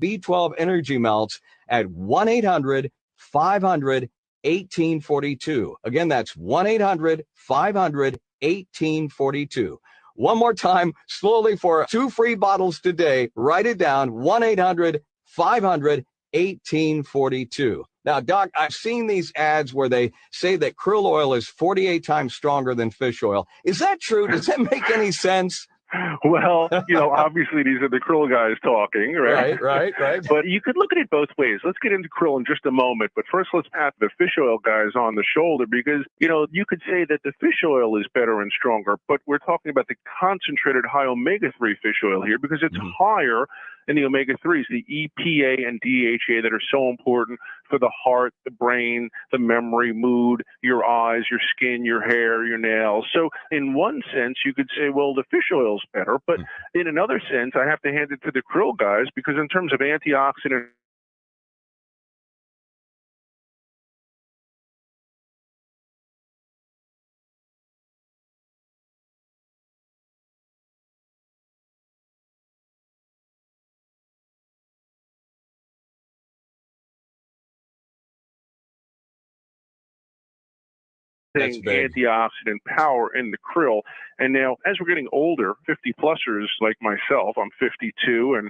B12 energy melts at 1 800 500 1842. Again, that's 1 800 500 1842. One more time, slowly, for 2 free bottles today. Write it down, 1 800 500 1842. Now, Doc, I've seen these ads where they say that krill oil is 48 times stronger than fish oil. Is that true? Does that make any sense? Well, obviously these are the krill guys talking, right? Right. But you could look at it both ways. Let's get into krill in just a moment. But first, let's pat the fish oil guys on the shoulder because, you could say that the fish oil is better and stronger, but we're talking about the concentrated high omega-3 fish oil here because it's higher in the omega-3s, the EPA and DHA that are so important for the heart, the brain, the memory, mood, your eyes, your skin, your hair, your nails. So in one sense, you could say, well, the fish oil's better. But in another sense, I have to hand it to the krill guys because in terms of antioxidant antioxidant power in the krill. And now, as we're getting older, 50-plussers like myself, I'm 52, and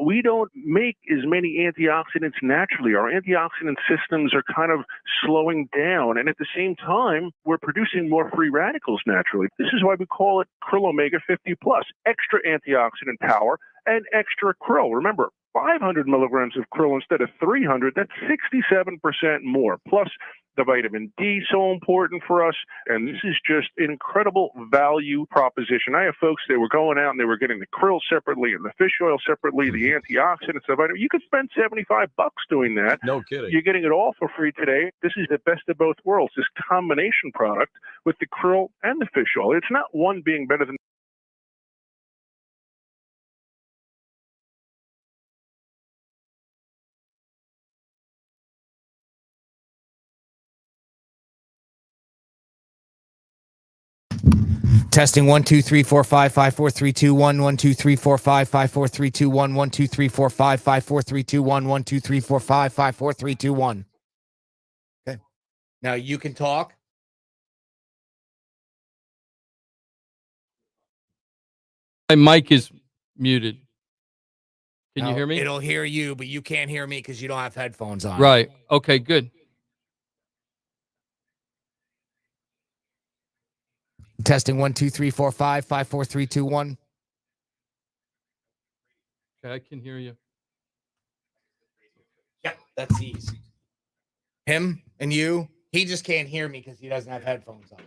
we don't make as many antioxidants naturally. Our antioxidant systems are kind of slowing down, and at the same time, we're producing more free radicals naturally. This is why we call it Krill Omega 50 Plus, extra antioxidant power and extra krill. Remember, 500 milligrams of krill instead of 300, that's 67% more. Plus, the vitamin D, so important for us. And this is just an incredible value proposition. I have folks that were going out and they were getting the krill separately and the fish oil separately, the antioxidants, the vitamin. You could spend $75 doing that. No kidding. You're getting it all for free today. This is the best of both worlds, this combination product with the krill and the fish oil. It's not one being better than Testing 1 2 3 4 5 5 4 3 2 1 1 2 3 4 5 5 4 3 2 1 1 2 3 4 5 5 4 3 2 1 1 2 3 4 5 5 4 3 2 1. Okay. Now you can talk. My mic is muted. Can you hear me? It'll hear you, but you can't hear me because you don't have headphones on. Right. Okay, good. Testing 1 2 3 4 5 5 4 3 2 1. Okay, I can hear you. Yeah, that's easy. Him and you, he just can't hear me because he doesn't have headphones on.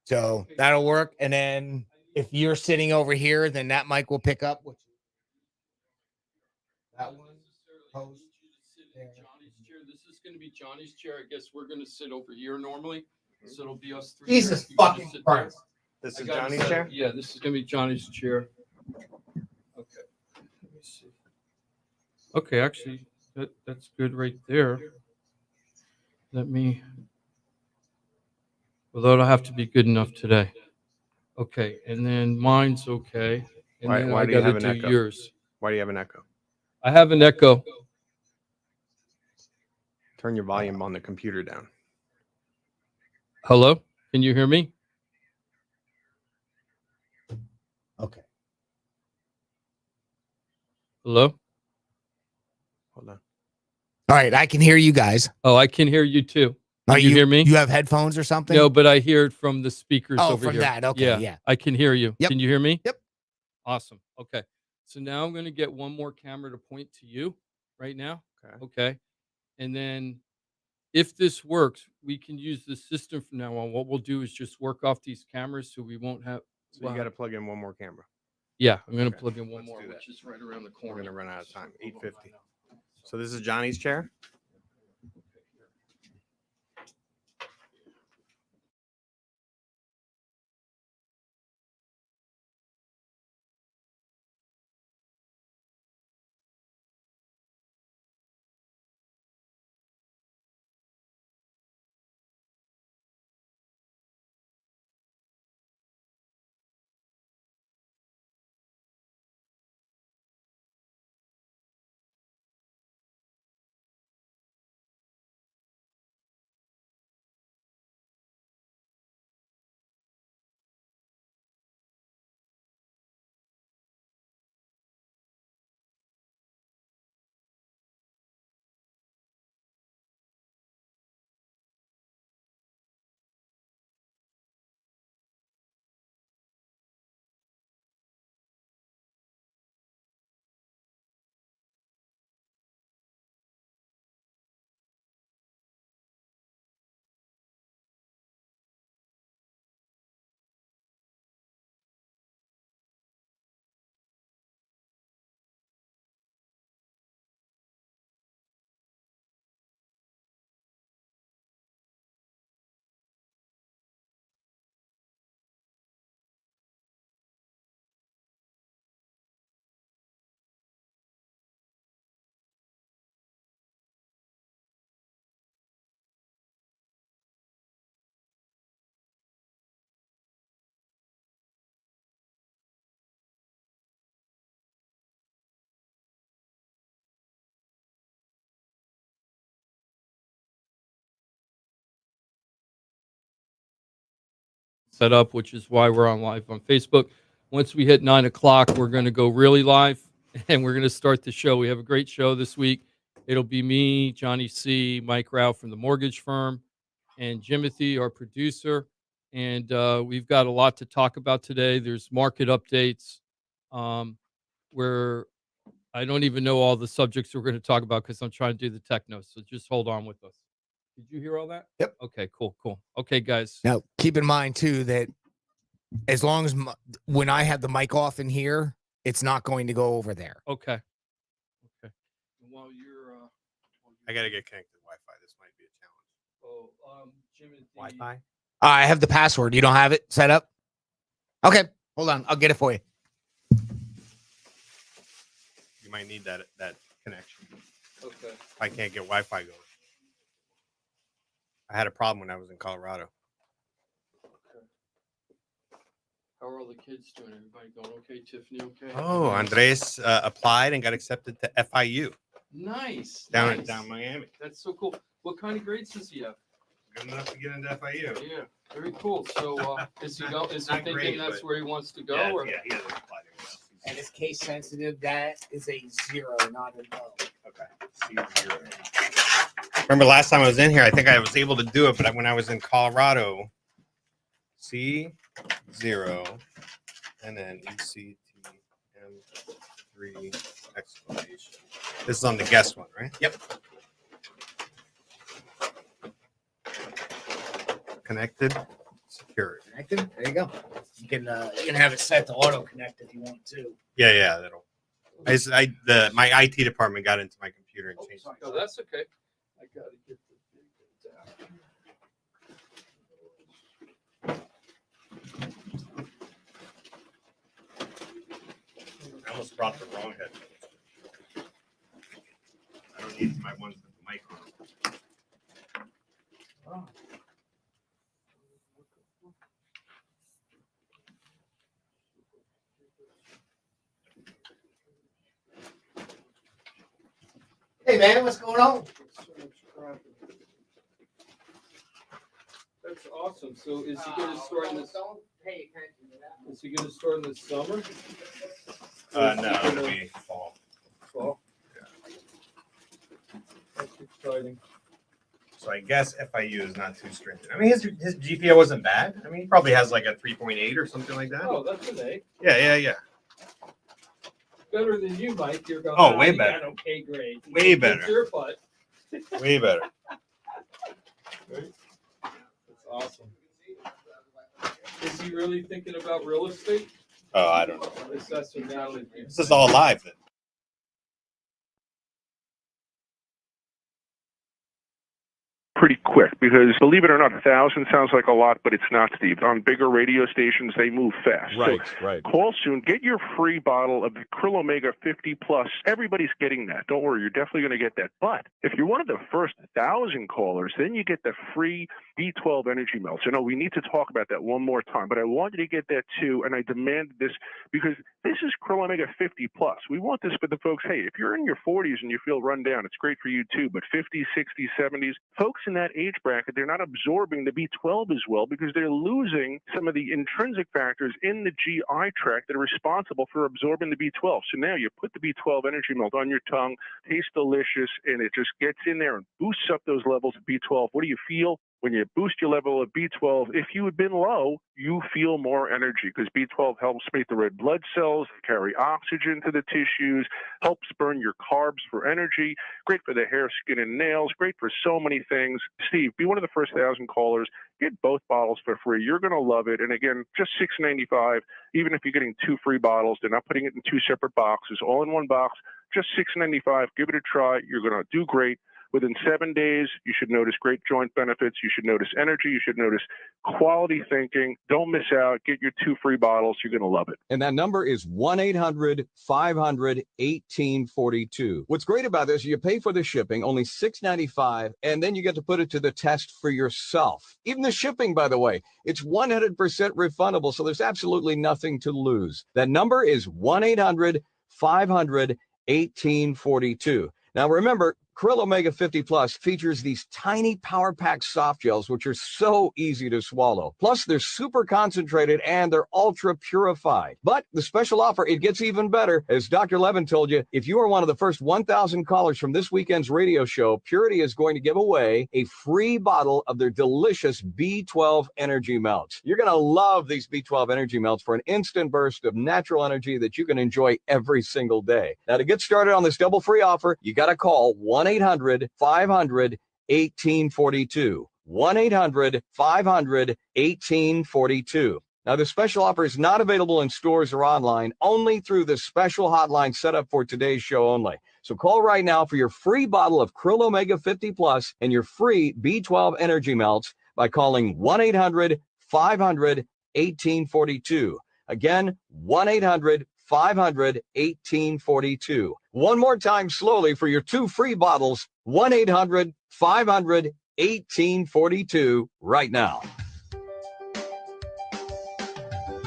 So that'll work. And then if you're sitting over here, then that mic will pick up. That one. Post. Johnny's chair. This is going to be Johnny's chair. I guess we're going to sit over here normally. So it'll be us three. Jesus fucking Christ. This is Johnny's chair? Yeah, this is going to be Johnny's chair. Okay. Let me see. Okay, actually, that's good right there. Well, that'll have to be good enough today. Okay, and then mine's okay. And then Why I do you got have to an do echo? yours. Why do you have an echo? I have an echo. Turn your volume on the computer down. Hello? Can you hear me? Okay. Hello? Hold on. All right, I can hear you guys. Oh, I can hear you too. Are Can you hear me? You have headphones or something? No, but I hear it from the speakers over from here. that. Okay, yeah. I can hear you. Yep. Can you hear me? Yep. Awesome. Okay. So now I'm going to get one more camera to point to you right now. Okay. Okay. And then if this works, we can use the system from now on. What we'll do is just work off these cameras so we won't have. So you got to plug in one more camera. Yeah, I'm going to Okay, plug in one let's more, do that. which is right around the corner. We're going to run out of time. 8:50. So this is Johnny's chair? set up, which is why we're on live on Facebook. Once we hit 9 o'clock, we're going to go really live, and we're going to start the show. We have a great show this week. It'll be me, Johnny C., Mike Rauch from the mortgage firm, and Jimothy, our producer. And we've got a lot to talk about today. There's market updates where I don't even know all the subjects we're going to talk about because I'm trying to do the techno. So just hold on with us. Did you hear all that? Yep. Okay, cool. Okay, guys. Now, keep in mind, too, that as long as when I have the mic off in here, it's not going to go over there. Okay. And while you're... I got to get connected to Wi-Fi. This might be a challenge. Jimothy... Wi-Fi? I have the password. You don't have it set up? Okay. Hold on. I'll get it for you. You might need that connection. Okay. If I can't get Wi-Fi going. I had a problem when I was in Colorado. How are all the kids doing? Everybody going okay? Tiffany okay? Oh, Andres applied and got accepted to FIU. Nice. Down nice. down Miami. That's so cool. What kind of grades does he have? Good enough to get into FIU. Yeah, very cool. So is he thinking great, that's but- where he wants to go? Yeah, or? he hasn't applied anywhere else. And it's case sensitive. That is a 0, not a no. Okay. C0. Remember last time I was in here, I think I was able to do it, but when I was in Colorado, C0 and then ECTM3 exclamation. This is on the guest one, right? Yep. Connected, secured. Connected. There you go. You can have it set to auto connect if you want to. Yeah, that'll. My IT department got into my computer and changed it. Oh, that's okay. I gotta get I almost brought the wrong head. I don't need my ones with the mic on. Hey, man, what's going on? That's awesome. So is he going to start in this? Don't pay attention to that. Is he going to start in the summer? No, it'll be fall. Fall. That's exciting. So I guess FIU is not too stringent. I mean, his GPA wasn't bad. I mean, he probably has like a 3.8 or something like that. Oh, that's an A. Yeah. Better than you, Mike. You're going. Oh, way you better. got okay grade. Way You better. kicked your butt. Way better. Right? That's awesome. Is he really thinking about real estate? Oh, I don't know. That's what Natalie thinks. This is all live then. Pretty quick because, believe it or not, 1,000 sounds like a lot, but it's not, Steve. On bigger radio stations, they move fast. Right, So right. call soon. Get your free bottle of the Krill Omega 50 Plus. Everybody's getting that. Don't worry, you're definitely going to get that. But if you're one of the first 1,000 callers, then you get the free B12 energy melts. You know, we need to talk about that one more time, but I want you to get that too, and I demand this because this is Krill Omega 50 Plus. We want this for the folks, hey, if you're in your 40s and you feel run down, it's great for you too, but 50s, 60s, 70s, folks in that age bracket, they're not absorbing the B12 as well because they're losing some of the intrinsic factors in the GI tract that are responsible for absorbing the B12. So now you put the B12 energy melt on your tongue, tastes delicious, and it just gets in there and boosts up those levels of B12. What do you feel? When you boost your level of B12, if you had been low, you feel more energy because B12 helps make the red blood cells carry oxygen to the tissues, helps burn your carbs for energy, great for the hair, skin, and nails, great for so many things. Steve, be one of the first 1,000 callers. Get both bottles for free. You're going to love it. And again, just $6.95. Even if you're getting 2 free bottles, they're not putting it in 2 separate boxes, all in one box. Just $6.95. Give it a try. You're going to do great. Within 7 days, you should notice great joint benefits. You should notice energy. You should notice quality thinking. Don't miss out. Get your 2 free bottles. You're going to love it. And that number is 1-800-500-1842. What's great about this, you pay for the shipping, only $6.95, and then you get to put it to the test for yourself. Even the shipping, by the way, it's 100% refundable, so there's absolutely nothing to lose. That number is 1-800-500-1842. Now, remember, Krill Omega 50 Plus features these tiny power pack soft gels, which are so easy to swallow. Plus, they're super concentrated and they're ultra purified. But the special offer, it gets even better. As Dr. Levin told you, if you are one of the first 1,000 callers from this weekend's radio show, Purity is going to give away a free bottle of their delicious B12 energy melts. You're going to love these B12 energy melts for an instant burst of natural energy that you can enjoy every single day. Now, to get started on this double free offer, you got to call 1-800-500-1842. 1-800-500-1842. Now, the special offer is not available in stores or online, only through the special hotline set up for today's show only. So call right now for your free bottle of Krill Omega 50 Plus and your free B12 energy melts by calling 1-800-500-1842. Again, 1-800-500-1842. One more time slowly for your 2 free bottles, 1-800-500-1842 right now.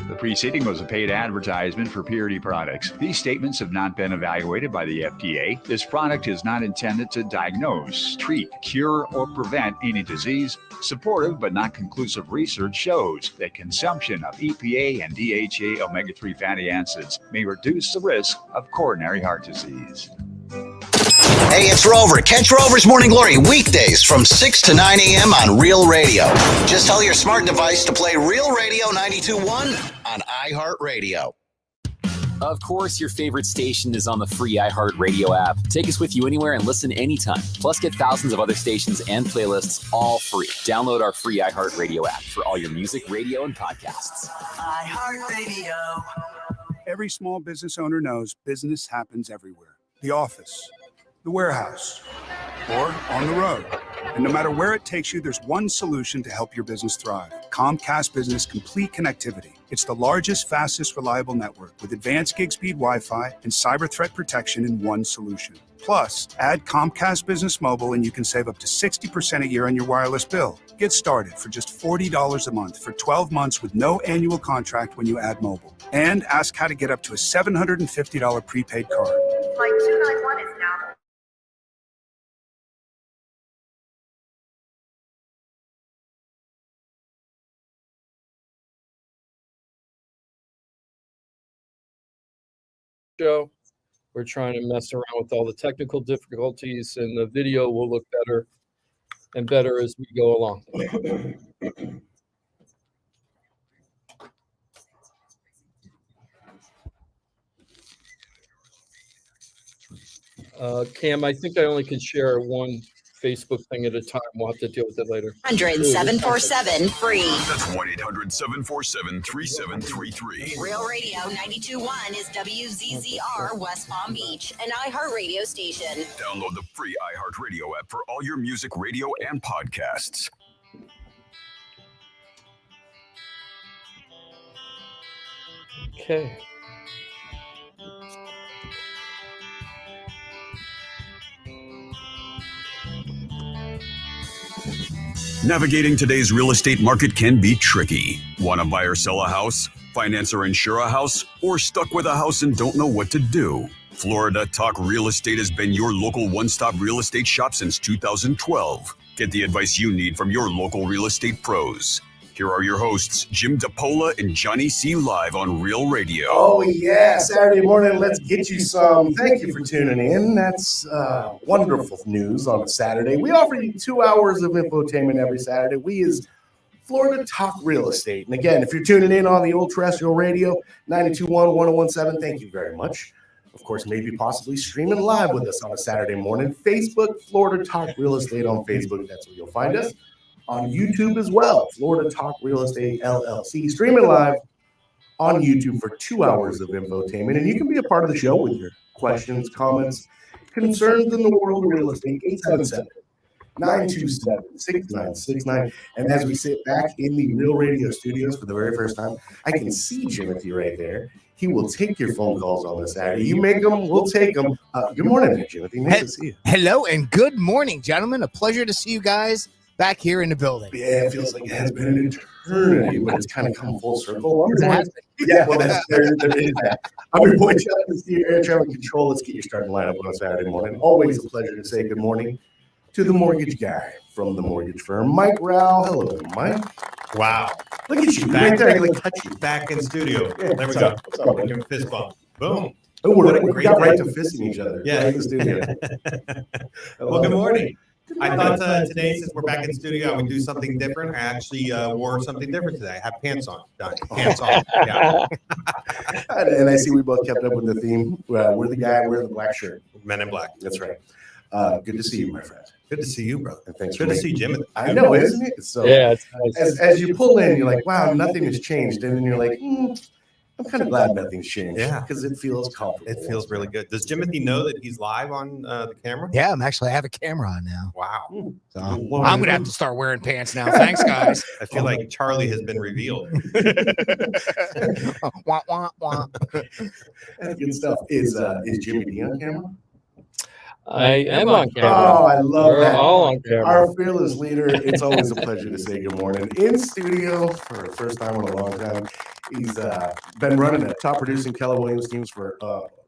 The preceding was a paid advertisement for Purity products. These statements have not been evaluated by the FDA. This product is not intended to diagnose, treat, cure, or prevent any disease. Supportive but not conclusive research shows that consumption of EPA and DHA omega-3 fatty acids may reduce the risk of coronary heart disease. Hey, it's Rover. Catch Rover's Morning Glory weekdays from 6 to 9 a.m. on Real Radio. Just tell your smart device to play Real Radio 92.1 on iHeartRadio. Of course, your favorite station is on the free iHeartRadio app. Take us with you anywhere and listen anytime. Plus, get thousands of other stations and playlists all free. Download our free iHeartRadio app for all your music, radio, and podcasts. iHeartRadio. Every small business owner knows business happens everywhere. The office, the warehouse, or on the road. And no matter where it takes you, there's one solution to help your business thrive. Comcast Business Complete Connectivity. It's the largest, fastest, reliable network with advanced gig speed Wi-Fi and cyber threat protection in one solution. Plus, add Comcast Business Mobile and you can save up to 60% a year on your wireless bill. Get started for just $40 a month for 12 months with no annual contract when you add mobile. And ask how to get up to a $750 prepaid card. Flight 291 is now. Show. We're trying to mess around with all the technical difficulties, and the video will look better and better as we go along. Cam, I think I only can share one Facebook thing at a time. We'll have to deal with it later. 100-747 free. That's 1-800-747-3733. Real Radio 92.1 is WZZR West Palm Beach, an iHeartRadio station. Download the free iHeartRadio app for all your music, radio, and podcasts. Okay. Navigating today's real estate market can be tricky. Want to buy or sell a house, finance or insure a house, or stuck with a house and don't know what to do? Florida Talk Real Estate has been your local one-stop real estate shop since 2012. Get the advice you need from your local real estate pros. Here are your hosts, Jim DePola and Johnny C. live on Real Radio. Oh, yeah. Saturday morning, let's get you some. Thank you for tuning in. That's wonderful news on a Saturday. We offer you 2 hours of infotainment every Saturday. We is Florida Talk Real Estate. And again, if you're tuning in on the old terrestrial radio, 92.1, 101.7, thank you very much. Of course, maybe possibly streaming live with us on a Saturday morning. Facebook, Florida Talk Real Estate on Facebook. That's where you'll find us. On YouTube as well, Florida Talk Real Estate LLC, streaming live on YouTube for 2 hours of infotainment. And you can be a part of the show with your questions, comments, concerns in the world of real estate. 877-927-6969. And as we sit back in the Real Radio studios for the very first time, I can see Jimothy right there. He will take your phone calls on this Saturday. You make them, we'll take them. Good morning, Jimothy. Nice to see you. Hello and good morning, gentlemen. A pleasure to see you guys back here in the building. Yeah, it feels like it has been an eternity, but it's kind of come full circle. It has Yeah, well, there is that. I'm your boy, Chuck, this is your air traffic control. Let's get your starting lineup on a Saturday morning. Always a pleasure to say good morning to the mortgage guy from the mortgage firm, Mike Rauch. Hello, Mike. Wow. Look at you. Back there, I like touch you. Back in studio. Yeah, There we what's go. up? What's up, buddy? Give him a fist bump. Boom. Oh, What a we great got right day. to fisting each other. Yeah. Right in the studio. Well, good morning. I thought today, since we're back in studio, I would do something different. I actually wore something different today. I have pants on. Pants on. Yeah. And I see we both kept up with the theme. We're the guy wearing the black shirt. Men in black. That's right. Good to see you, my friend. Good to see you, brother. And thanks Good for to see Jim. I know, isn't it? So Yeah, it's nice. as you pull in, you're like, wow, nothing has changed. And then you're like, I'm kind of glad nothing's changed. Yeah. Because it feels comfortable. It feels really good. Does Jimothy know that he's live on the camera? Yeah, I have a camera on now. Wow. So I'm going to have to start wearing pants now. Thanks, guys. I feel like Charlie has been revealed. Wah, wah, wah. That's good stuff. Is Jimmy D on camera? I am on camera. Oh, I love We're that. all on camera. Our fearless leader. It's always a pleasure to say good morning. In studio for the first time in a long time. He's been running the top producing Keller Williams teams for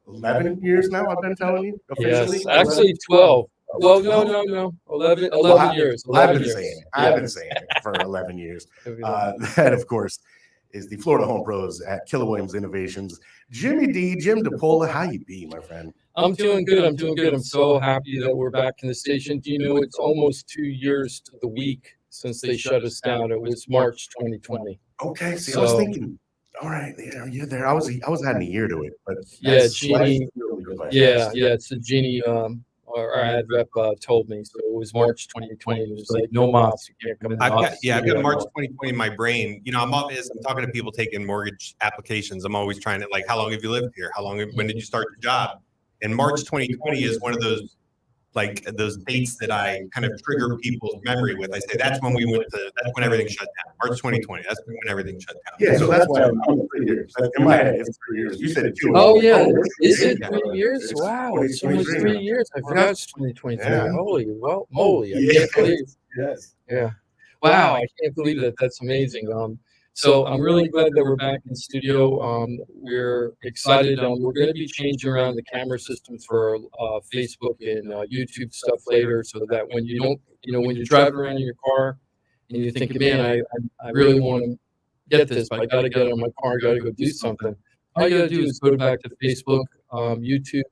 11 years now, I've been telling you. Officially. Yes, actually 12. Well, no. 11 years. 11 years. I've been saying it for 11 years. That, of course, is the Florida Home Pros at Keller Williams Innovations. Jimmy D, Jim DePola, how you be, my friend? I'm doing good. I'm so happy that we're back in the station. Do you know it's almost 2 years to the week since they shut us down? It was March 2020. Okay, see, I was thinking, all right, you're there. I was adding a year to it, but Yeah, Jeannie. Yeah. So Jeannie, our ad rep, told me. So it was March 2020. It was like no mas. You can't come in. I've got March 2020 in my brain. You know, I'm talking to people taking mortgage applications. I'm always trying to like, how long have you lived here? When did you start your job? And March 2020 is one of those dates that I kind of trigger people's memory with. I say that's when that's when everything shut down. March 2020. That's when everything shut down. Yeah, so that's why I'm 3 years. In my head, it's 3 years. You said 2. Oh yeah, is it 3 years? Wow, it's almost 3 years. I forgot it's 2023. Yeah. Holy moly! I can't believe. Yes. Yeah. Wow, I can't believe that. That's amazing. So I'm really glad that we're back in studio. We're excited. We're going to be changing around the camera systems for Facebook and YouTube stuff later, so that when you don't, when you're driving around in your car and you're thinking, man, I really want to get this, but I got to get on my car, I got to go do something. All you got to do is go back to Facebook, YouTube,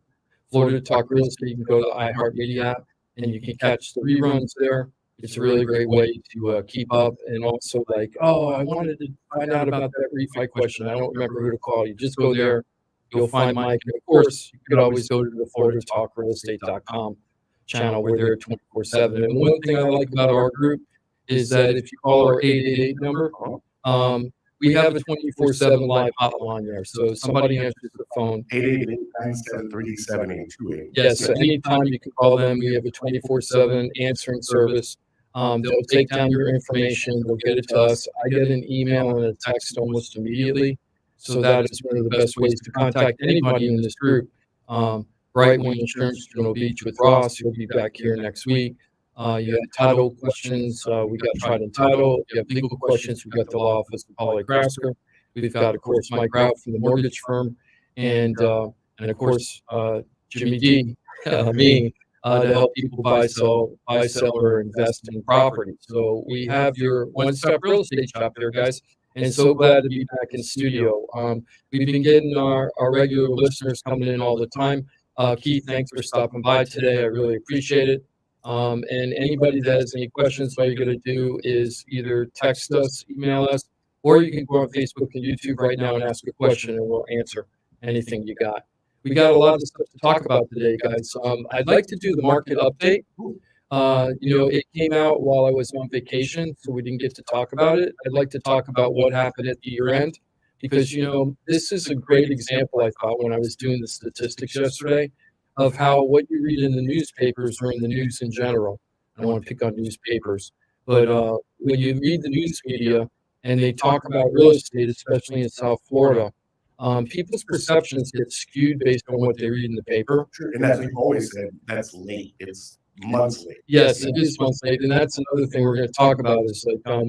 Florida Talk Real Estate. You can go to the iHeartRadio app and you can catch the reruns there. It's a really great way to keep up, and also like, oh, I wanted to find out about that refi question. I don't remember who to call. You just go there, you'll find Mike, and of course, you could always go to the FloridaTalkRealEstate.com channel. We're there 24/7. And one thing I like about our group is that if you call our 888 number, we have a 24/7 live hotline there. So somebody answers the phone. 888-973-7828. Yes, so anytime you can call them. We have a 24/7 answering service. They'll take down your information. They'll get it to us. I get an email and a text almost immediately. So that is one of the best ways to contact anybody in this group. Right One Insurance, Journal Beach with Ross. He'll be back here next week. You have title questions. We got Tried and Title. You have legal questions. We've got the law office of Paola Grasker. We've got, of course, Mike Rauch from the mortgage firm, and of course Jimmy D, me, to help people buy, sell, or invest in property. So we have your one-stop real estate shop there, guys. And so glad to be back in studio. We've been getting our regular listeners coming in all the time. Keith, thanks for stopping by today. I really appreciate it. And anybody that has any questions, all you got to do is either text us, email us, or you can go on Facebook and YouTube right now and ask a question, and we'll answer anything you got. We got a lot of stuff to talk about today, guys. I'd like to do the market update. It came out while I was on vacation, so we didn't get to talk about it. I'd like to talk about what happened at the year end, because, this is a great example, I thought, when I was doing the statistics yesterday, of how what you read in the newspapers or in the news in general. I don't want to pick on newspapers, but when you read the news media and they talk about real estate, especially in South Florida, people's perceptions get skewed based on what they read in the paper. Sure. And as we've always said, that's late. It's months late. Yes, it is months late, and that's another thing we're going to talk about is like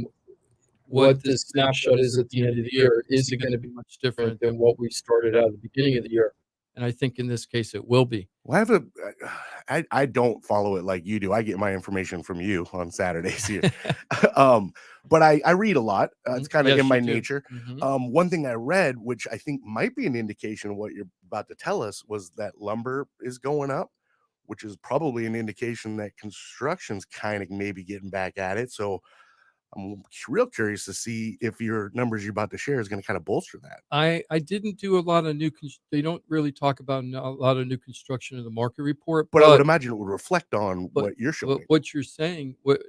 what the snapshot is at the end of the year. Is it going to be much different than what we started out at the beginning of the year? And I think in this case it will be. Well, I don't follow it like you do. I get my information from you on Saturdays here. But I read a lot. It's kind of Yes, in my you do. nature. Mhm. One thing I read, which I think might be an indication of what you're about to tell us, was that lumber is going up, which is probably an indication that construction's kind of maybe getting back at it. So I'm real curious to see if your numbers you're about to share is going to kind of bolster that. I didn't do a lot of they don't really talk about a lot of new construction in the market report, But I would imagine it would reflect on but what you're showing. what you're saying, what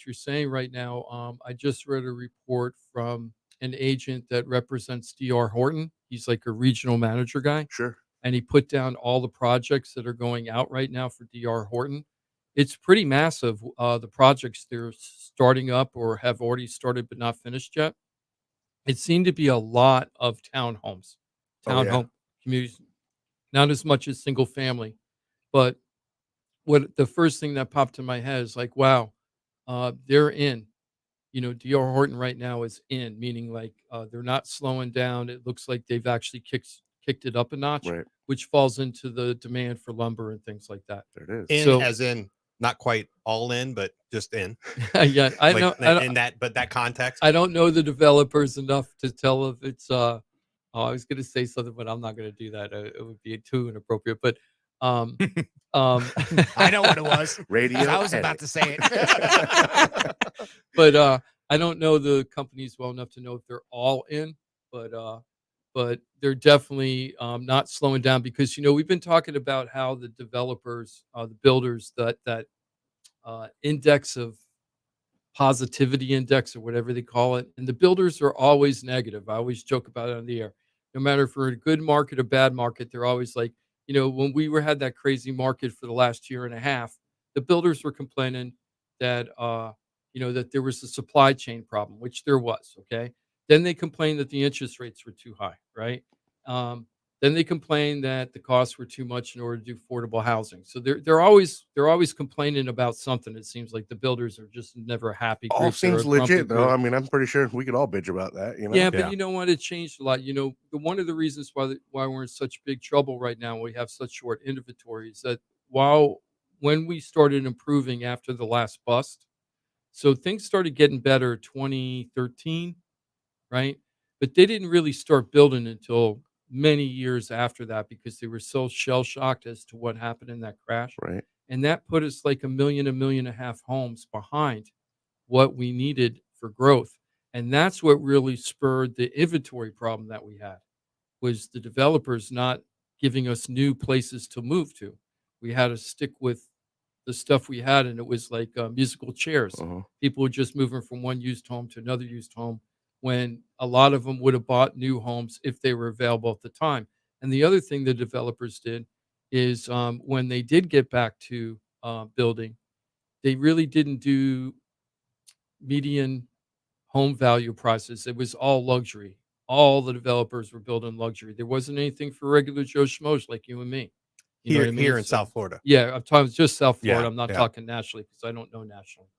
you're saying right now, I just read a report from an agent that represents DR Horton. He's like a regional manager guy. Sure. And he put down all the projects that are going out right now for DR Horton. It's pretty massive. The projects they're starting up or have already started but not finished yet. It seemed to be a lot of townhomes, Oh, yeah. townhome communities, not as much as single family. But what the first thing that popped in my head is like, wow, they're in. You know, DR Horton right now is in, meaning like they're not slowing down. It looks like they've actually kicked it up a notch, Right. which falls into the demand for lumber and things like that. There it is. In So- as in not quite all in, but just in. Yeah, I Like, know. in that context. I don't know the developers enough to tell if it's. Oh, I was going to say something, but I'm not going to do that. It would be too inappropriate. But, I know what it was. Radio. I was about to say it. but I don't know the companies well enough to know if they're all in. But they're definitely not slowing down because we've been talking about how the developers, the builders, that index of positivity index or whatever they call it, and the builders are always negative. I always joke about it on the air. No matter if we're in a good market or bad market, they're always like, when we had that crazy market for the last year and a half, the builders were complaining that that there was a supply chain problem, which there was. Okay. Then they complained that the interest rates were too high, right? Then they complained that the costs were too much in order to do affordable housing. So they're always complaining about something. It seems like the builders are just never happy. All groups. They're seems a grumpy legit, though. group. I mean, I'm pretty sure we could all bitch about that. Yeah, but you know what? It changed a lot. One of the reasons why we're in such big trouble right now, we have such short inventory, is that when we started improving after the last bust, so things started getting better 2013, right? But they didn't really start building until many years after that because they were so shell shocked as to what happened in that crash. Right. And that put us like 1.5 million homes behind what we needed for growth. And that's what really spurred the inventory problem that we had, was the developers not giving us new places to move to. We had to stick with the stuff we had, and it was like musical chairs. People were just moving from one used home to another used home when a lot of them would have bought new homes if they were available at the time. And the other thing the developers did is when they did get back to building, they really didn't do median home value prices. It was all luxury. All the developers were building luxury. There wasn't anything for regular Joe Schmoes like you and me. You know what I mean? Here in So- South Florida. Yeah, I'm talking just South Yeah, Florida. I'm not yeah. talking nationally because I don't know nationally.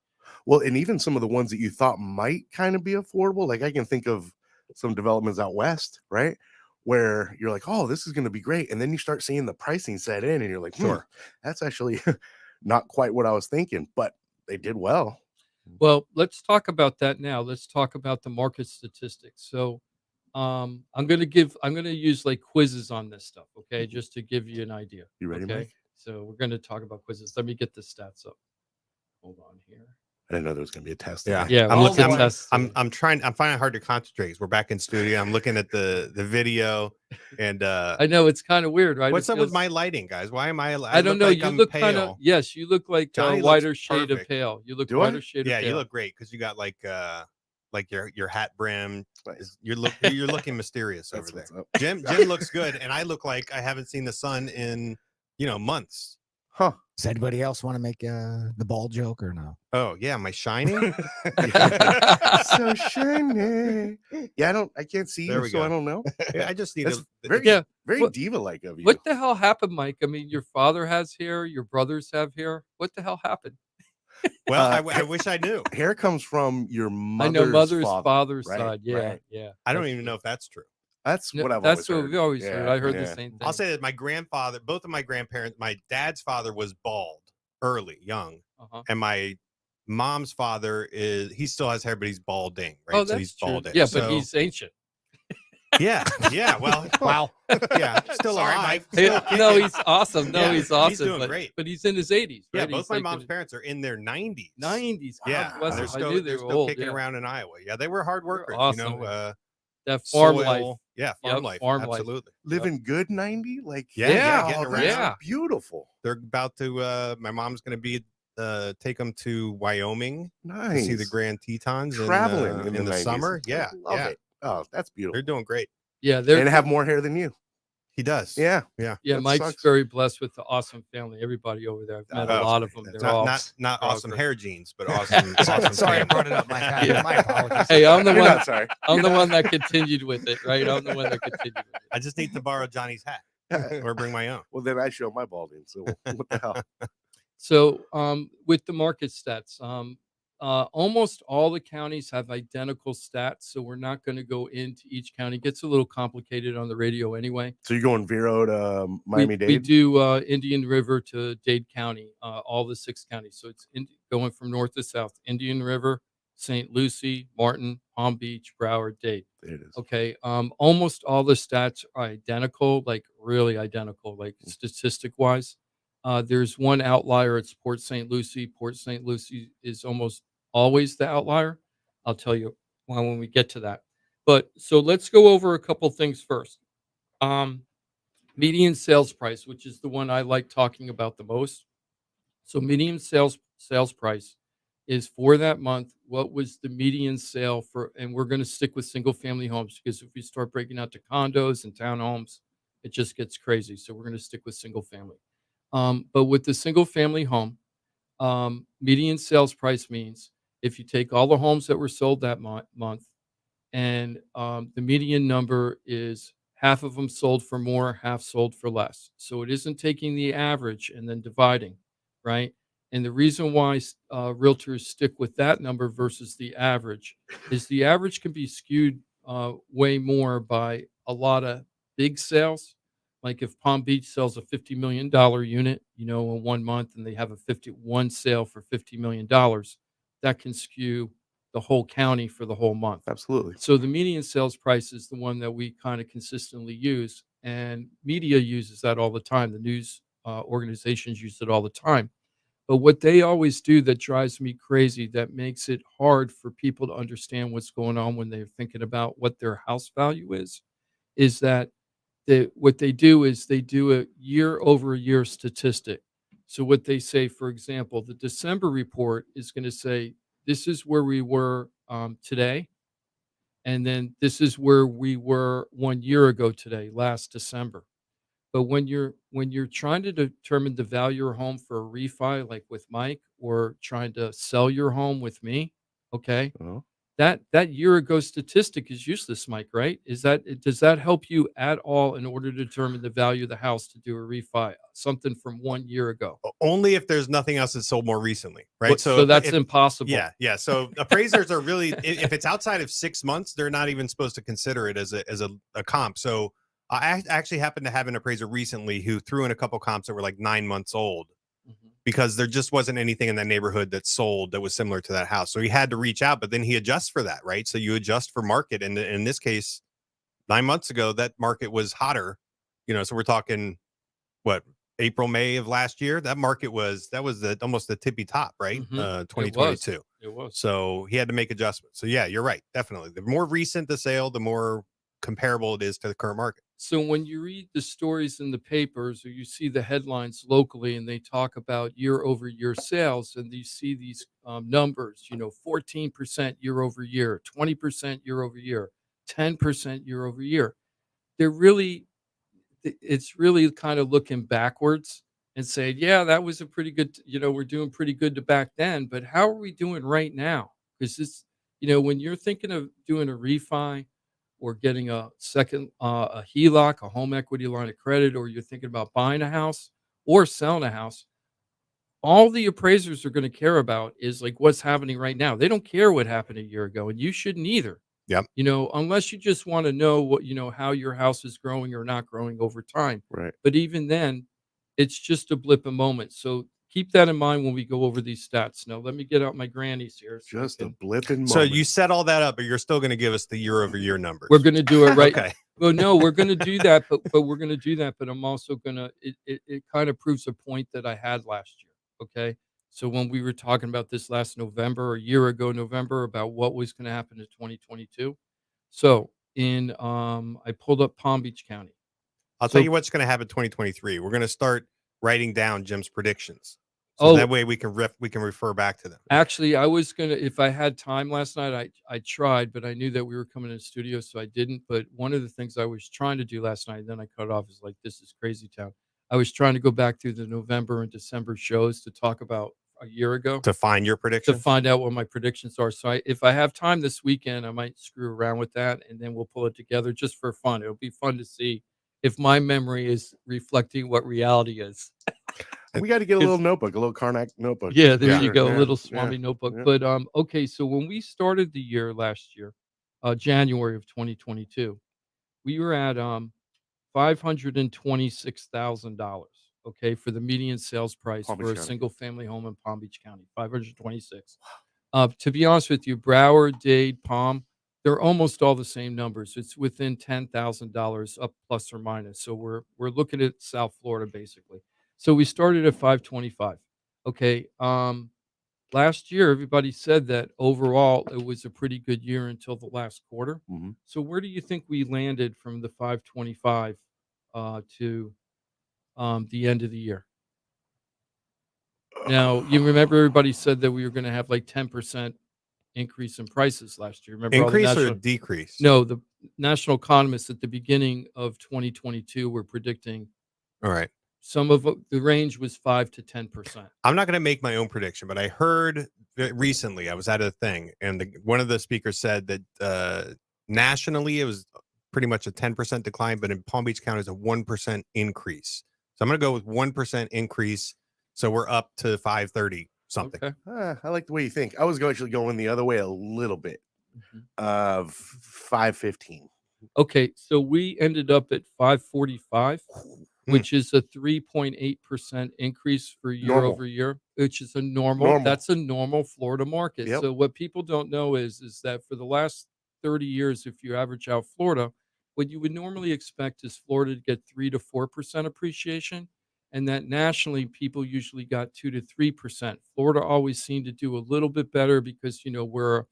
Well, and even some of the ones that you thought might kind of be affordable, like I can think of some developments out west, right? Where you're like, oh, this is going to be great. And then you start seeing the pricing set in and you're like, Sure. that's actually not quite what I was thinking, but they did well. Well, let's talk about that now. Let's talk about the market statistics. So I'm gonna use like quizzes on this stuff, okay, just to give you an idea. You ready, okay? Mike? So we're gonna talk about quizzes. Let me get the stats up. Hold on here. I didn't know there was going to be a test. Yeah. Yeah, I'm all looking. the tests. I'm finding it hard to concentrate 'cause we're back in studio. I'm looking at the video and I know it's kind of weird, right? what's It up with feels- my lighting, guys? Why am I I don't look know. like You I'm look pale. kind of you look like a Johnny looks whiter shade of perfect. pale. You look Do I? whiter shade Yeah, of pale. you look great because you got like your hat brim. You're looking mysterious over That's there. what's up. Jim looks good, and I look like I haven't seen the sun in months. Huh. Does anybody else want to make the ball joke or no? Oh yeah, am I shining? So shiny. Yeah, I can't see There you, we so go. I don't know. Yeah, I just need That's a very, Yeah. very What- diva-like of you. What the hell happened, Mike? I mean, your father has hair, your brothers have hair. What the hell happened? Well, I wish I knew. Hair comes from your I know mother's father's right, side. Yeah, right. yeah. I don't that's even true. know if that's true. That's No, what I've that's always what heard. we always heard. I heard the yeah. same thing. I'll say that my grandfather, both of my grandparents, my dad's father was bald early, young, Uh-huh. and my mom's father he still has hair, but he's balding, right? Oh, so that's he's true. balding. Yeah, so, but he's ancient. yeah. Well, Wow. yeah, still Sorry, alive. Mike. Still No, kicking. he's awesome. No, Yeah, he's awesome. he's doing but, great. But he's in his 80s, Yeah, right? both He's my like mom's in parents are in their 90s. 90s. Yeah, God bless and they're them. I still knew they're they were still old. kicking Yeah. around in Iowa. Yeah, they were hard workers. awesome. You know, That farm soil, life. Yeah, farm Yep, life. farm life. Absolutely. Living good 90? Like, Yeah, oh, getting around. that's Yeah. beautiful. They're about to. My mom's going to be take them to Wyoming to see the Nice. Grand Tetons Traveling in the 90s. summer. I Yeah, love yeah, it. Oh, that's beautiful. they're doing great. Yeah, they're And have more hair than you. He does. Yeah. Yeah. Yeah, That Mike's sucks. very blessed with the awesome family. Everybody over there. I've met a Oh, lot of them. They're all Not they're all awesome great. hair genes, but awesome. awesome Sorry, I family. brought it up. My, Yeah. my apologies. Hey, I'm the You're one. not sorry. I'm the one that continued with it, right? I'm the one that continued with it. I just need to borrow Johnny's hat or bring my own. Well, then I show my balding. So what the hell? So, with the market stats, almost all the counties have identical stats. So we're not going to go into each county. It gets a little complicated on the radio anyway. So you're going Vero to We Miami-Dade? do Indian River to Dade County, all the 6 counties. So it's going from north to south: Indian River, St. Lucie, Martin, Palm Beach, Broward, Dade. There it is. Okay. Almost all the stats are identical, like really identical, like statistic wise. There's one outlier. It's Port St. Lucie. Port St. Lucie is almost always the outlier. I'll tell you why when we get to that. But so let's go over a couple things first. Median sales price, which is the one I like talking about the most. So median sales price is for that month. What was the median sale for? And we're going to stick with single family homes because if we start breaking out to condos and townhomes, it just gets crazy. So we're going to stick with single family. But with the single family home, median sales price means if you take all the homes that were sold that month and the median number is half of them sold for more, half sold for less. So it isn't taking the average and then dividing, right? And the reason why realtors stick with that number versus the average is the average can be skewed way more by a lot of big sales. Like if Palm Beach sells a $50 million unit, in 1 month and they have a 51 sale for $50 million, that can skew the whole county for the whole month. Absolutely. So the median sales price is the one that we kind of consistently use, and media uses that all the time. The news organizations use it all the time. But what they always do that drives me crazy, that makes it hard for people to understand what's going on when they're thinking about what their house value is that what they do is they do a year-over-year statistic. So what they say, for example, the December report is going to say, this is where we were today, and then this is where we were 1 year ago today, last December. But when you're trying to determine the value of your home for a refi, like with Mike, or trying to sell your home with me, okay, Uh-huh. that year ago statistic is useless, Mike, right? Does that help you at all in order to determine the value of the house to do a refi, something from 1 year ago? Only if there's nothing else that's sold more recently, right? But- so that's if- impossible. Yeah. So appraisers are really, if it's outside of 6 months, they're not even supposed to consider it as a comp. So I actually happened to have an appraiser recently who threw in a couple comps that were like 9 months old because there just wasn't anything in that neighborhood that sold that was similar to that house. So he had to reach out, but then he adjusts for that, right? So you adjust for market. And in this case, 9 months ago, that market was hotter, so we're talking what, April, May of last year, that market was almost the tippy top, right? 2022. It was. So he had to make adjustments. So yeah, you're right. Definitely. The more recent the sale, the more comparable it is to the current market. So when you read the stories in the papers or you see the headlines locally and they talk about year over year sales and you see these numbers, 14% year over year, 20% year over year, 10% year over year, it's really kind of looking backwards and saying, yeah, that was a pretty good, we're doing pretty good to back then, but how are we doing right now? Because this, when you're thinking of doing a refi or getting a second, a HELOC, a home equity line of credit, or you're thinking about buying a house or selling a house, all the appraisers are going to care about is like what's happening right now. They don't care what happened a year ago, and you shouldn't either. Yep. Unless you just want to know what, how your house is growing or not growing over time. Right. But even then, it's just a blip a moment. So keep that in mind when we go over these stats. Now, let me get out my grannies here. Just a blip in moment. So you set all that up, but you're still going to give us the year-over-year numbers. We're going to do it right. Okay. Well, no, we're going to do that, but we're going to do that. But I'm also going to, it kind of proves a point that I had last year. Okay. So when we were talking about this last November, a year ago, November, about what was going to happen in 2022. So I pulled up Palm Beach County. I'll tell you what's going to happen in 2023. We're going to start writing down Jim's predictions. So Oh, that way we can refer back to them. Actually, I was gonna, if I had time last night, I tried, but I knew that we were coming in the studio, so I didn't. But one of the things I was trying to do last night, then I cut off, is like, this is crazy town. I was trying to go back through the November and December shows to talk about a year ago, To find your to predictions? find out what my predictions are. So if I have time this weekend, I might screw around with that, and then we'll pull it together just for fun. It'll be fun to see if my memory is reflecting what reality is. We got to get a little notebook, a little Karnak notebook. Yeah, there you Sure, go, a yeah, little Swami notebook. yeah. But okay, so when we started the year last year, January of 2022, we were at $526,000. Okay, for the median sales price Palm Beach for a County. single family home in Palm Beach County, 526. To be honest with you, Broward, Dade, Palm, they're almost all the same numbers. It's within $10,000 up plus or minus. So we're looking at South Florida basically. So we started at 525. Okay. Last year, everybody said that overall it was a pretty good year until the last quarter. Mhm. So where do you think we landed from the 525 to the end of the year? Now, you remember everybody said that we were going to have like 10% increase in prices last year. Remember all the Increase or national, decrease? no, the national economists at the beginning of 2022 were predicting All right. some of the range was 5 to 10%. I'm not going to make my own prediction, but I heard recently, I was at a thing, and one of the speakers said that nationally it was pretty much a 10% decline, but in Palm Beach County it's a 1% increase. So I'm going to go with 1% increase. So we're up to 530 something. Okay. I like the way you think. I was actually going the other way a little bit. Mhm. Of 515. Okay, so we ended up at 545, which is a 3.8% increase for year Normal. over year, which is a normal. That's a normal Florida market. Yep. So what people don't know is that for the last 30 years, if you average out Florida, what you would normally expect is Florida to get 3 to 4% appreciation, and that nationally people usually got 2 to 3%. Florida always seemed to do a little bit better because we're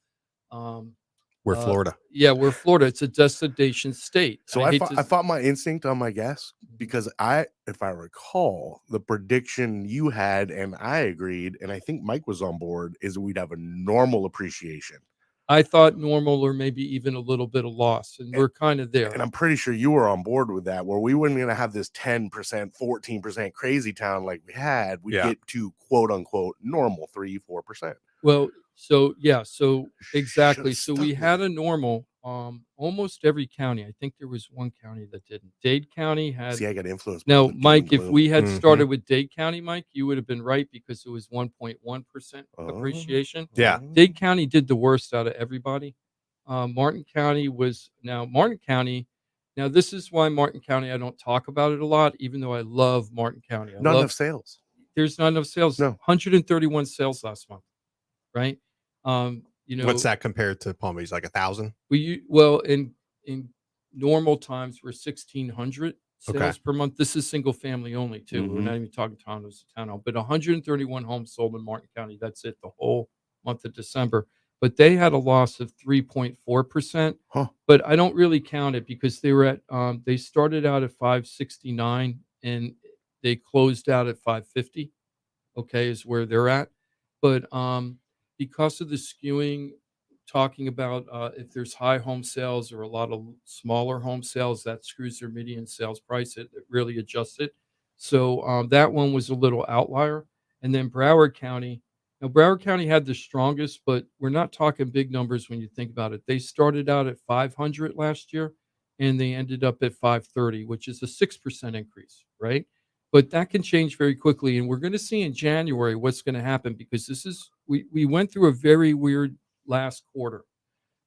Florida. Yeah, we're Florida. It's a destination state. So I fought my instinct on my guess because if I recall, the prediction you had and I agreed, and I think Mike was on board, is we'd have a normal appreciation. I thought normal or maybe even a little bit of loss, and we're kind of there. And I'm pretty sure you were on board with that, where we weren't going to have this 10%, 14% crazy town like we had. We get to quote unquote normal 3-4%. Well, so yeah, so exactly. So we had a normal. Almost every county. I think there was one county that didn't. Dade County had. See, I got influenced. Now, Mike, if we had started with Dade County, Mike, you would have been right because it was 1.1% appreciation. Yeah. Dade County did the worst out of everybody. Martin County was Martin County. Now, this is why Martin County, I don't talk about it a lot, even though I love Martin County. Not enough sales. There's not enough sales. No. 131 sales last month, right? What's that compared to Palm Beach? Like 1,000? Well, in normal times, we're 1,600 sales per month. This is single family only, too. We're not even talking townhomes, townhome, but 131 homes sold in Martin County. That's it, the whole month of December. But they had a loss of 3.4%. But I don't really count it because they were at they started out at 569 and they closed out at 550. Okay, is where they're at. But because of the skewing, talking about if there's high home sales or a lot of smaller home sales, that screws their median sales price. It really adjusts it. So that one was a little outlier. And then Broward County. Now, Broward County had the strongest, but we're not talking big numbers when you think about it. They started out at 500 last year, and they ended up at 530, which is a 6% increase, right? But that can change very quickly, and we're going to see in January what's going to happen, because we went through a very weird last quarter,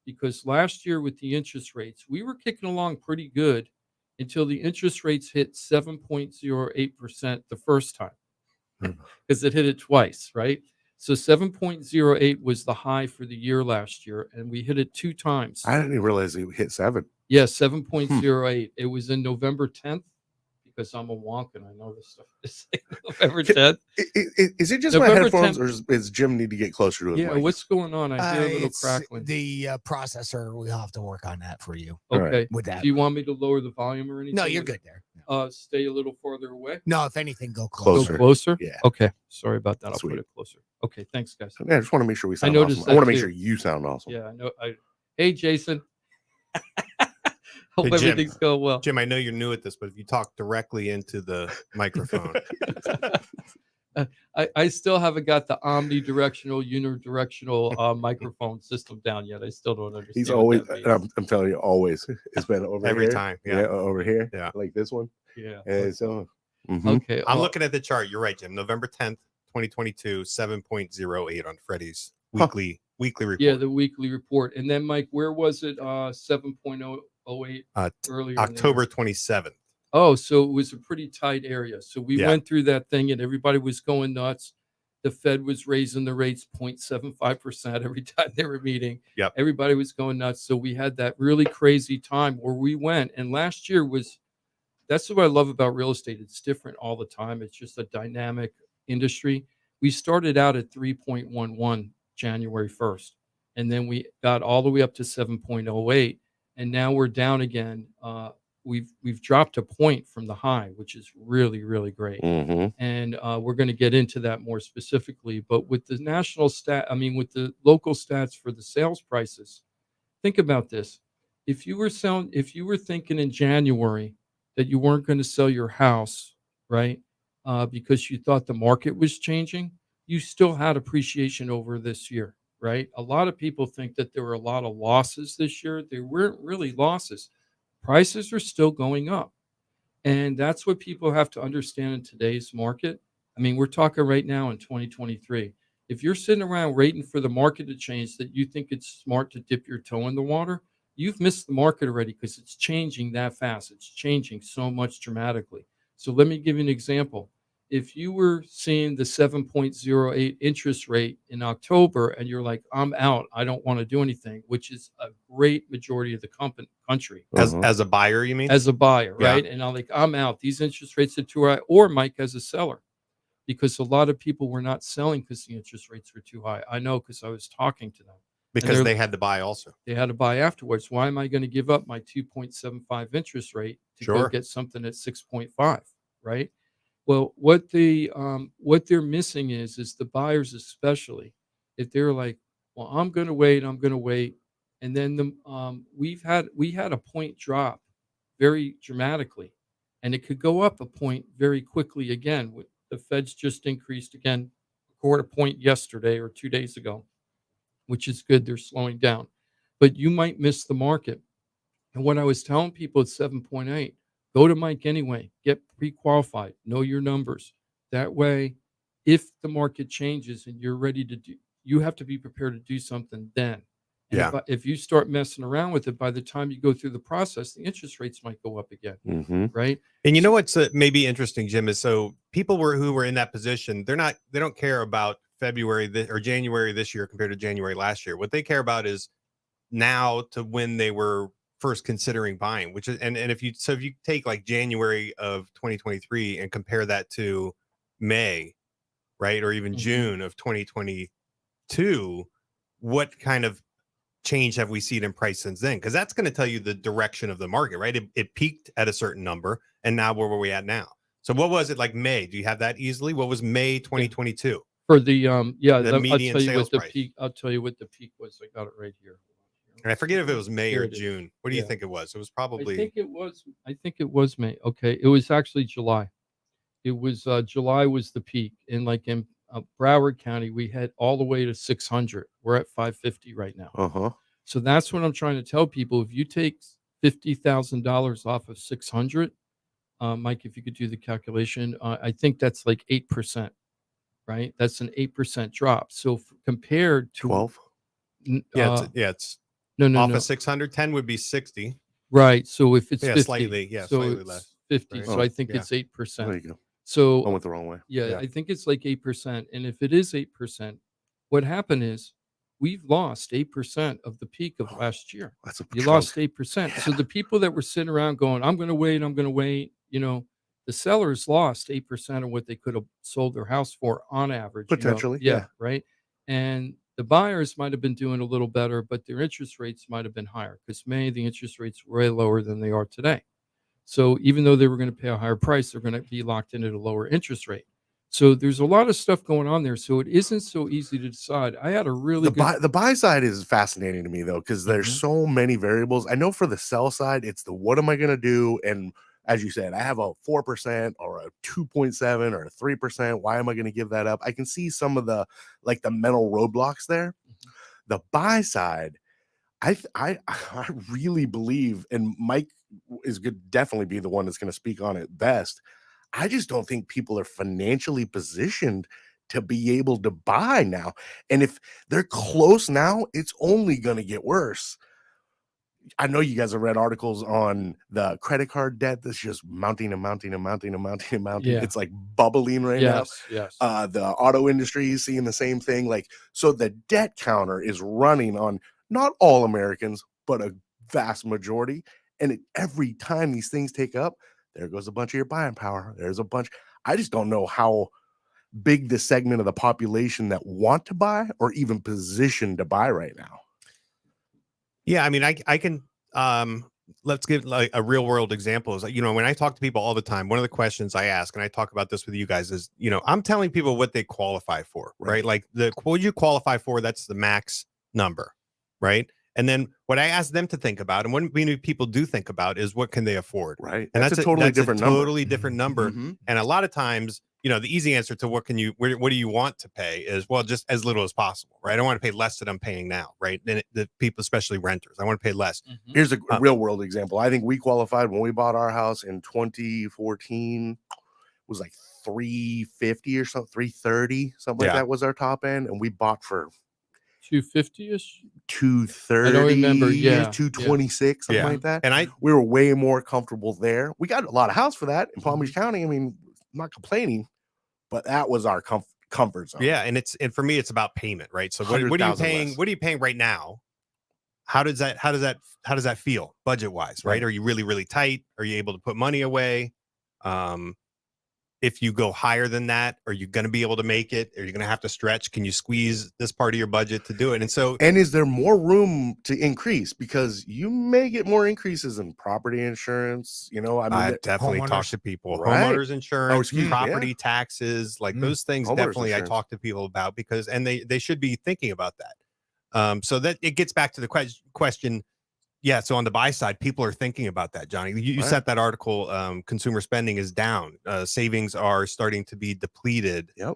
because last year with the interest rates, we were kicking along pretty good until the interest rates hit 7.08% the first time, because it hit it twice, right? So 7.08 was the high for the year last year, and we hit it 2 times. I didn't even realize it hit 7. Yeah, 7.08. It was in November 10th, because I'm a wonk and I know this stuff. It's like November 10th. Is it just November my headphones, 10th. or does Jim need to get closer to his Yeah, mic? what's going on? I hear a little It's crackling. the processor. We'll have to work on that for you. All Okay. right. With that. Do you want me to lower the volume or anything? No, you're good there. Stay a little farther away. No, if anything, go Closer. Go closer? Yeah. Okay. Sorry about that. I'll Sweet. put it closer. Okay. Thanks, guys. Yeah, I just want to make sure we sound noticed awesome. I want that to make too. sure you sound awesome. Yeah, I know. Hey, Jason. Hope Hey, Jim. everything's going well. Jim, I know you're new at this, but if you talk directly into the microphone. I still haven't got the omnidirectional, unidirectional microphone system down yet. I still don't understand. He's what always, that means. I'm telling you, always. It's been over Every here. time, yeah. Over here. Yeah. Like this one. Yeah. And so, Okay. I'm looking at the chart. You're right, Jim. November 10th, 2022, 7.08 on Freddie's weekly report. Yeah, the weekly report. And then, Mike, where was it? 7.08 earlier. October 27th. Oh, so it was a pretty tight area. So we Yeah. went through that thing and everybody was going nuts. The Fed was raising the rates 0.75% every time they were meeting. Yep. Everybody was going nuts. So we had that really crazy time where we went. And last year that's what I love about real estate. It's different all the time. It's just a dynamic industry. We started out at 3.11 January 1st, and then we got all the way up to 7.08, and now we're down again. We've dropped a point from the high, which is really, really great. And we're going to get into that more specifically. But with the with the local stats for the sales prices, think about this. If you were thinking in January that you weren't going to sell your house, right, because you thought the market was changing, you still had appreciation over this year, right? A lot of people think that there were a lot of losses this year. There weren't really losses. Prices are still going up. And that's what people have to understand in today's market. I mean, we're talking right now in 2023. If you're sitting around waiting for the market to change that you think it's smart to dip your toe in the water, you've missed the market already, because it's changing that fast. It's changing so much dramatically. So let me give you an example. If you were seeing the 7.08 interest rate in October and you're like, I'm out, I don't want to do anything, which is a great majority of the country. As a buyer, you mean? As a buyer, Yeah. right? And I'm out. These interest rates are too high. Or Mike as a seller, because a lot of people were not selling because the interest rates were too high. I know, because I was talking to them. Because they had to buy also. They had to buy afterwards. Why am I going to give up my 2.75 interest rate to go Sure. get something at 6.5, right? Well, what they're missing is the buyers, especially if they're like, well, I'm going to wait, and then we had a point drop very dramatically, and it could go up a point very quickly again. The Fed's just increased again a quarter point yesterday or 2 days ago, which is good. They're slowing down, but you might miss the market. And what I was telling people at 7.8, go to Mike anyway, get pre-qualified, know your numbers. That way, if the market changes and you're ready to do, you have to be prepared to do something then. And Yeah. if you start messing around with it, by the time you go through the process, the interest rates might go up again, right? And you know what's maybe interesting, Jim, is so people who were in that position, they don't care about February or January this year compared to January last year. What they care about is now to when they were first considering buying, which is and if you take like January of 2023 and compare that to May, right, or even June of 2022, what kind of change have we seen in price since then? Because that's going to tell you the direction of the market, right? It peaked at a certain number, and now where are we at now? So what was it like May? Do you have that easily? What was May 2022? For the median sales price. I'll tell you what the peak was. I got it right here. And I forget if it was May Here or it is. June. What do you Yeah. think it was? It was I probably think it was May. Okay, it was actually July. it was July was the peak. In Broward County, we had all the way to 600. We're at 550 right now. Uh-huh. So that's what I'm trying to tell people. If you take $50,000 off of 600, Mike, if you could do the calculation, I think that's like 8%, right? That's an 8% drop. So compared to 12. It's no, off of 600. 10 would be 60. right. So if it's 50, slightly it's less. 50. Right. So I think Yeah. it's 8%. There you go. So I went the wrong way. yeah, I think it's like 8%. And if it is 8%, what happened is we've lost 8% of the peak of last year. That's a You chunk. lost 8%. So the people that were sitting around going, I'm going to wait, the sellers lost 8% of what they could have sold their house for on average. Potentially, yeah. Right. And the buyers might have been doing a little better, but their interest rates might have been higher because the interest rates were way lower than they are today. So even though they were going to pay a higher price, they're going to be locked in at a lower interest rate. So there's a lot of stuff going on there. So it isn't so easy to decide. I had a really The buy side is fascinating to me though, because there's so many variables. I know for the sell side, it's the what am I going to do? And as you said, I have a 4% or a 2.7 or a 3%. Why am I going to give that up? I can see some of the mental roadblocks there. The buy side, I really believe, and Mike is good, definitely be the one that's going to speak on it best. I just don't think people are financially positioned to be able to buy now. And if they're close now, it's only going to get worse. I know you guys have read articles on the credit card debt that's just mounting and mounting and mounting and mounting and mounting. Yeah. It's like bubbling right now. Yes. The auto industry is seeing the same thing. So the debt counter is running on not all Americans, but a vast majority. And every time these things take up, there goes a bunch of your buying power. There's a bunch. I just don't know how big the segment of the population that want to buy or even positioned to buy right now. Yeah, I mean, I can let's give like a real world example. Is when I talk to people all the time, one of the questions I ask, and I talk about this with you guys, is I'm telling people what they qualify for, right? Like what you qualify for, that's the max number, right? And then what I ask them to think about, and what many people do think about, is what can they afford, right? And that's a totally different number. And a lot of times, the easy answer to what do you want to pay is, well, just as little as possible, right? I don't want to pay less than I'm paying now, right? And the people, especially renters, I want to pay less. Here's a real world example. I think we qualified when we bought our house in 2014. It was like 350 or something, 330, something like that was our top end, and we bought for 250-ish, 230. I don't remember. 226, something like that. And we were way more comfortable there. We got a lot of house for that in Palm Beach County. I mean, I'm not complaining, but that was our comfort zone. Yeah, and for me, it's about payment, right? So what are you paying? Less. What are you paying right now? How does that feel budget wise, right? Are you really, really tight? Are you able to put money away? If you go higher than that, are you going to be able to make it? Are you going to have to stretch? Can you squeeze this part of your budget to do it? And is there more room to increase? Because you may get more increases in property insurance. I definitely talk to people, right? Homeowners insurance, property taxes, like those things. Homeowners Definitely, insurance. I talk to people about because they should be thinking about that. So that it gets back to the question. Yeah, so on the buy side, people are thinking about that, Johnny. You sent that article, consumer spending is down. Savings are starting to be depleted. Yep.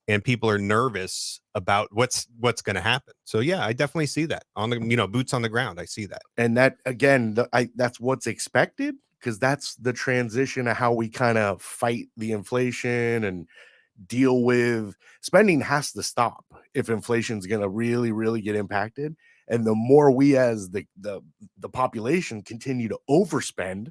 And people are nervous about what's going to happen. So, yeah, I definitely see that on the, boots on the ground. I see that. And that, again, that's what's expected, because that's the transition of how we kind of fight the inflation and deal with spending. Has to stop if inflation is going to really, really get impacted. And the more we as the population continue to overspend,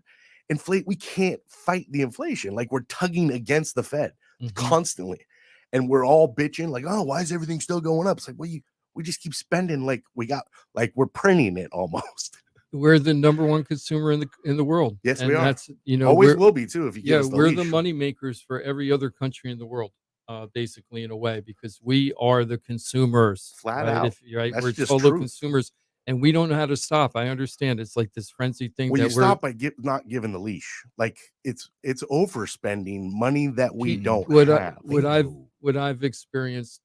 inflate, we can't fight the inflation. Like, we're tugging against the Fed constantly. And we're all bitching like, oh, why is everything still going up? It's like, well, we just keep spending like we're printing it almost. We're the number one consumer in the world. Yes, and we are. That's always will be too. If you give us the we're leash. the money makers for every other country in the world. Basically, in a way, because we are the consumers. Flat out. We're total consumers, and we don't know how to stop. I understand it's like this frenzy thing. Well, you stop by not giving the leash. Like it's overspending money that we don't have. What I've experienced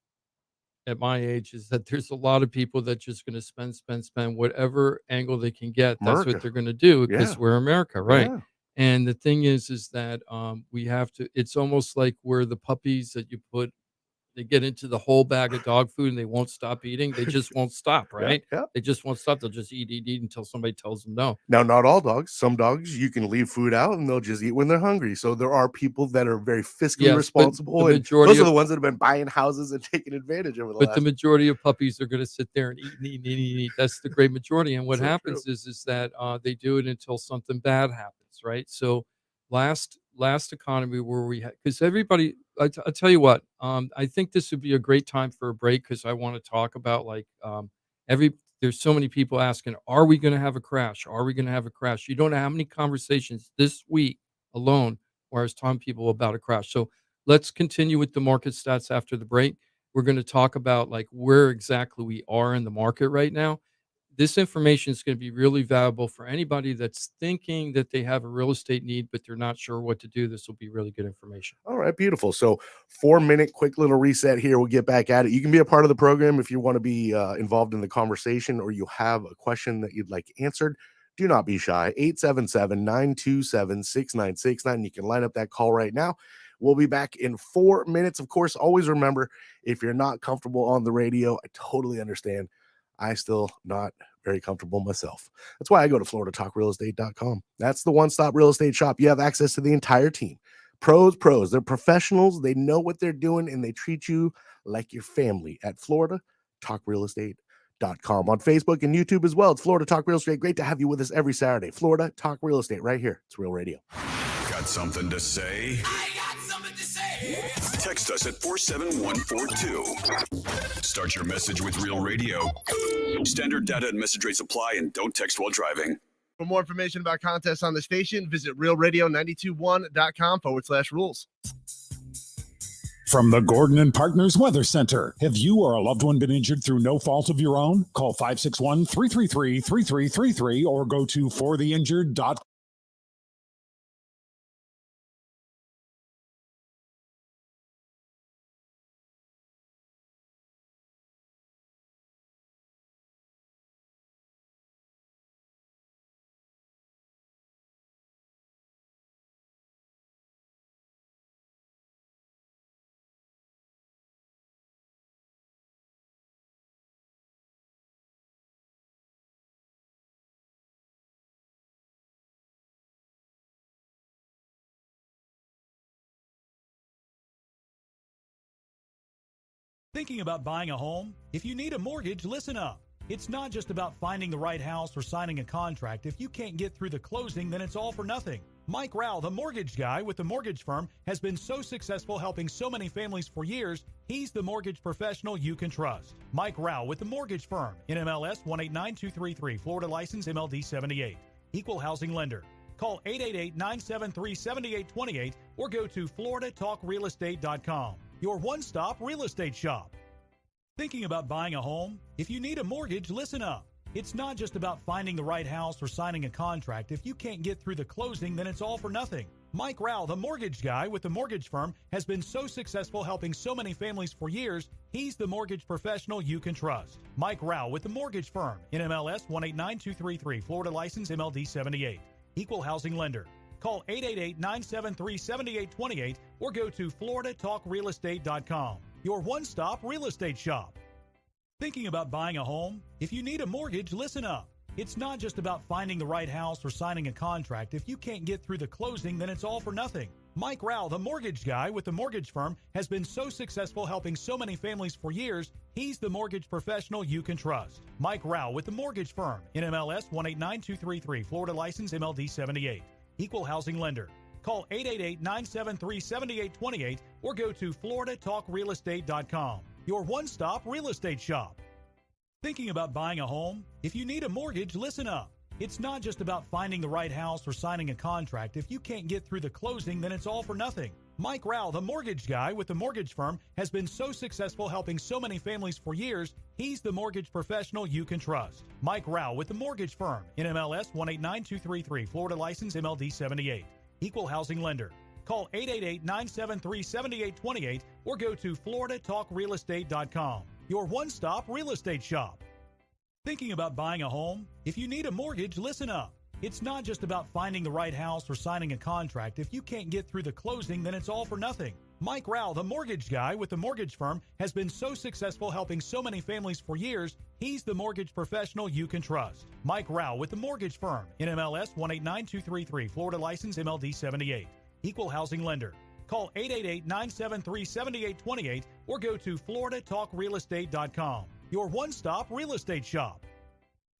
at my age is that there's a lot of people that just going to spend whatever angle they can get. That's what they're going to do because we're America, right? Yeah. And the thing is that we have to. It's almost like we're the puppies that you put. They get into the whole bag of dog food and they won't stop eating. They just won't stop, right? Yeah. They just won't stop. They'll just eat until somebody tells them no. Now, not all dogs. Some dogs you can leave food out and they'll just eat when they're hungry. So there are people that are very fiscally responsible. The And majority those are the ones that have been buying houses and taking advantage over the But last. the majority of puppies are going to sit there and eat. That's the great majority. And what So happens is that they do it until something bad happens, right? So last economy where we had, because everybody, I'll tell you what, I think this would be a great time for a break because I want to talk about like there's so many people asking, are we going to have a crash? Are we going to have a crash? You don't know how many conversations this week alone where I was telling people about a crash. So let's continue with the market stats after the break. We're going to talk about like where exactly we are in the market right now. This information is going to be really valuable for anybody that's thinking that they have a real estate need, but they're not sure what to do. This will be really good information. All right, beautiful. So 4-minute quick little reset here. We'll get back at it. You can be a part of the program if you want to be involved in the conversation or you have a question that you'd like answered. Do not be shy. 877-927-6969. You can line up that call right now. We'll be back in 4 minutes. Of course, always remember, if you're not comfortable on the radio, I totally understand. I still not very comfortable myself. That's why I go to FloridaTalkRealEstate.com. That's the one-stop real estate shop. You have access to the entire team. Pros. They're professionals. They know what they're doing, and they treat you like your family at FloridaTalkRealEstate.com. On Facebook and YouTube as well. It's Florida Talk Real Estate. Great to have you with us every Saturday. Florida Talk Real Estate right here. It's Real Radio. Got something to say? I got something to say. Text us at 47142. Start your message with Real Radio. Standard data and message rates apply, and don't text while driving. For more information about contests on the station, visit realradio921.com/rules. From the Gordon and Partners Weather Center. Have you or a loved one been injured through no fault of your own? Call 561-333-3333 or go to fortheinjured.com. Thinking about buying a home? If you need a mortgage, listen up. It's not just about finding the right house or signing a contract. If you can't get through the closing, then it's all for nothing. Mike Rauch, the mortgage guy with the mortgage firm, has been so successful helping so many families for years, he's the mortgage professional you can trust. Mike Rauch with the mortgage firm, NMLS 189233, Florida license MLD 78. Equal housing lender. Call 888-973-7828 or go to FloridaTalkRealEstate.com. Your one-stop real estate shop. Thinking about buying a home? If you need a mortgage, listen up. It's not just about finding the right house or signing a contract. If you can't get through the closing, then it's all for nothing. Mike Rauch, the mortgage guy with the mortgage firm, has been so successful helping so many families for years, he's the mortgage professional you can trust. Mike Rauch with the mortgage firm, NMLS 189233, Florida license MLD 78. Equal housing lender. Call 888-973-7828 or go to FloridaTalkRealEstate.com. Your one-stop real estate shop. Thinking about buying a home? If you need a mortgage, listen up. It's not just about finding the right house or signing a contract. If you can't get through the closing, then it's all for nothing. Mike Rauch, the mortgage guy with the mortgage firm, has been so successful helping so many families for years, he's the mortgage professional you can trust. Mike Rauch with the mortgage firm, NMLS 189233, Florida license MLD 78. Equal housing lender. Call 888-973-7828 or go to FloridaTalkRealEstate.com. Your one-stop real estate shop. Thinking about buying a home? If you need a mortgage, listen up. It's not just about finding the right house or signing a contract. If you can't get through the closing, then it's all for nothing. Mike Rauch, the mortgage guy with the mortgage firm, has been so successful helping so many families for years, he's the mortgage professional you can trust. Mike Rauch with the mortgage firm, NMLS 189233, Florida license MLD 78. Equal housing lender. Call 888-973-7828 or go to FloridaTalkRealEstate.com. Your one-stop real estate shop. Thinking about buying a home? If you need a mortgage, listen up. It's not just about finding the right house or signing a contract. If you can't get through the closing, then it's all for nothing. Mike Rauch, the mortgage guy with the mortgage firm, has been so successful helping so many families for years, he's the mortgage professional you can trust. Mike Rauch with the mortgage firm, NMLS 189233, Florida license MLD 78. Equal housing lender. Call 888-973-7828 or go to floridatalkrealestate.com, your one-stop real estate shop.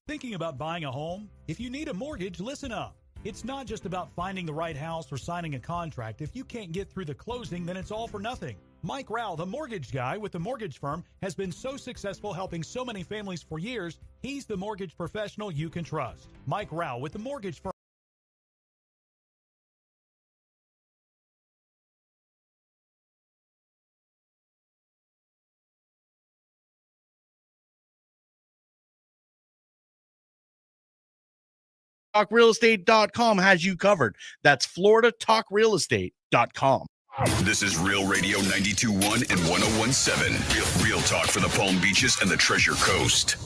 Thinking about buying a home? If you need a mortgage, listen up. It's not just about finding the right house or signing a contract. If you can't get through the closing, then it's all for nothing. Mike Rauch, the mortgage guy with the mortgage firm, has been so successful helping so many families for years, he's the mortgage professional you can trust. Mike Rauch with the mortgage firm. TalkRealEstate.com has you covered. That's FloridaTalkRealEstate.com. This is Real Radio 92.1 and 101.7. Real talk for the Palm Beaches and the Treasure Coast.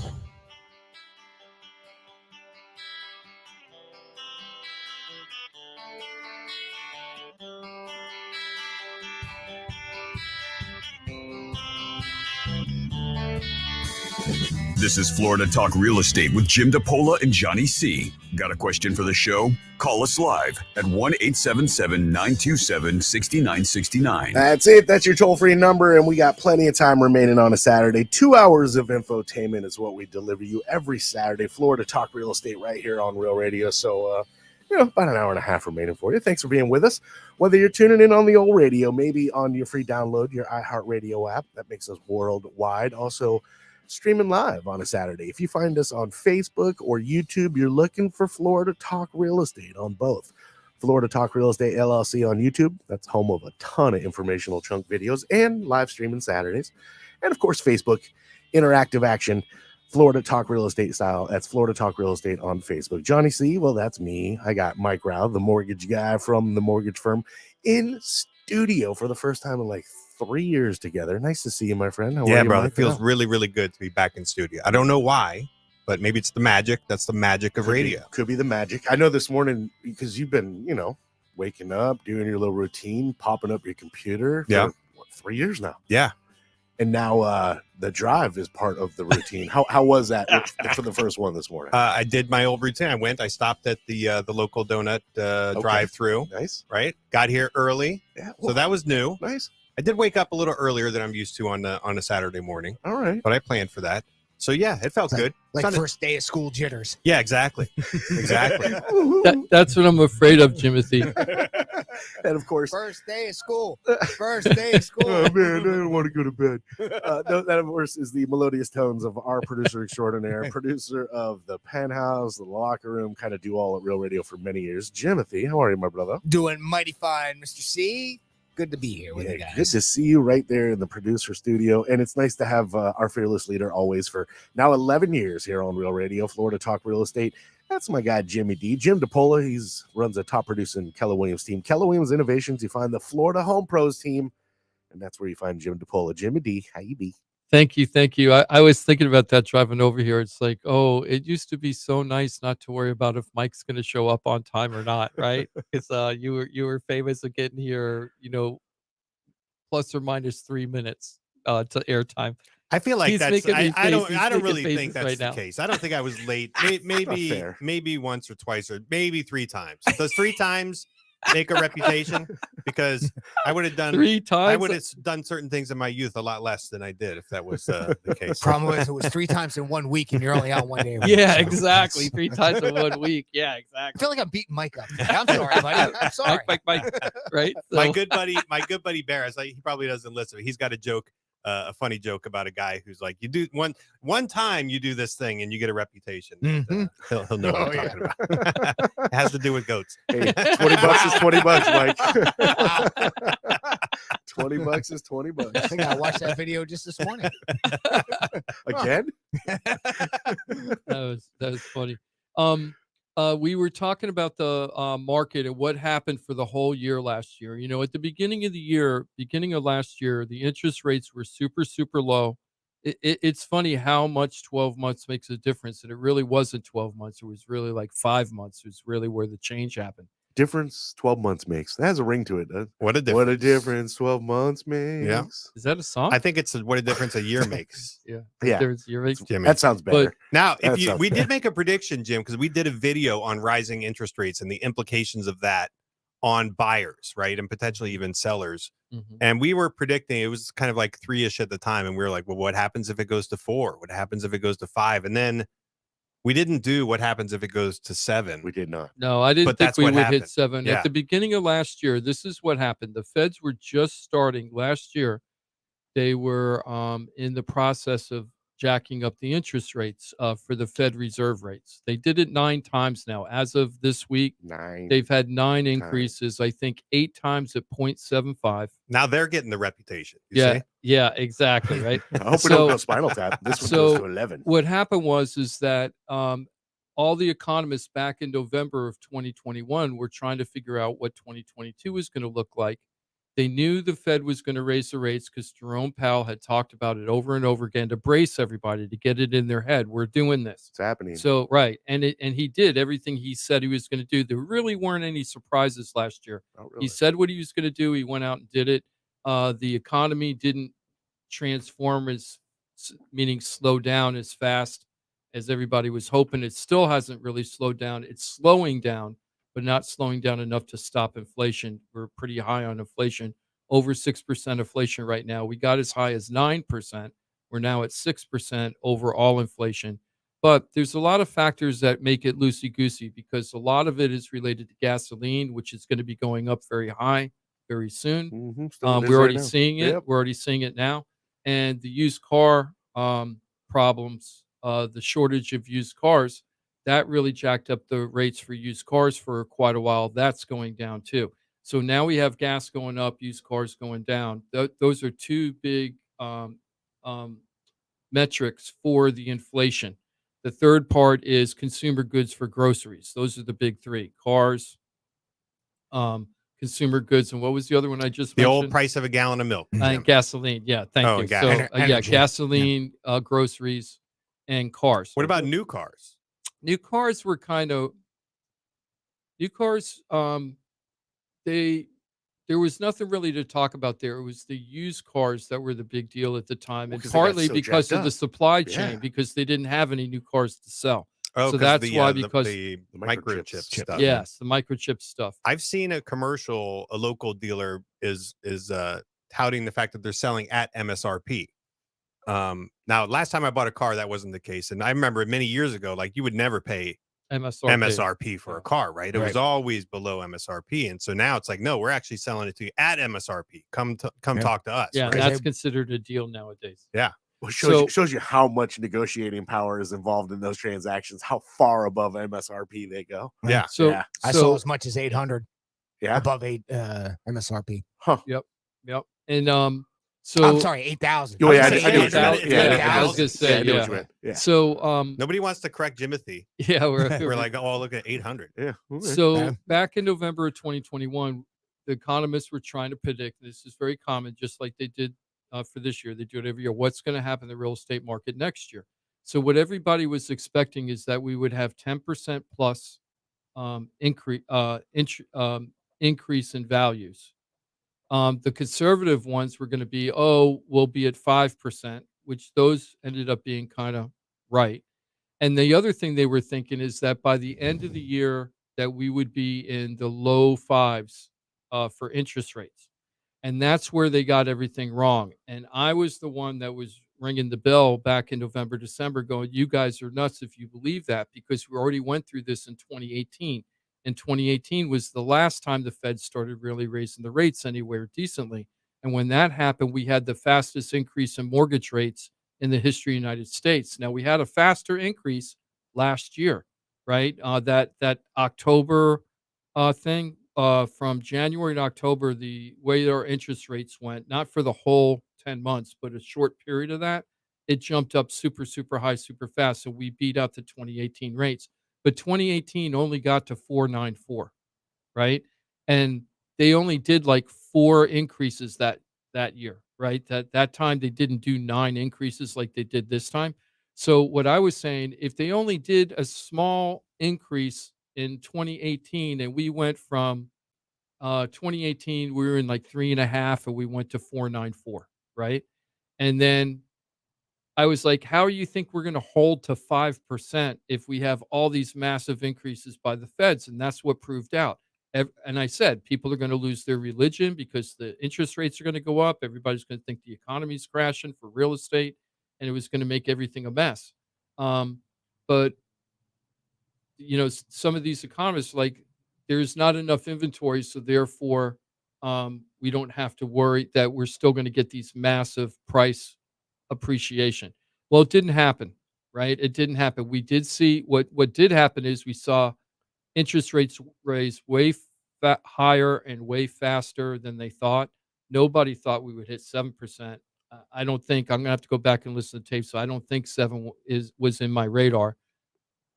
This is Florida Talk Real Estate with Jim DePola and Johnny C. Got a question for the show? Call us live at 1-877-927-6969. That's it. That's your toll-free number, and we got plenty of time remaining on a Saturday. 2 hours of infotainment is what we deliver you every Saturday. Florida Talk Real Estate right here on Real Radio. So, about an hour and a half remaining for you. Thanks for being with us. Whether you're tuning in on the old radio, maybe on your free download, your iHeartRadio app, that makes us worldwide. Also, streaming live on a Saturday. If you find us on Facebook or YouTube, you're looking for Florida Talk Real Estate on both. Florida Talk Real Estate LLC on YouTube. That's home of a ton of informational chunk videos and live streaming Saturdays. And of course, Facebook, interactive action, Florida Talk Real Estate style. That's Florida Talk Real Estate on Facebook. Johnny C, well, that's me. I got Mike Rauch, the mortgage guy from the mortgage firm, in studio for the first time in like 3 years together. Nice to see you, my friend. How are you, brother. Mike? It feels really, really good to be back in studio. I don't know why, but maybe it's the magic. That's the magic of radio. Could be the magic. I know this morning, because you've been, waking up, doing your little routine, popping up your computer for 3 years now. Yeah. And now the drive is part of the routine. How was that for the first one this morning? I did my old routine. I stopped at the local donut drive-through. Nice. Right. Got here early. Yeah. So that was new. Nice. I did wake up a little earlier than I'm used to on a Saturday morning. All right. But I planned for that. So, yeah, it felt good. Like first day of school jitters. Yeah, exactly. Exactly. That's what I'm afraid of, Jimothy. And, of course, First day of school. First day of school. Oh, man, I don't want to go to bed. That, of course, is the melodious tones of our producer extraordinaire, producer of the Penthouse, the Locker Room, kind of do all at Real Radio for many years. Jimothy, how are you, my brother? Doing mighty fine, Mr. C. Good to be here with you guys. Good to see you right there in the producer studio. And it's nice to have our fearless leader always for now 11 years here on Real Radio, Florida Talk Real Estate. That's my guy, Jimmy D. Jim DePola, runs a top producing Keller Williams team. Keller Williams Innovations, you find the Florida Home Pros team, and that's where you find Jim DePola. Jimmy D, how you be? Thank you. I was thinking about that driving over here. It's like, oh, it used to be so nice not to worry about if Mike's going to show up on time or not, right? Because you were famous at getting here, plus or minus 3 minutes to airtime. I feel like He's that's. making me I don't faces, really making think faces that's right the now. case. I don't think I was late. Maybe once or twice or maybe 3 times. Does 3 times make a reputation? Because I would have done 3 times. I would have done certain things in my youth a lot less than I did if that was the case. Problem was, it was 3 times in 1 week, and you're only out 1 day. Yeah, exactly. 3 times in 1 week. Yeah, I exactly. feel like I'm beating Mike up. I'm sorry, buddy. I'm sorry. Mike, right? My So- good buddy Barris, he probably doesn't listen. He's got a joke. A funny joke about a guy who's like, you do one time you do this thing and you get a reputation. Mhm. He'll know what I'm talking about. It has to do with goats. Hey, $20 is $20, Mike. $20 is $20. I think I watched that video just this morning. Again? that was funny. We were talking about the market and what happened for the whole year last year. At the beginning of last year, the interest rates were super, super low. It's funny how much 12 months makes a difference, and it really wasn't 12 months. It was really like 5 months was really where the change happened. Difference 12 months makes. That has a ring to it, doesn't it? What a difference. What a difference 12 months makes. Yeah. Is that a song? I think it's what a difference a year makes. Yeah. Yeah. There's your age. Jimmy. That sounds better. Now, That if sounds we better. did make a prediction, Jim, because we did a video on rising interest rates and the implications of that on buyers, right, and potentially even sellers. And we were predicting, it was kind of like 3-ish at the time, and we were like, well, what happens if it goes to 4? What happens if it goes to 5? And then we didn't do what happens if it goes to 7. We did not. No, I didn't But think that's we what would happened. hit 7. Yeah. At the beginning of last year, this is what happened. The Feds were just starting last year. They were in the process of jacking up the interest rates for the Fed reserve rates. They did it 9 times now. As of this week, 9. they've had 9 increases, I think 8 times at 0.75. Now they're getting the reputation. You see? Yeah, exactly, right? I hope we don't go Spinal Tap. This one goes to 11. What happened is that all the economists back in November of 2021 were trying to figure out what 2022 was going to look like. They knew the Fed was going to raise the rates because Jerome Powell had talked about it over and over again to brace everybody, to get it in their head. We're doing this. It's happening. So, right. And he did everything he said he was going to do. There really weren't any surprises last year. Oh, really? He said what he was going to do. He went out and did it. The economy didn't transform meaning slow down as fast as everybody was hoping. It still hasn't really slowed down. It's slowing down, but not slowing down enough to stop inflation. We're pretty high on inflation, over 6% inflation right now. We got as high as 9%. We're now at 6% overall inflation. But there's a lot of factors that make it loosey-goosey because a lot of it is related to gasoline, which is going to be going up very high very soon. Mm-hmm. We're already seeing it. Yep. We're already seeing it now. And the used car problems, the shortage of used cars, that really jacked up the rates for used cars for quite a while. That's going down too. So now we have gas going up, used cars going down. Those are 2 big metrics for the inflation. The third part is consumer goods for groceries. Those are the big 3: cars, consumer goods, and what was the other one I just mentioned? The old price of a gallon of milk. And gasoline. Yeah, thank you. and gas. So, Energy. gasoline, groceries, and cars. What about new cars? New cars were kind of new cars. There was nothing really to talk about there. It was the used cars that were the big deal at the time, and 'cause they got partly so because jacked of the up. supply chain, Yeah. because they didn't have any new cars to sell. Oh, So 'cause that's the, why, the- because the microchip microchip chip. stuff. yes, the microchip stuff. I've seen a commercial. A local dealer is touting the fact that they're selling at MSRP. Now, last time I bought a car, that wasn't the case, and I remember many years ago, like you would never pay MSRP for a car, right? It was always below MSRP, and so now it's like, no, we're actually selling it to you at MSRP. Come talk to us. Yeah, right? that's considered a deal nowadays. Yeah. Well, So- shows you how much negotiating power is involved in those transactions, how far above MSRP they go. Yeah. So Yeah. I saw as much as 800 Yeah. above 8 MSRP. Yep. And so I'm sorry, 8,000. Oh, yeah, I was I knew saying what you meant. 8,000. Yeah, I was gonna say, I knew what yeah. you meant. Yeah. So Nobody wants to correct Jimothy. yeah, We're like, oh, look at 800. Yeah. Okay. So Yeah. back in November of 2021, the economists were trying to predict, this is very common, just like they did for this year. They do it every year. What's going to happen in the real estate market next year? So what everybody was expecting is that we would have 10% plus increase in values. The conservative ones were going to be, we'll be at 5%, which those ended up being kind of right. And the other thing they were thinking is that by the end of the year, that we would be in the low 5s for interest rates. And that's where they got everything wrong. And I was the one that was ringing the bell back in November, December, going, you guys are nuts if you believe that, because we already went through this in 2018. And 2018 was the last time the Fed started really raising the rates anywhere decently. And when that happened, we had the fastest increase in mortgage rates in the history of the United States. Now, we had a faster increase last year, right? That October thing, from January to October, the way our interest rates went, not for the whole 10 months, but a short period of that, it jumped up super, super high, super fast. So we beat out the 2018 rates. But 2018 only got to 494, right? And they only did like 4 increases that year. right? That time they didn't do 9 increases like they did this time. So what I was saying, if they only did a small increase in 2018, and we went from 2018, we were in like 3.5, and we went to 4.94, right? And then I was like, how do you think we're going to hold to 5% if we have all these massive increases by the feds? And that's what proved out. And I said, people are going to lose their religion because the interest rates are going to go up. Everybody's going to think the economy's crashing for real estate, and it was going to make everything a mess. But some of these economists like there's not enough inventory, so therefore we don't have to worry that we're still going to get these massive price appreciation. Well, it didn't happen, right? It didn't happen. We did see what did happen is we saw interest rates raise way higher and way faster than they thought. Nobody thought we would hit 7%. I don't think I'm gonna have to go back and listen to the tape. So I don't think was in my radar.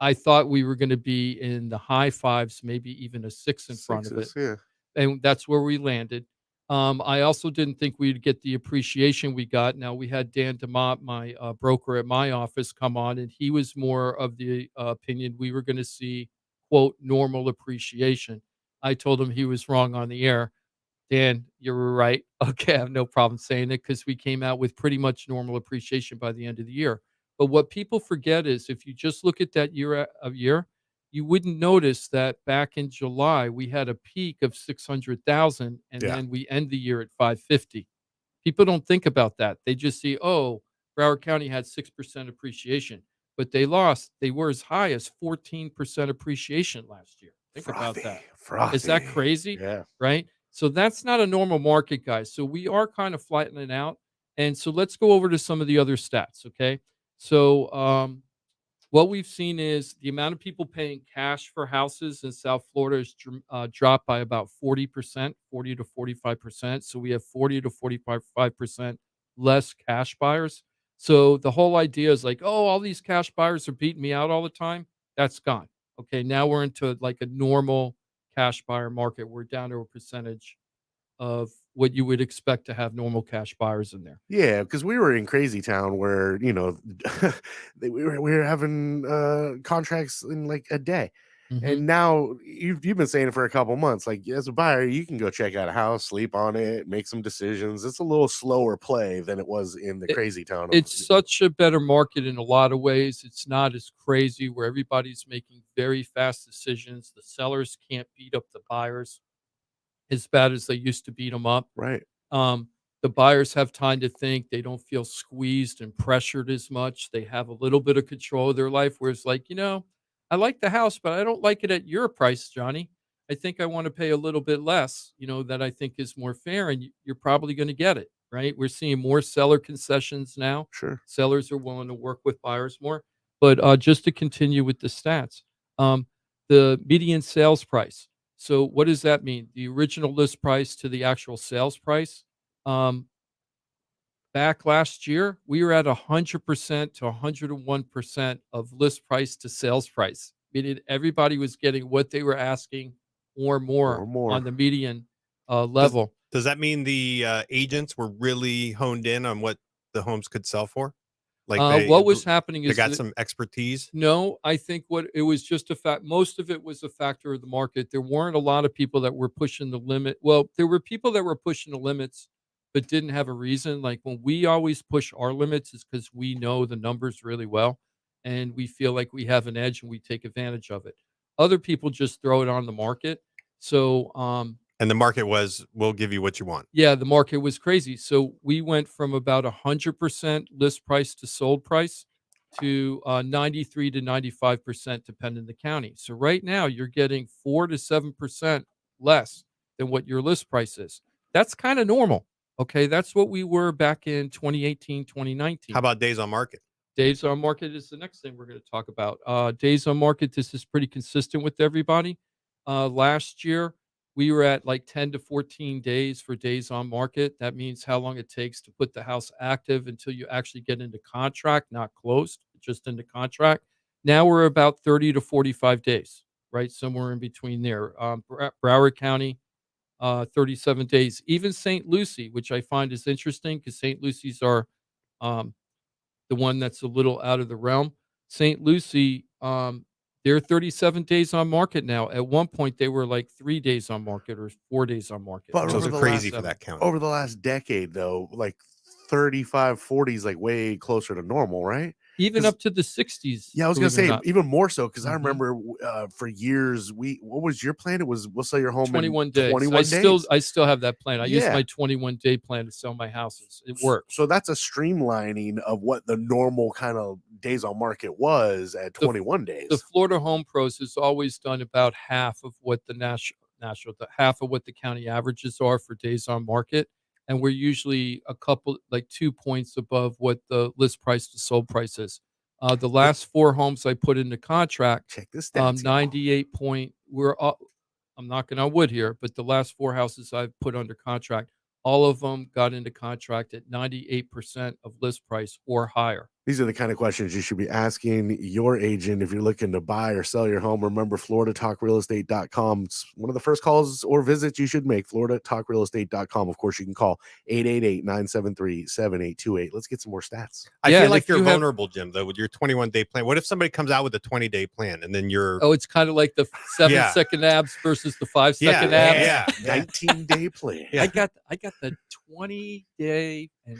I thought we were going to be in the high fives, maybe even a 6 in front of it. Sixes, yeah. And that's where we landed. I also didn't think we'd get the appreciation we got. Now, we had Dan DeMott, my broker at my office, come on, and he was more of the opinion we were going to see, quote, normal appreciation. I told him he was wrong on the air. Dan, you were right. Okay, I have no problem saying it because we came out with pretty much normal appreciation by the end of the year. But what people forget is if you just look at that year, you wouldn't notice that back in July we had a peak of 600,000 and Yeah. then we end the year at 550. People don't think about that. They just see, oh, Broward County had 6% appreciation, but they were as high as 14% appreciation last year. Think about that. Is that Frothy. crazy? Yeah. Right? So that's not a normal market, guys. So we are kind of flattening out. And so let's go over to some of the other stats, okay? So what we've seen is the amount of people paying cash for houses in South Florida has dropped by about 40%, 40 to 45%. So we have 40 to 45% less cash buyers. So the whole idea is like, oh, all these cash buyers are beating me out all the time. That's gone. Okay, now we're into like a normal cash buyer market. We're down to a percentage of what you would expect to have normal cash buyers in there. Yeah, because we were in Crazy Town where, we were having contracts in like a day. Mhm. And now you've been saying it for a couple months. Like, as a buyer, you can go check out a house, sleep on it, make some decisions. It's a little slower play than it was in the Crazy Town. It's such a better market in a lot of ways. It's not as crazy where everybody's making very fast decisions. The sellers can't beat up the buyers as bad as they used to beat them up. Right. The buyers have time to think. They don't feel squeezed and pressured as much. They have a little bit of control of their life where it's like, I like the house, but I don't like it at your price, Johnny. I think I want to pay a little bit less, that I think is more fair, and you're probably going to get it, right? We're seeing more seller concessions now. Sure. Sellers are willing to work with buyers more. But just to continue with the stats, the median sales price. So what does that mean? The original list price to the actual sales price. Back last year, we were at 100% to 101% of list price to sales price, meaning everybody was getting what they were asking or more, on the median level. Does that mean the agents were really honed in on what the homes could sell for? Like what was happening they is got that- some expertise. No, I think what it was just a fact. Most of it was a factor of the market. There weren't a lot of people that were pushing the limit. Well, there were people that were pushing the limits, but didn't have a reason. Like when we always push our limits, is because we know the numbers really well, and we feel like we have an edge, and we take advantage of it. Other people just throw it on the market. So, And the market was, we'll give you what you want. yeah, the market was crazy. So we went from about 100% list price to sold price to 93 to 95% depending the county. So right now you're getting 4 to 7% less than what your list price is. That's kind of normal. Okay, that's what we were back in 2018, 2019. How about days on market? Days on market is the next thing we're going to talk about. Days on market, this is pretty consistent with everybody. Last year, we were at like 10 to 14 days for days on market. That means how long it takes to put the house active until you actually get into contract, not closed, just into contract. Now we're about 30 to 45 days, right? Somewhere in between there. Broward County, 37 days. Even St. Lucie, which I find is interesting because St. Lucie's are um, the one that's a little out of the realm. St. Lucie, they're 37 days on market now. At one point, they were like 3 days on market or 4 days on market. But Those are crazy for that county. Over the last decade, though, like 35, 40 is like way closer to normal, right? Even up to the 60s. Yeah, I was gonna believe it or say not. even more so because I Mhm. remember for years what was your plan? It was we'll sell your home 21 in days. 21 days. I still have that plan. I use Yeah. my 21-day plan to sell my houses. It works. So that's a streamlining of what the normal kind of days on market was at 21 days. The Florida Home Pros has always done about half of what the half of what the county averages are for days on market, and we're usually a couple, like 2 points above what the list price to sold price is. The last 4 homes I put into contract, check this stats. 98 point. I'm knocking on wood here, but the last 4 houses I've put under contract, all of them got into contract at 98% of list price or higher. These are the kind of questions you should be asking your agent if you're looking to buy or sell your home. Remember, FloridaTalkRealEstate.com. It's one of the first calls or visits you should make, FloridaTalkRealEstate.com. Of course, you can call 888-973-7828. Let's get some more stats. I feel like you're vulnerable, Jim, though, with your 21-day plan. What if somebody comes out with a 20-day plan and then you're... Oh, it's kind of like the 7-second abs versus the 5-second abs. Yeah. 19-day plan. I got the 20-day and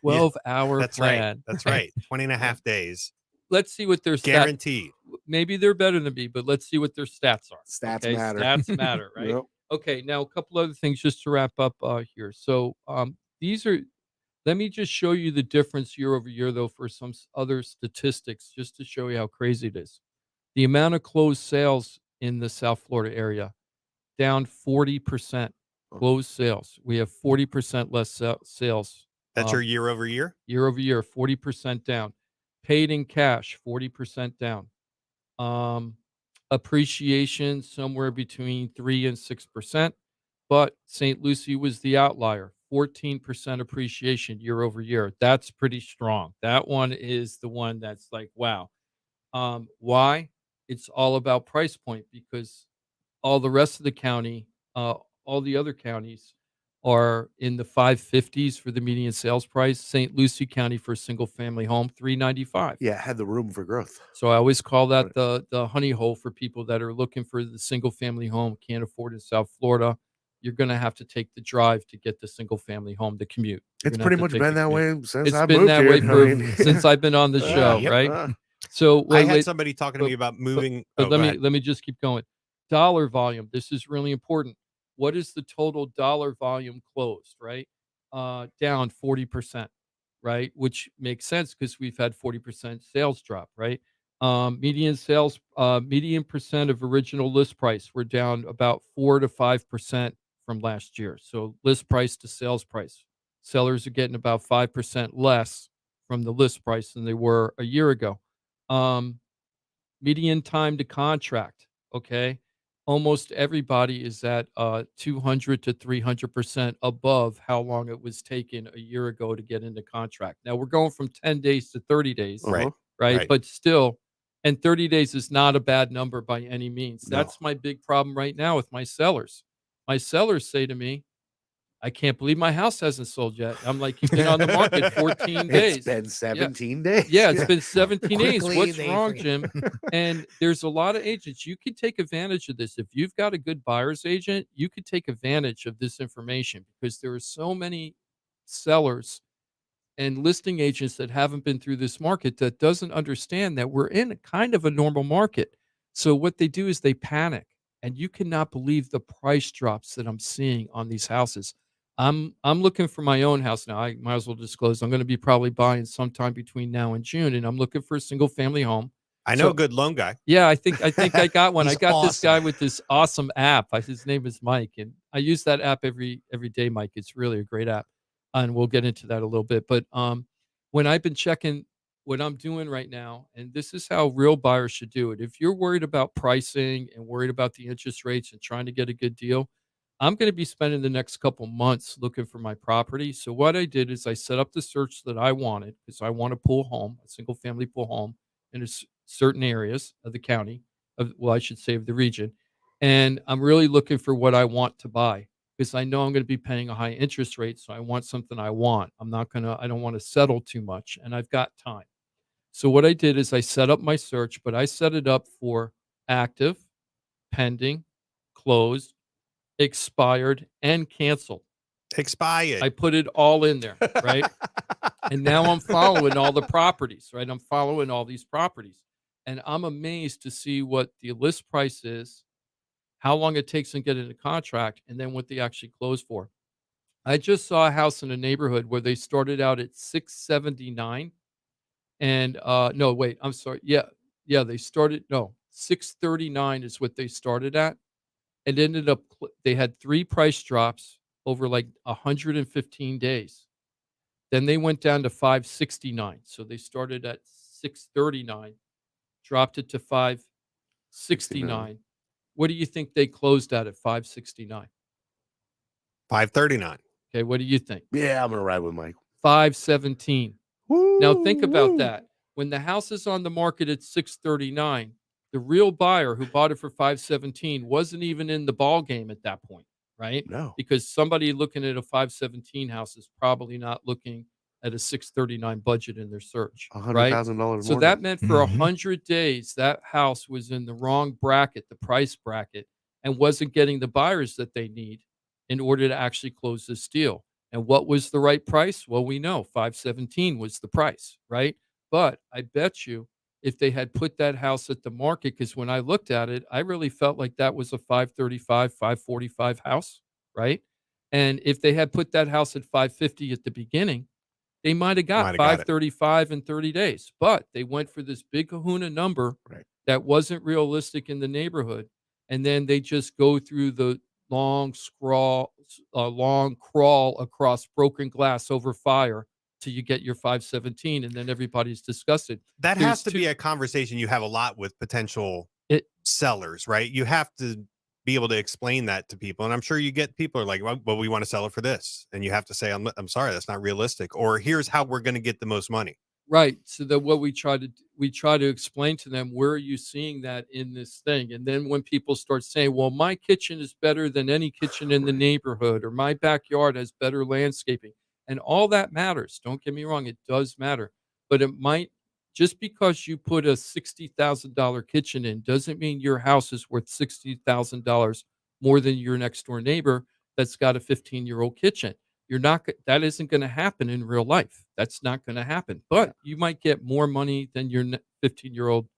12-hour That's plan. Right. That's right. 20 and a half days. Let's see what their guaranteed. Maybe they're better than me, but let's see what their stats are. Stats okay? matter. Stats matter, right? Yep. Okay, now a couple other things just to wrap up here. So these are, let me just show you the difference year over year, though, for some other statistics, just to show you how crazy it is. The amount of closed sales in the South Florida area, down 40%. Closed sales. We have 40% less sales. That's your year over year? Year over year, 40% down. Paid in cash, 40% down. Appreciation, somewhere between 3 and 6%. But St. Lucie was the outlier, 14% appreciation year over year. That's pretty strong. That one is the one that's like, wow. Why? It's all about price point because all the rest of the county, all the other counties are in the 550s for the median sales price. St. Lucie County for a single family home, $395. Yeah, it had the room for growth. So I always call that the honey hole for people that are looking for the single family home, can't afford in South Florida. You're going to have to take the drive to get the single family home, the commute. It's pretty much been that way since I been moved that here. way since I've been on the show, right? So I had somebody talking to me about moving. But let me just keep going. Dollar volume. This is really important. What is the total dollar volume closed, right? Down 40%, right? Which makes sense because we've had 40% sales drop, right? Median percent of original list price, we're down about 4 to 5% from last year. So list price to sales price. Sellers are getting about 5% less from the list price than they were a year ago. Median time to contract, okay? Almost everybody is at 200 to 300% above how long it was taken a year ago to get into contract. Now we're going from 10 days to 30 days, Right. right? But still, and 30 days is not a bad number by any means. No. That's my big problem right now with my sellers. My sellers say to me, I can't believe my house hasn't sold yet. I'm like, you've been on the market 14 days. It's been 17 days. Yeah, it's been 17 days. Quickly, What's they wrong, forget. Jim? And there's a lot of agents. You could take advantage of this. If you've got a good buyer's agent, you could take advantage of this information because there are so many sellers and listing agents that haven't been through this market that doesn't understand that we're in a kind of a normal market. So what they do is they panic, and you cannot believe the price drops that I'm seeing on these houses. I'm looking for my own house now. I might as well disclose. I'm going to be probably buying sometime between now and June, and I'm looking for a single family home. I know a good loan guy. Yeah, I think I got one. I He's got this awesome. guy with this awesome app. His name is Mike, and I use that app every day, Mike. It's really a great app, and we'll get into that a little bit. But when I've been checking what I'm doing right now, and this is how real buyers should do it. If you're worried about pricing and worried about the interest rates and trying to get a good deal, I'm going to be spending the next couple months looking for my property. So what I did is I set up the search that I wanted because I want a pool home, a single family pool home in certain areas of the county, I should say of the region. And I'm really looking for what I want to buy. because I know I'm going to be paying a high interest rate. So I want something I want. I don't want to settle too much, and I've got time. So what I did is I set up my search, but I set it up for active, pending, closed, expired, and canceled. Expired. I put it all in there, right? And now I'm following all the properties, right? I'm following all these properties. And I'm amazed to see what the list price is, how long it takes to get into contract, and then what they actually close for. I just saw a house in a neighborhood where they started out at 679 and no, wait, I'm sorry. Yeah, they started no, 639 is what they started at. It ended up they had 3 price drops over like 115 days. Then they went down to 569. So they started at 639, dropped it to 569. What do you think they closed at 569? 539. Okay, what do you think? Yeah, I'm gonna ride with Mike. 517. Now think about that. When the house is on the market at 639, the real buyer who bought it for 517 wasn't even in the ball game at that point, right? No. Because somebody looking at a 517 house is probably not looking at a 639 budget in their search, right? $100,000 So that meant for 100 days that house was in the wrong bracket, the price bracket, and wasn't getting the buyers that they need in order to actually close this deal. And what was the right price? Well, we know 517 was the price, right? But I bet you if they had put that house at the market, because when I looked at it, I really felt like that was a 535, 545 house, right? And if they had put that house at 550 at the beginning, they might have got 535 in 30 days. But they went for this big kahuna number that wasn't realistic in the neighborhood. And then they just go through the long crawl across broken glass over fire till you get your 517, and then everybody's disgusted. That has to be a conversation you have a lot with potential sellers, right? You have to be able to explain that to people, and I'm sure you get people are like, well, we want to sell it for this, and you have to say, I'm sorry, that's not realistic, or here's how we're going to get the most money. Right. So that what we try to explain to them, where are you seeing that in this thing? And then when people start saying, well, my kitchen is better than any kitchen in the neighborhood, or my backyard has better landscaping, and all that matters. Don't get me wrong, it does matter. But it might, just because you put a $60,000 kitchen in doesn't mean your house is worth $60,000 more than your next door neighbor that's got a 15-year-old kitchen. You're not that isn't going to happen in real life. That's not going to happen. But you might get more money than your 15-year-old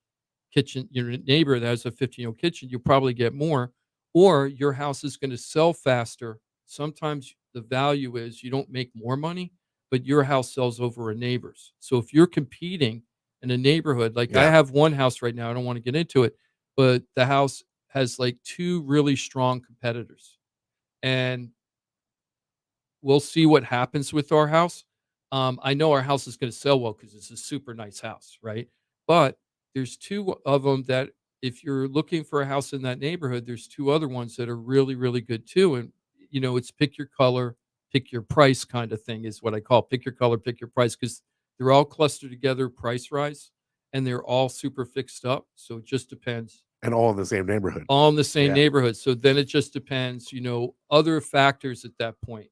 kitchen, your neighbor that has a 15-year-old kitchen. You probably get more, or your house is going to sell faster. Sometimes the value is you don't make more money, but your house sells over a neighbor's. So if you're competing in a neighborhood, like I have one house right now, I don't want to get into it, but the house has like 2 really strong competitors. And we'll see what happens with our house. I know our house is going to sell well because it's a super nice house, right? But there's 2 of them that if you're looking for a house in that neighborhood, there's 2 other ones that are really, really good too. And it's pick your color, pick your price kind of thing is what I call pick your color, pick your price, because they're all clustered together, price rise, and they're all super fixed up. So it just depends. And all in the same neighborhood. All in the same neighborhood. So then it just depends, other factors at that point.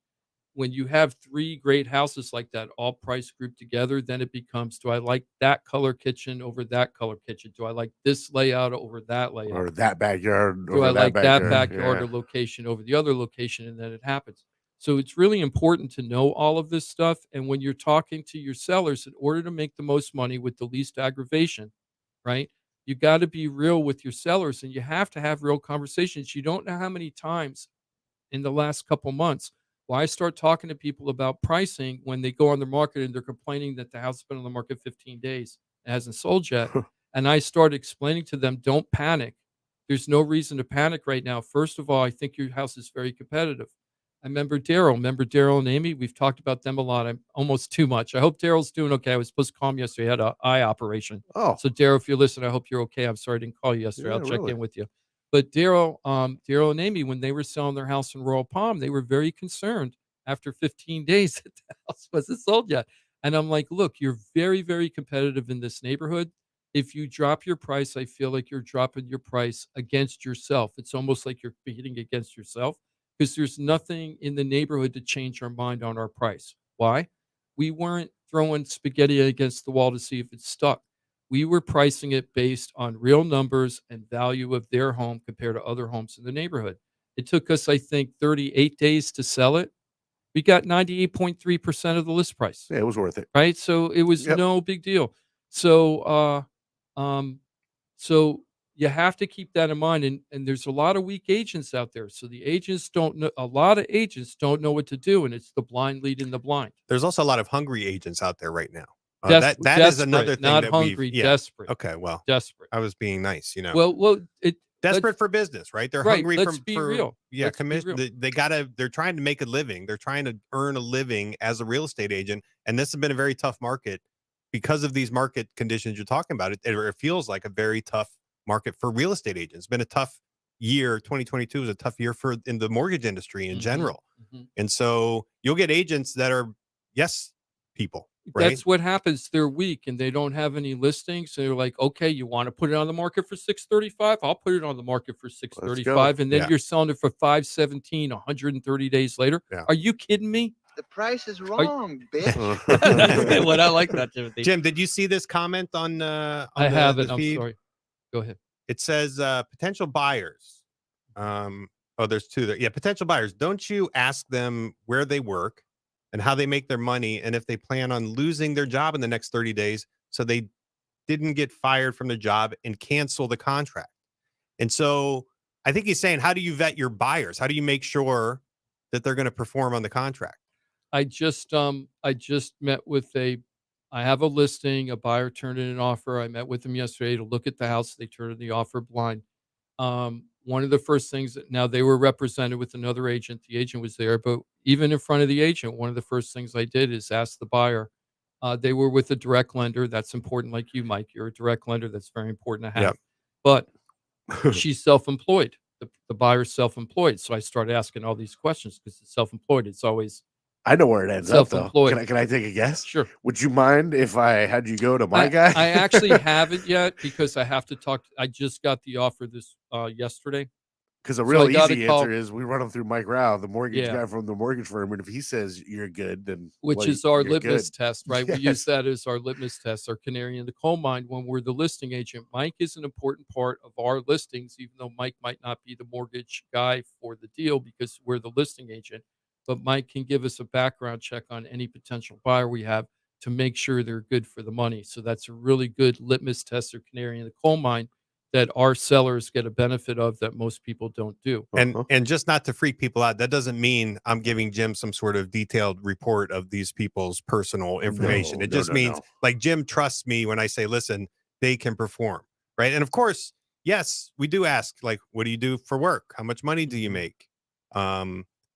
When you have 3 great houses like that, all price grouped together, then it becomes, do I like that color kitchen over that color kitchen? Do I like this layout over that layout? Or that backyard Do I like that backyard or location over the other location? And then it happens. So it's really important to know all of this stuff. And when you're talking to your sellers, in order to make the most money with the least aggravation, right? You got to be real with your sellers, and you have to have real conversations. You don't know how many times in the last couple months I start talking to people about pricing when they go on the market and they're complaining that the house has been on the market 15 days and hasn't sold yet. And I start explaining to them, don't panic. There's no reason to panic right now. First of all, I think your house is very competitive. I remember Daryl and Amy. We've talked about them a lot. I'm almost too much. I hope Daryl's doing okay. I was supposed to call him yesterday. He had an eye operation. Oh. So Daryl, if you listen, I hope you're okay. I'm sorry I didn't call you yesterday. I'll check in with you. But Daryl and Amy, when they were selling their house in Royal Palm, they were very concerned after 15 days that the house wasn't sold yet. And I'm like, look, you're very, very competitive in this neighborhood. If you drop your price, I feel like you're dropping your price against yourself. It's almost like you're competing against yourself. because there's nothing in the neighborhood to change our mind on our price. Why? We weren't throwing spaghetti against the wall to see if it stuck. We were pricing it based on real numbers and value of their home compared to other homes in the neighborhood. It took us, I think, 38 days to sell it. We got 98.3% of the list price. Yeah, it was worth it. Right? So it was no big deal. So so you have to keep that in mind, and there's a lot of weak agents out there. So the agents don't know, a lot of agents don't know what to do, and it's the blind leading the blind. There's also a lot of hungry agents out there right now. Desperate, That is another thing not that hungry, we've desperate. Okay, well, desperate. I was being nice, Well, desperate for business, right? They're right, hungry let's for be real. Yeah, Let's be commission. real. They're trying to make a living. They're trying to earn a living as a real estate agent, and this has been a very tough market because of these market conditions you're talking about. It feels like a very tough market for real estate agents. It's been a tough year. 2022 was a tough year in the mortgage industry in general. And so you'll get agents that are yes people, right? That's what happens. They're weak and they don't have any listings. So they're like, okay, you want to put it on the market for 635? I'll put it on the market for 635. And then you're selling it for 517, 130 days later. Yeah. Are you kidding me? The price is wrong, bitch. What I like that, Timothy. Jim, did you see this comment on I the, haven't. the I'm feed? sorry. Go ahead. It says potential buyers. There's two there. Yeah, potential buyers. Don't you ask them where they work and how they make their money and if they plan on losing their job in the next 30 days so they didn't get fired from their job and cancel the contract. And so I think he's saying, how do you vet your buyers? How do you make sure that they're going to perform on the contract? I just met with I have a listing, a buyer turned in an offer. I met with them yesterday to look at the house. They turned in the offer blind. One of the first things now they were represented with another agent. The agent was there, but even in front of the agent, one of the first things I did is ask the buyer. They were with a direct lender. That's important. Like you, Mike, you're a direct lender. That's very important to have. Yep. But she's self-employed. The buyer's self-employed. So I started asking all these questions because it's self-employed. It's always I know where it ends up, though. self-employed. Can I take a guess? Sure. Would you mind if I had you go to my guy? I actually haven't yet because I have to talk. I just got the offer this yesterday. Because a So real I gotta easy call- answer is we run them through Mike Rauch, the mortgage Yeah. guy from the mortgage firm, and if he says you're good, then Which is our you're litmus good. test, right? We use that as our litmus test, our canary in the coal mine when we're the listing agent. Mike is an important part of our listings, even though Mike might not be the mortgage guy for the deal because we're the listing agent. But Mike can give us a background check on any potential buyer we have to make sure they're good for the money. So that's a really good litmus test or canary in the coal mine that our sellers get a benefit of that most people don't do. And just not to freak people out, that doesn't mean I'm giving Jim some sort of detailed report of these people's personal information. It just means like Jim trusts me when I say, listen, they can perform, right? And of course, yes, we do ask, like, what do you do for work? How much money do you make?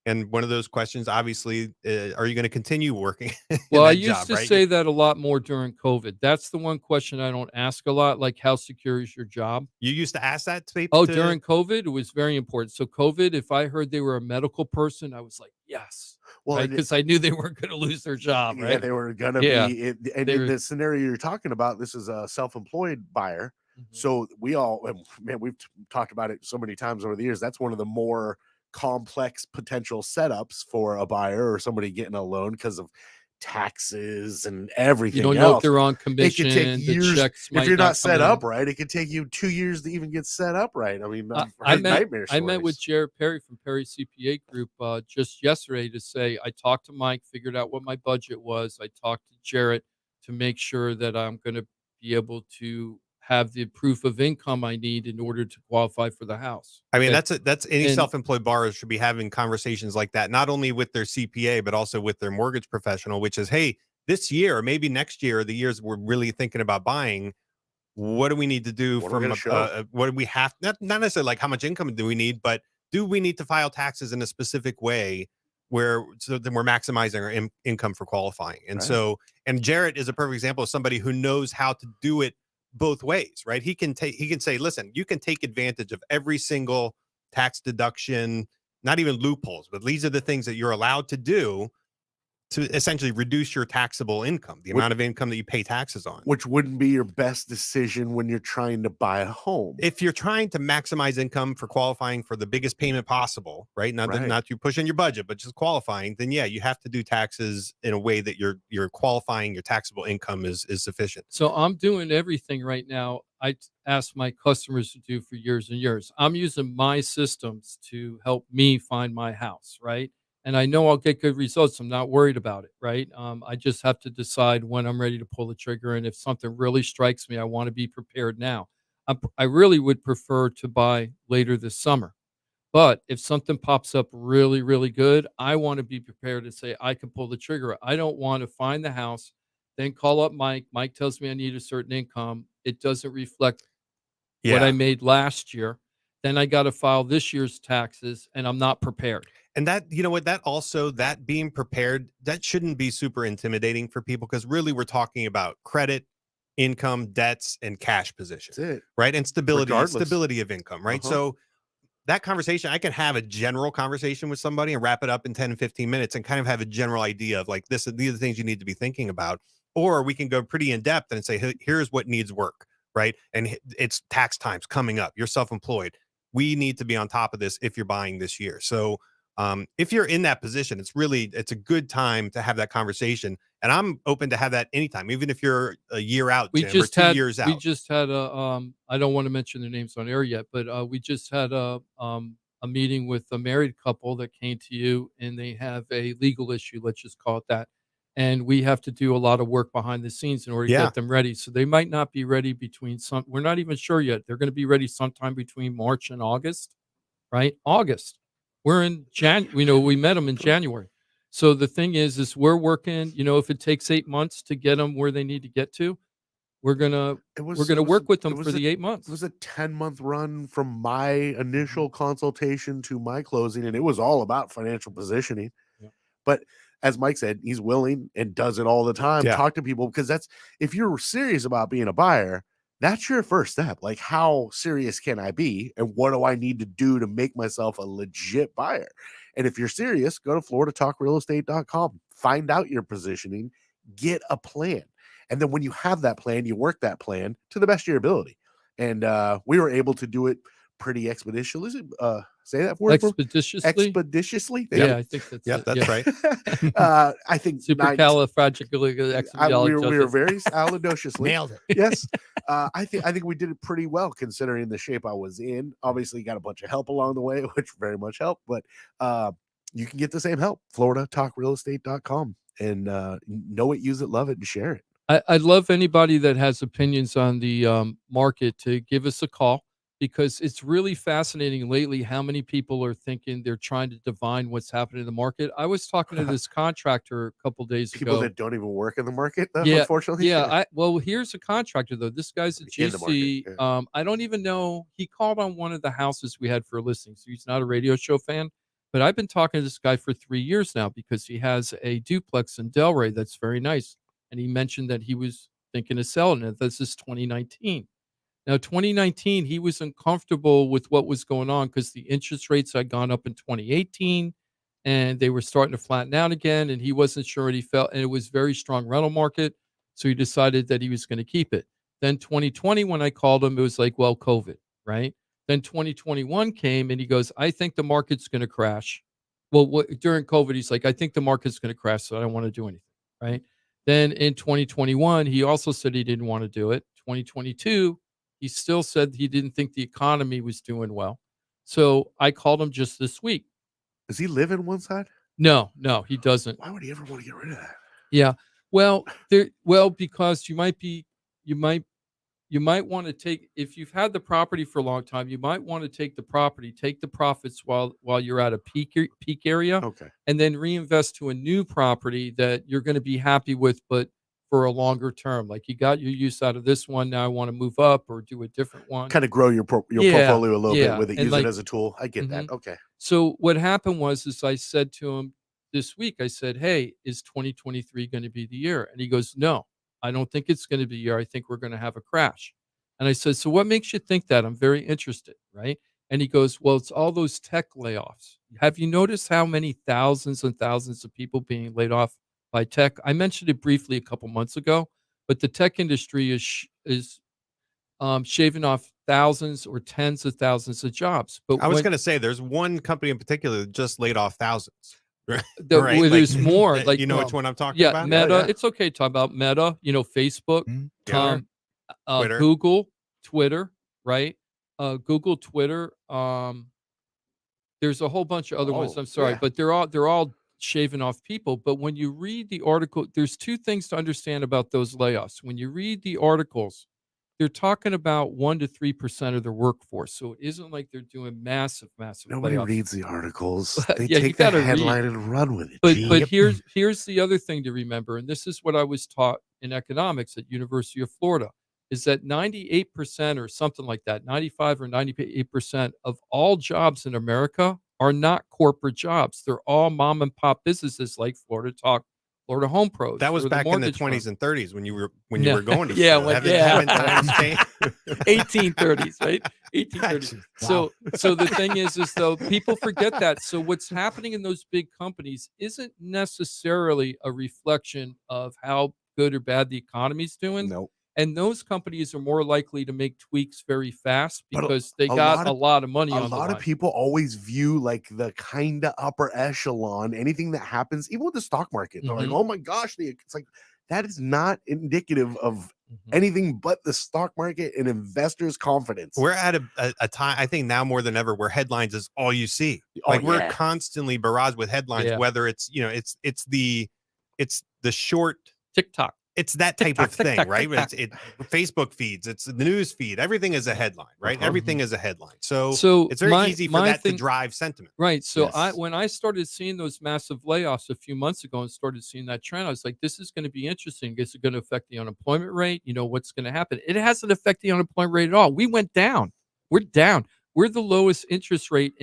And one of those questions, obviously, are you going to continue working? Well, I used to say that a lot more during COVID. That's the one question I don't ask a lot, like how secure is your job? You used to ask that to people? Oh, during COVID, it was very important. So COVID, if I heard they were a medical person, I was like, yes. Well, Because I knew they weren't going to lose their job, right? Yeah, they were gonna Yeah. be. And They in were- the scenario you're talking about, this is a self-employed buyer. So we all, man, we've talked about it so many times over the years. That's one of the more complex potential setups for a buyer or somebody getting a loan because of taxes and everything. You don't know if else. they're on It could commission, take the years checks if might you're not not set come up in. right. It could take you 2 years to even get set up right. I mean, I've I heard met nightmare I met with stories. Jared Perry from Perry CPA Group just yesterday to say I talked to Mike, figured out what my budget was. I talked to Jared to make sure that I'm going to be able to have the proof of income I need in order to qualify for the house. I mean, Okay? that's any And- self-employed borrower should be having conversations like that, not only with their CPA, but also with their mortgage professional, which is, hey, this year, or maybe next year, the years we're really thinking about buying, what do we need to do What are we from gonna show? what do we have, not necessarily like how much income do we need, but do we need to file taxes in a specific way where so then we're maximizing our income for qualifying. And Right. so, and Jarrett is a perfect example of somebody who knows how to do it both ways, right? He can say, listen, you can take advantage of every single tax deduction, not even loopholes, but these are the things that you're allowed to do. to essentially reduce your taxable income, the amount of income that you pay taxes on. Which wouldn't be your best decision when you're trying to buy a home. If you're trying to maximize income for qualifying for the biggest payment possible, right? Not to push in your budget, but just qualifying, then yeah, you have to do taxes in a way that you're qualifying, your taxable income is sufficient. So I'm doing everything right now I asked my customers to do for years and years. I'm using my systems to help me find my house, right? And I know I'll get good results. I'm not worried about it, right? I just have to decide when I'm ready to pull the trigger. And if something really strikes me, I want to be prepared now. I really would prefer to buy later this summer. But if something pops up really, really good, I want to be prepared to say I can pull the trigger. I don't want to find the house, then call up Mike. Mike tells me I need a certain income. It doesn't reflect what I made last year. Then I got to file this year's taxes, and I'm not prepared. And that, you know what, that being prepared, that shouldn't be super intimidating for people, because really we're talking about credit, income, debts, and cash position. That's it. Right. And stability Regardless. of income. Right. So that conversation, I can have a general conversation with somebody and wrap it up in 10 and 15 minutes and kind of have a general idea of like, these are the things you need to be thinking about. Or we can go pretty in depth and say, hey, here's what needs work. Right. And it's tax times coming up. You're self-employed. We need to be on top of this if you're buying this year. So if you're in that position, it's a good time to have that conversation. And I'm open to have that anytime, even if you're a year out, Jim, or 2 years out. We just had I don't want to mention their names on air yet, but we just had a meeting with a married couple that came to you, and they have a legal issue, let's just call it that. And we have to do a lot of work behind the scenes in order to get them ready. So they might not be ready we're not even sure yet. They're going to be ready sometime between March and August, right? August. We're in we met them in January. So the thing is we're working, if it takes 8 months to get them where they need to get to, we're going to work with them for the 8 months. It was a 10-month run from my initial consultation to my closing, and it was all about financial positioning. Yeah. But as Mike said, he's willing and does it all the time. Yeah. Talk to people, because if you're serious about being a buyer, that's your first step. Like, how serious can I be? And what do I need to do to make myself a legit buyer? And if you're serious, go to FloridaTalkRealEstate.com, find out your positioning, get a plan. And then when you have that plan, you work that plan to the best of your ability. And we were able to do it pretty expeditiously. Say that word. Expeditiously. Yeah, I think that's it. That's right. I think supercalifragilisticexpialidocious. We were very alidociously nailed it. Yes. I think we did it pretty well considering the shape I was in. Obviously, got a bunch of help along the way, which very much helped. But you can get the same help. FloridaTalkRealEstate.com, and know it, use it, love it, and share it. I'd love anybody that has opinions on the market to give us a call, because it's really fascinating lately how many people are thinking they're trying to divine what's happening in the market. I was talking to this contractor a couple days ago. People that don't even work in the market, though, yeah, unfortunately. Yeah. Well, here's a contractor, though. This guy's a GC. I don't even know. He called on one of the houses we had for a listing, so he's not a radio show fan. But I've been talking to this guy for 3 years now, because he has a duplex in Delray that's very nice. And he mentioned that he was thinking of selling it. This is 2019. Now, 2019, he was uncomfortable with what was going on because the interest rates had gone up in 2018, and they were starting to flatten out again, and he wasn't sure what he felt, and it was very strong rental market, so he decided that he was going to keep it. Then 2020, when I called him, it was like, well, COVID, right? Then 2021 came, and he goes, I think the market's going to crash. Well, during COVID, he's like, I think the market's going to crash, so I don't want to do anything, right? Then in 2021, he also said he didn't want to do it. 2022, he still said he didn't think the economy was doing well. So I called him just this week. Does he live in one side? No, he doesn't. Why would he ever want to get rid of that? Yeah. Well, because you might want to take, if you've had the property for a long time, you might want to take the property, take the profits while you're at a peak area, and then reinvest to a new property that you're going to be happy with, but for a longer term. Like, you got your use out of this one, now I want to move up or do a different one. Kind of grow your portfolio a little bit with it, use it as a tool. I get that. Okay. So what happened was I said to him this week, I said, hey, is 2023 going to be the year? And he goes, no, I don't think it's going to be the year. I think we're going to have a crash. And I said, so what makes you think that? I'm very interested, right? And he goes, well, it's all those tech layoffs. Have you noticed how many thousands and thousands of people being laid off by tech. I mentioned it briefly a couple months ago, but the tech industry is shaving off thousands or tens of thousands of jobs. But I was going to say, there's one company in particular that just laid off thousands. Right? There's more. Like, you know which one I'm talking yeah, about? Meta. It's okay to talk about Meta. Facebook, Twitter. Twitter. Google, Twitter, right? Google, Twitter. There's a whole bunch of other ones. I'm sorry, but they're all shaving off people. But when you read the article, there's two things to understand about those layoffs. When you read the articles, they're talking about 1 to 3% of their workforce. So it isn't like they're doing massive Nobody layoffs. reads the articles. They Yeah, you take the gotta headline read. and run with it. But here's the other thing to remember, and this is what I was taught in economics at University of Florida, is that 98% or something like that, 95 or 98% of all jobs in America are not corporate jobs. They're all mom and pop businesses like Florida Talk, Florida Home Pros. That was or back in the mortgage 20s firms. and 30s when you were Yeah. going to Yeah, school. when- Haven't times changed? 1830s, right? 1830s. So the thing is though people forget that. So what's happening in those big companies isn't necessarily a reflection of how good or bad the economy's doing. Nope. And those companies are more likely to make tweaks very fast But because they got a lot of money on A the lot of line. people always view like the kind of upper echelon, anything that happens, even with the stock market. They're like, Mhm. oh my gosh, it's like that is not indicative of Mm-hmm. anything but the stock market and investors' confidence. We're at a time, I think now more than ever, where headlines is all you see. Oh, Like we're yeah. constantly barraged with headlines, Yeah. whether it's it's the short TikTok. It's that type of thing, TikTok, right? TikTok. It's Facebook feeds, it's the news feed. Everything is a headline, right? Uh-huh. Everything is a headline. So it's very my- easy for my that thing- to drive sentiment. Right. So Yes. when I started seeing those massive layoffs a few months ago and started seeing that trend, I was like, this is going to be interesting. Is it going to affect the unemployment rate? What's going to happen? It hasn't affected the unemployment rate at all. We went down. We're down. We're the lowest interest rate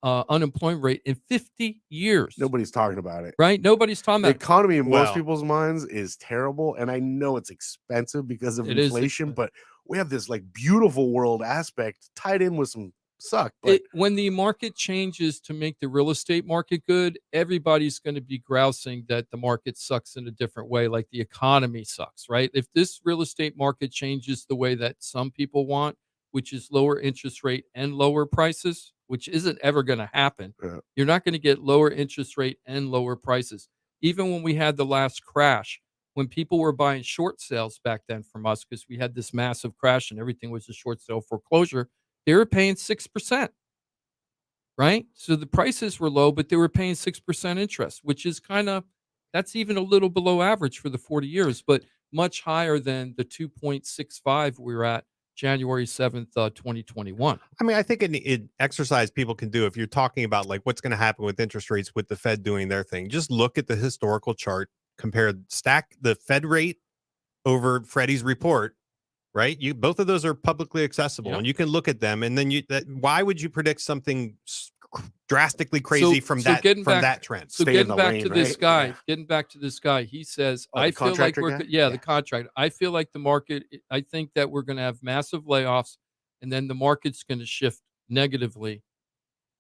unemployment rate in 50 years. Nobody's talking about it. Right? Nobody's talking The about it. economy in most Well- people's minds is terrible, and I know it's expensive because of It is inflation, expensive. but we have this like beautiful world aspect tied in with some suck. But When the market changes to make the real estate market good, everybody's going to be grousing that the market sucks in a different way, like the economy sucks, right? If this real estate market changes the way that some people want, which is lower interest rate and lower prices, which isn't ever going to happen, Yeah. you're not going to get lower interest rate and lower prices. Even when we had the last crash, when people were buying short sales back then from us, because we had this massive crash and everything was a short sale foreclosure, they were paying 6%, right? So the prices were low, but they were paying 6% interest, which is that's even a little below average for the 40 years, but much higher than the 2.65 we were at January 7th, 2021. I mean, I think an exercise people can do if you're talking about like what's going to happen with interest rates with the Fed doing their thing, just look at the historical chart, stack the Fed rate over Freddie's report, right? Both of those are publicly accessible, Yep. and you can look at them. And then why would you predict something drastically crazy from that trend? So getting back to this guy, he says, Oh, I the feel like contractor we're guy? the contract. I feel like the market. I think that we're going to have massive layoffs, and then the market's going to shift negatively,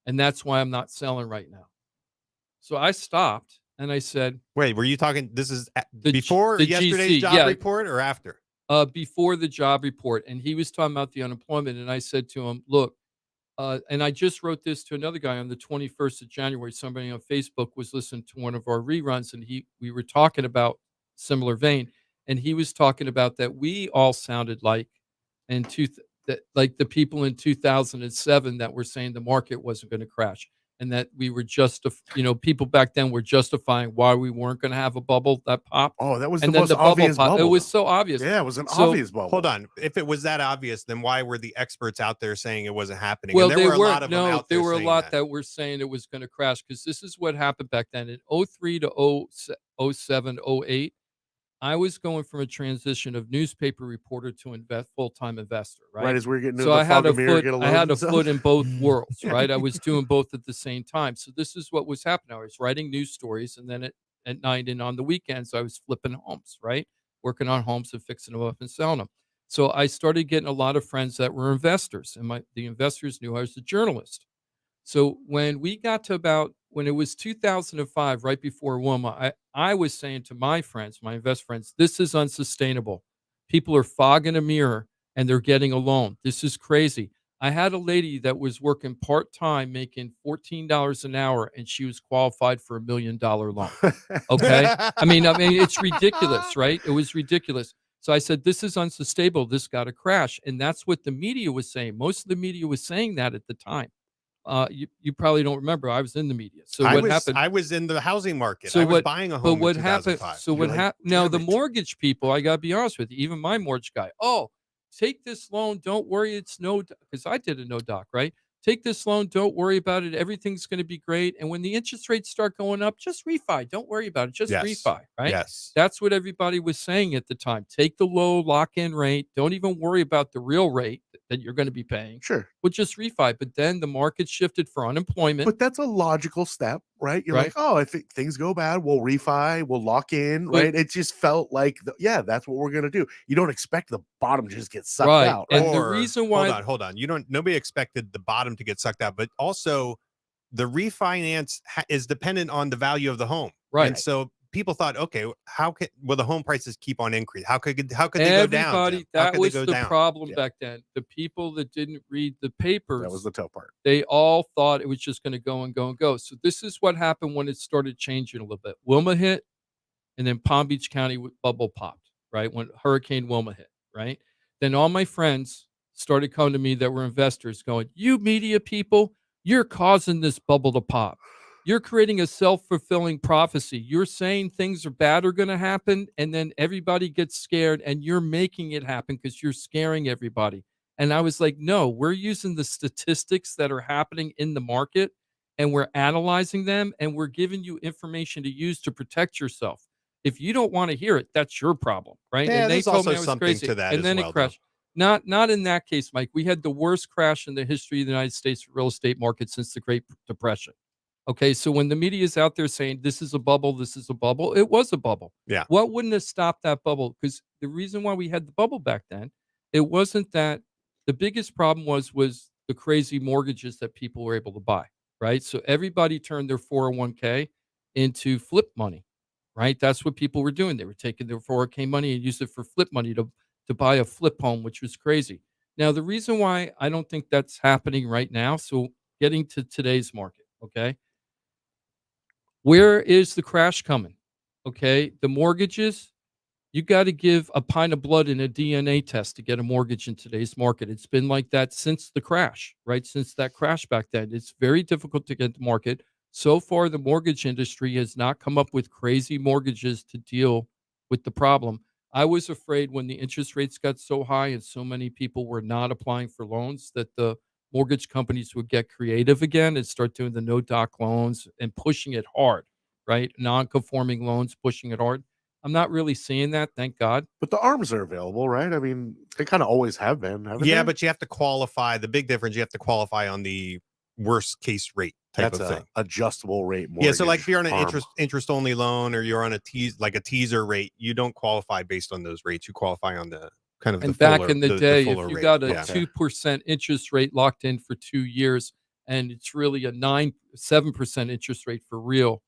and that's why I'm not selling right now. So I stopped and I said, Wait, were you talking? This is The before the yesterday's GC, job yeah. report or after? Before the job report, and he was talking about the unemployment, and I said to him, look. And I just wrote this to another guy on the 21st of January. Somebody on Facebook was listening to one of our reruns, and we were talking about similar vein, and he was talking about that we all sounded like like the people in 2007 that were saying the market wasn't going to crash, and that we were people back then were justifying why we weren't going to have a bubble that popped. oh, that was And the then most the bubble obvious popped. bubble. It was though. so obvious. Yeah, it was an So- obvious bubble. Hold on. If it was that obvious, then why were the experts out there saying it wasn't happening? Well, and there they were a lot of them out there there were a saying lot that were saying it was going to crash because this is what happened back then in 03 to 07, 08. I was going from a transition of newspaper reporter to full-time investor, right? Right as we're getting into So the I had fog a of mirror, foot. get a I load had and a stuff. foot in both worlds, right? I was doing both at the same time. So this is what was happening. I was writing news stories, and then at night and on the weekends, I was flipping homes, right? Working on homes and fixing them up and selling them. So I started getting a lot of friends that were investors, and the investors knew I was a journalist. So when we got to when it was 2005, right before Wilma, I was saying to my friends, my invest friends, this is unsustainable. People are fogging a mirror and they're getting a loan. This is crazy. I had a lady that was working part-time making $14 an hour and she was qualified for $1 million loan. Okay. I mean, it's ridiculous, right? It was ridiculous. So I said, this is unsustainable. This got to crash. And that's what the media was saying. Most of the media was saying that at the time. You probably don't remember. I was in the media. So what happened? I was in the housing market. So I was buying a home. But what in happened? 2005. So what happened? Now the mortgage people, I gotta be honest with you. Even my mortgage guy. Oh, take this loan. Don't worry. It's no, because I did a no doc, right? Take this loan. Don't worry about it. Everything's going to be great. And when the interest rates start going up, just refi. Don't worry about it. Just refi, right? Yes. That's what everybody was saying at the time. Take the low lock-in rate. Don't even worry about the real rate that you're going to be paying. Sure. Well, just refi. But then the market shifted for unemployment. But that's a logical step, right? You're Right. like, oh, if things go bad, we'll refi, we'll lock in, right? It just felt like, that's what we're going to do. You don't expect the bottom to just get sucked out, right? And the reason why, hold on. Nobody expected the bottom to get sucked out, but also the refinance is dependent on the value of the home. Right. And so people thought, okay, will the home prices keep on increasing? How could they go down? Tim? That was the problem back then. The people that didn't read the papers, that was the tough part. They all thought it was just going to go and go and go. So this is what happened when it started changing a little bit. Wilma hit, and then Palm Beach County bubble popped, right? When Hurricane Wilma hit, right? Then all my friends started coming to me that were investors going, you media people, you're causing this bubble to pop. You're creating a self-fulfilling prophecy. You're saying things are bad are going to happen, and then everybody gets scared, and you're making it happen because you're scaring everybody. And I was like, no, we're using the statistics that are happening in the market, and we're analyzing them, and we're giving you information to use to protect yourself. If you don't want to hear it, that's your problem, right? Yeah, and they there's told also me I was something crazy. to that And as then well, it crashed. Not in that case, Mike. We had the worst crash in the history of the United States real estate market since the Great Depression. Okay, so when the media is out there saying this is a bubble, it was a bubble. Yeah. What wouldn't have stopped that bubble? Because the reason why we had the bubble back then, it wasn't that the biggest problem was the crazy mortgages that people were able to buy, right? So everybody turned their 401k into flip money, right? That's what people were doing. They were taking their 401k money and used it for flip money to buy a flip home, which was crazy. Now, the reason why I don't think that's happening right now, so getting to today's market, okay? Where is the crash coming? Okay, the mortgages, you got to give a pint of blood and a DNA test to get a mortgage in today's market. It's been like that since the crash, right? Since that crash back then. It's very difficult to get the market. So far, the mortgage industry has not come up with crazy mortgages to deal with the problem. I was afraid when the interest rates got so high and so many people were not applying for loans that the mortgage companies would get creative again and start doing the no doc loans and pushing it hard, right? Non-conforming loans, pushing it hard. I'm not really seeing that, thank God. But the arms are available, right? I mean, they kind of always have been, haven't they? But you have to qualify. The big difference, you have to qualify on the worst case rate type That's of thing. Adjustable rate mortgage. Yeah, so like if you're on an arm. interest only loan, or you're on a teaser rate, you don't qualify based on those rates. You qualify on the kind of And the back fuller, in the day, if fuller you rate. got a Yeah. 2% interest rate locked in for 2 years, and it's really a 7% interest rate for real,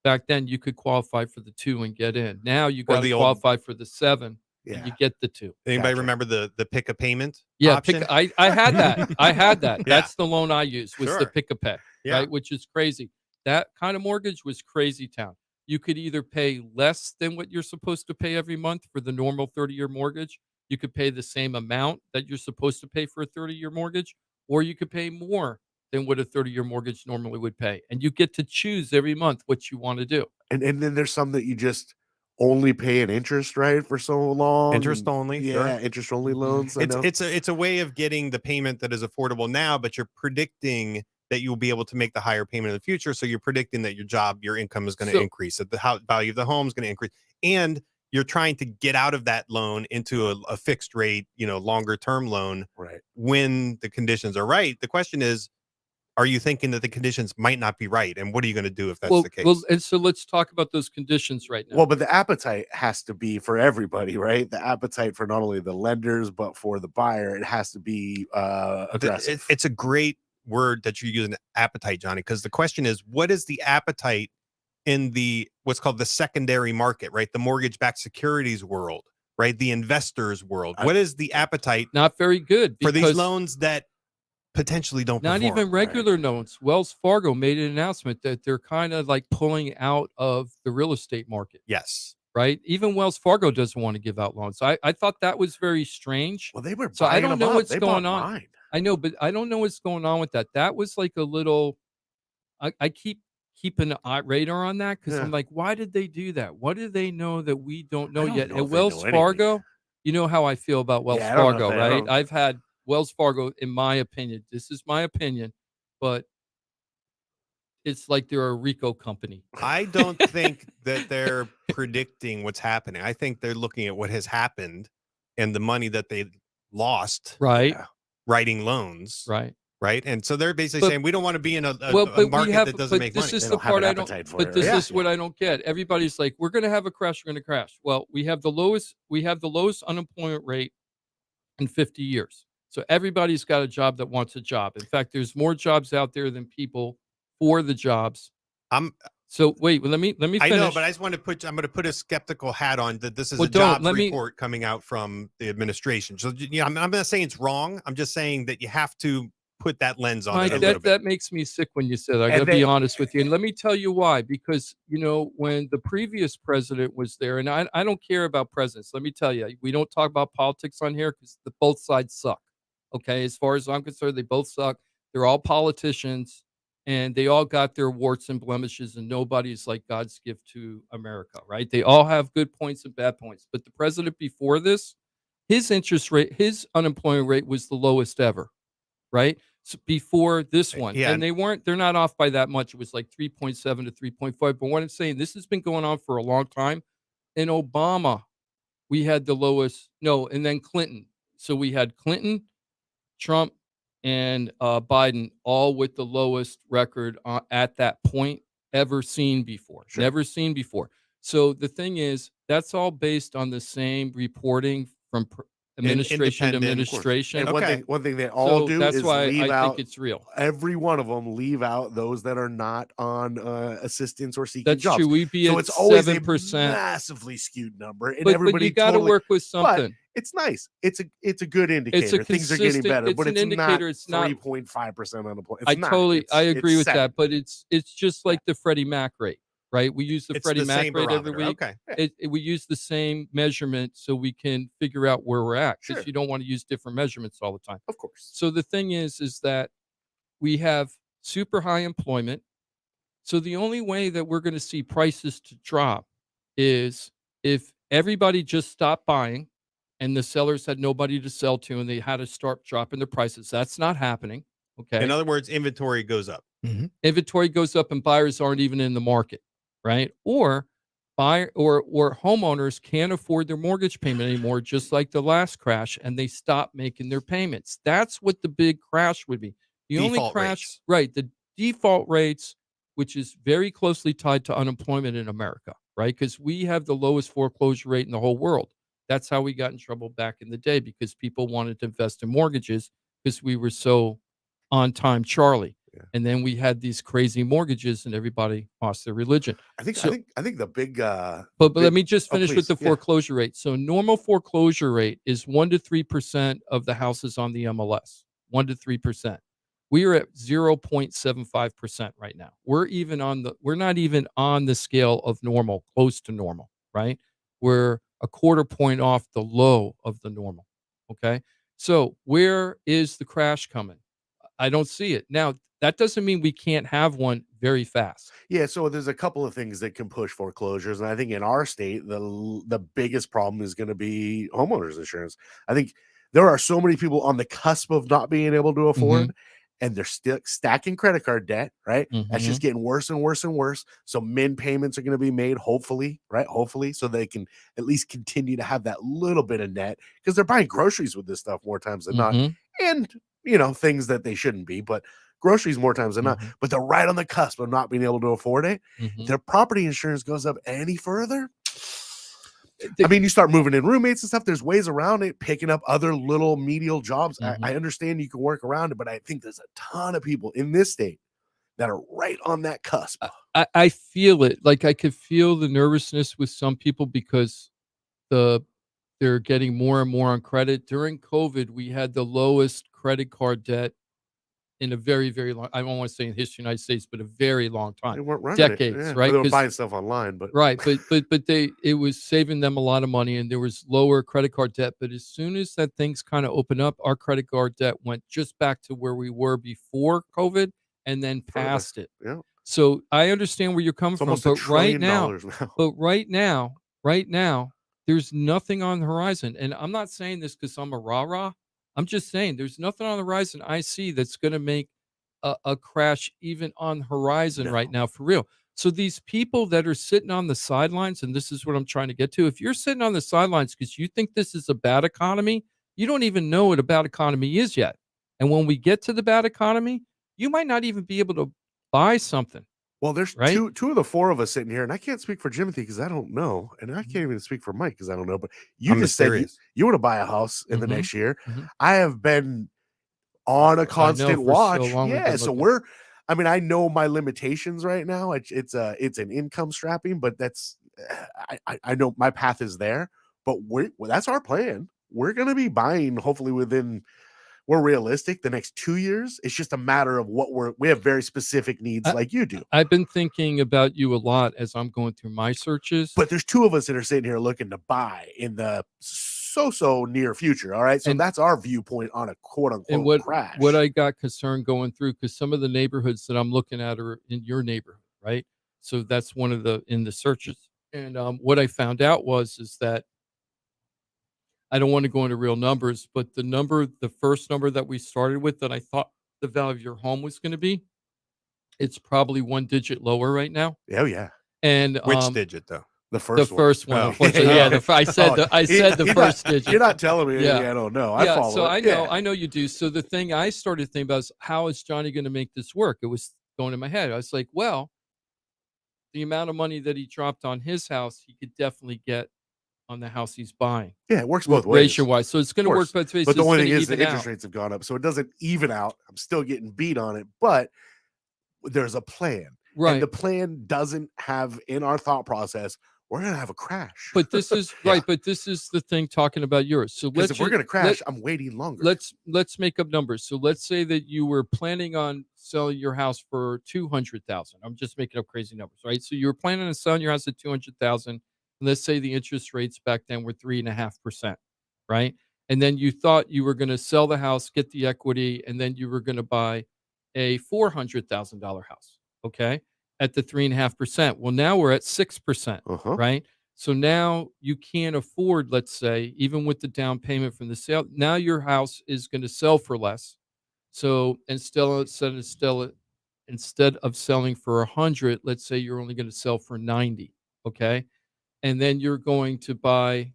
back then you could qualify for the 2 and get in. Now you got to qualify for the 7 and you get the 2. Anybody remember the pick a payment? Yeah, option? I had that. I had that. Yeah. That's the loan I used, was the Sure. pick a pay, Yeah. right? Which is crazy. That kind of mortgage was crazy town. You could either pay less than what you're supposed to pay every month for the normal 30-year mortgage. You could pay the same amount that you're supposed to pay for a 30-year mortgage, or you could pay more than what a 30-year mortgage normally would pay. And you get to choose every month what you want to do. And then there's some that you just only pay an interest, right, for so long. Interest only, Yeah, sure. interest only loans. I know. It's a way of getting the payment that is affordable now, but you're predicting that you'll be able to make the higher payment in the future. So you're predicting that your income is going to increase, that the value of the home is going to increase, and you're trying to get out of that loan into a fixed rate, longer term loan, right, when the conditions are right. The question is, are you thinking that the conditions might not be right, and what are you going to do if that's the case? Well, and so let's talk about those conditions right now. Well, but the appetite has to be for everybody, right? The appetite for not only the lenders but for the buyer, it has to be aggressive. It's a great word that you're using, appetite, Johnny, because the question is, what is the appetite in the what's called the secondary market, right? The mortgage-backed securities world, right? The investors world. What is the appetite? Not very good for these because loans that potentially don't not perform, even regular loans. Wells Fargo made an announcement that they're kind of like pulling out of the real estate market. Yes. Right. Even Wells Fargo doesn't want to give out loans. I thought that was very strange. Well, they were so I buying don't them know up. what's They going bought on. mine. I know, but I don't know what's going on with that. That was like a little. I keep keeping an radar on that because I'm like, why did they do that? What do they know that we don't know yet? know At if they know Wells anything. Fargo, you know how I feel about Wells Yeah, I don't know if Fargo, they- I right? don't- I've had Wells Fargo, in my opinion. This is my opinion, but it's like they're a RICO company. I don't think that they're predicting what's happening. I think they're looking at what has happened and the money that they lost, Right. writing loans, right. And so they're basically But- saying we don't want to be in a But we market have, that doesn't but make this money. is the part I don't. But this is what I don't get. Everybody's like, we're going to have a crash. We're going to crash. Well, we have the lowest unemployment rate in 50 years. So everybody's got a job that wants a job. In fact, there's more jobs out there than people for the jobs. So wait, let me finish. I know, but I just want to I'm going to put a skeptical hat on that. This is Well, a don't. jobs Let me- report coming out from the administration. So I'm not saying it's wrong. I'm just saying that you have to put that lens on Mike, it a little bit. that makes me sick when you say that. I And got to be then- honest with you. And let me tell you why. Because, when the previous president was there, and I don't care about presidents. Let me tell you, we don't talk about politics on here because both sides suck. Okay. As far as I'm concerned, they both suck. They're all politicians and they all got their warts and blemishes, and nobody's like God's gift to America, right? They all have good points and bad points. But the president before this, his interest rate, his unemployment rate was the lowest ever. Right. So before this one, Yeah. and they're not off by that much. It was like 3.7 to 3.5. But what I'm saying, this has been going on for a long time. In Obama, we had the lowest, and then Clinton. So we had Clinton, Trump, and Biden all with the lowest record at that point ever seen before. Never seen before. So the thing is, that's all based on the same reporting from administration to Independent, of course. administration. And one thing they all So do that's is why leave I out. think it's real. Every one of them leave out those that are not on assistance or seeking That's jobs. true. We'd be so at it's always 7%. a massively skewed number, and But everybody you got to totally, work with but something. it's nice. It's a good indicator. Things are getting consistent- better, it's but an it's indicator. not It's not 3.5% unemployment. I It's not. totally, It's- I agree it's with 7. that, but it's just like the Freddie Mac rate, right? We use the It's Freddie the Mac same rate every barometer. week. Okay. We use the same measurement so we can figure out where we're at because Sure. you don't want to use different measurements all the time. Of course. So the thing is that we have super high employment. So the only way that we're going to see prices to drop is if everybody just stopped buying and the sellers had nobody to sell to and they had to start dropping their prices. That's not happening. Okay. In other words, inventory goes up. Inventory goes up and buyers aren't even in the market, right? Or homeowners can't afford their mortgage payment anymore, just like the last crash, and they stop making their payments. That's what the big crash would be. The only Default crash, rates. right? The default rates, which is very closely tied to unemployment in America, right? Because we have the lowest foreclosure rate in the whole world. That's how we got in trouble back in the day because people wanted to invest in mortgages because we were so on time, Charlie. And then we had these crazy mortgages, and everybody lost their religion. I think the big. But big- let me just finish with please. the foreclosure rate. So normal foreclosure rate is 1 to 3% of the houses on the MLS. 1 to 3%. We are at 0.75% right now. We're not even on the scale of normal, close to normal, right? We're a quarter point off the low of the normal. Okay. So where is the crash coming? I don't see it. Now, that doesn't mean we can't have one very fast. Yeah, so there's a couple of things that can push foreclosures, and I think in our state, the biggest problem is going to be homeowners insurance. I think there are so many people on the cusp of not being able to afford, and they're still stacking credit card debt, right? That's just getting worse and worse and worse. So min payments are going to be made, hopefully, right? Hopefully, so they can at least continue to have that little bit of net because they're buying groceries with this stuff more times than not, and things that they shouldn't be, but groceries more times than not. But they're right on the cusp of not being able to afford it. If their property insurance goes up any further, I mean, you start moving in roommates and stuff. There's ways around it, picking up other little medial jobs. I understand you can work around it, but I think there's a ton of people in this state that are right on that cusp. I feel it. Like I could feel the nervousness with some people because they're getting more and more on credit. During COVID, we had the lowest credit card debt in a very, very long, I don't want to say in the history of the United States, but a very long time. They weren't running decades, it. right? They were buying stuff online, but right. But it was saving them a lot of money and there was lower credit card debt. But as soon as that things kind of opened up, our credit card debt went just back to where we were before COVID and then past it. Yeah. So I understand where you're coming from, almost but $1 trillion now. right now, there's nothing on the horizon. And I'm not saying this because I'm a rah-rah. I'm just saying there's nothing on the horizon I see that's going to make a crash even on the horizon right now for real. So these people that are sitting on the sidelines, and this is what I'm trying to get to, if you're sitting on the sidelines because you think this is a bad economy, you don't even know what a bad economy is yet. And when we get to the bad economy, you might not even be able to buy something. Well, there's two of the four of us sitting here, and I can't speak for Jimothy because I don't know, and I can't even speak for Mike because I don't know. But you I'm just said mysterious. you want to buy a house in the next year. I have been on a constant watch. So long we've Yeah, been so looking. I mean, I know my limitations right now. It's an income strapping, but that's I know my path is there. But that's our plan. We're gonna be buying hopefully within. We're realistic the next 2 years. It's just a matter of we have very specific needs like you do. I've been thinking about you a lot as I'm going through my searches. But there's two of us that are sitting here looking to buy in the so near future. All right. So that's our viewpoint on a quote unquote crash. What I got concerned going through, because some of the neighborhoods that I'm looking at are in your neighborhood, right? So that's one of in the searches. And what I found out is that I don't want to go into real numbers, but the first number that we started with that I thought the value of your home was going to be, it's probably one digit lower right now. Oh yeah. And which digit though? The first one. Oh. Unfortunately, yeah. I said the first digit. You're not telling me anything Yeah. I don't know. Yeah, I follow. so it. I know you do. So the thing I started thinking about is how is Johnny going to make this work? It was going in my head. I was like, well, the amount of money that he dropped on his house, he could definitely get on the house he's buying. Yeah, it works both ways. Ratio-wise. So it's going to work both ways. But the It's only gonna thing is the even interest out. rates have gone up, so it doesn't even out. I'm still getting beat on it, but there's a plan. Right. And the plan doesn't have in our thought process, we're going to have a crash. But this is right. But this is the thing talking about yours. So Because if we're going to crash, I'm waiting longer. Let's make up numbers. So let's say that you were planning on selling your house for $200,000. I'm just making up crazy numbers, right? So you were planning on selling your house at $200,000. Let's say the interest rates back then were 3.5%, right? And then you thought you were going to sell the house, get the equity, and then you were going to buy a $400,000 house, okay, at the 3.5%. Well, now we're at 6%, right? So now you can't afford, let's say, even with the down payment from the sale, now your house is going to sell for less. So instead of selling for 100, let's say you're only going to sell for 90, okay? And then you're going to buy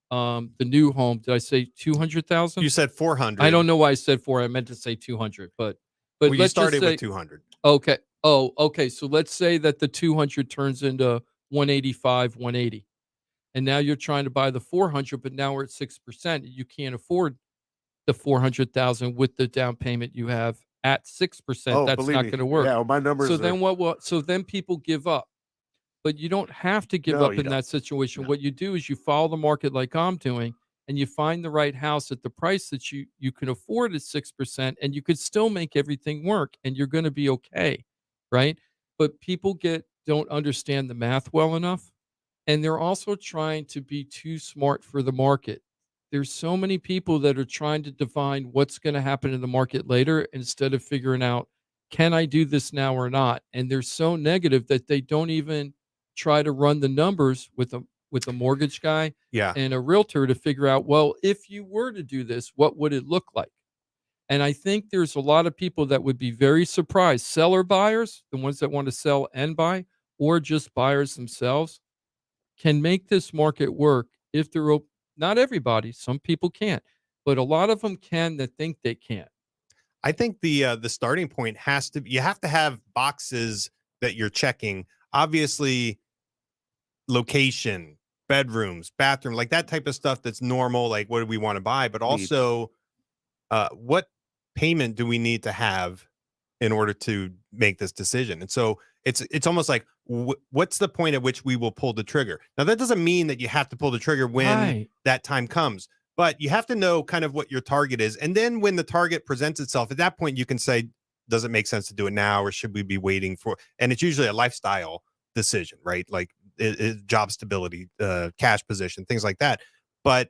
the new home. Did I say 200,000? You said 400. I don't know why I said 4. I meant to say 200, but well, you let's started just say, with 200. Okay. Oh, okay. So let's say that the 200 turns into 185, 180. And now you're trying to buy the 400, but now we're at 6%. You can't afford the 400,000 with the down payment you have at 6%. That's not going to work. Yeah, well, my numbers. So then so then people give up. But you don't have to give up in that situation. No. What you do is you follow the market like I'm doing, and you find the right house at the price that you can afford at 6%, and you could still make everything work, and you're going to be okay, right? But people don't understand the math well enough, and they're also trying to be too smart for the market. There's so many people that are trying to define what's going to happen in the market later instead of figuring out, can I do this now or not? And they're so negative that they don't even try to run the numbers with a mortgage guy and a realtor to figure out, well, if you were to do this, what would it look like? And I think there's a lot of people that would be very surprised. Seller buyers, the ones that want to sell and buy, or just buyers themselves, can make this market work if they're open. Not everybody, some people can't, but a lot of them can that think they can't. I think the starting point has to be, you have to have boxes that you're checking. Obviously, location, bedrooms, bathroom, like that type of stuff that's normal. Like, what do we want to buy? But also, what payment do we need to have in order to make this decision? And so it's almost like, what's the point at which we will pull the trigger? Now, that doesn't mean that you have to pull the trigger when that time comes, but you have to know kind of what your target is. And then when the target presents itself, at that point, you can say, does it make sense to do it now, or should we be waiting for? And it's usually a lifestyle decision, right? Like job stability, cash position, things like that. But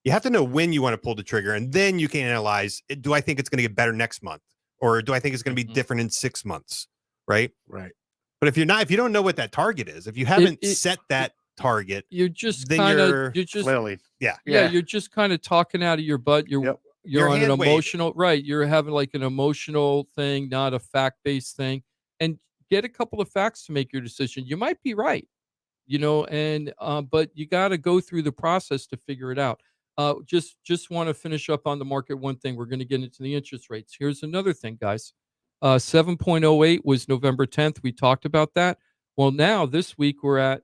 you have to know when you want to pull the trigger, and then you can analyze, do I think it's going to get better next month? Or do I think it's going to be different in 6 months? Right. Right. But if you don't know what that target is, if you haven't set that target, you're just then kind of, you're just kind of talking out of your butt. You're on an emotional, right. You're having like an emotional thing, not a fact-based thing, and get a couple of facts to make your decision. You might be right, and, but you got to go through the process to figure it out. Just want to finish up on the market. One thing, we're going to get into the interest rates. Here's another thing, guys. 7.08 was November 10th. We talked about that. Well, now this week we're at,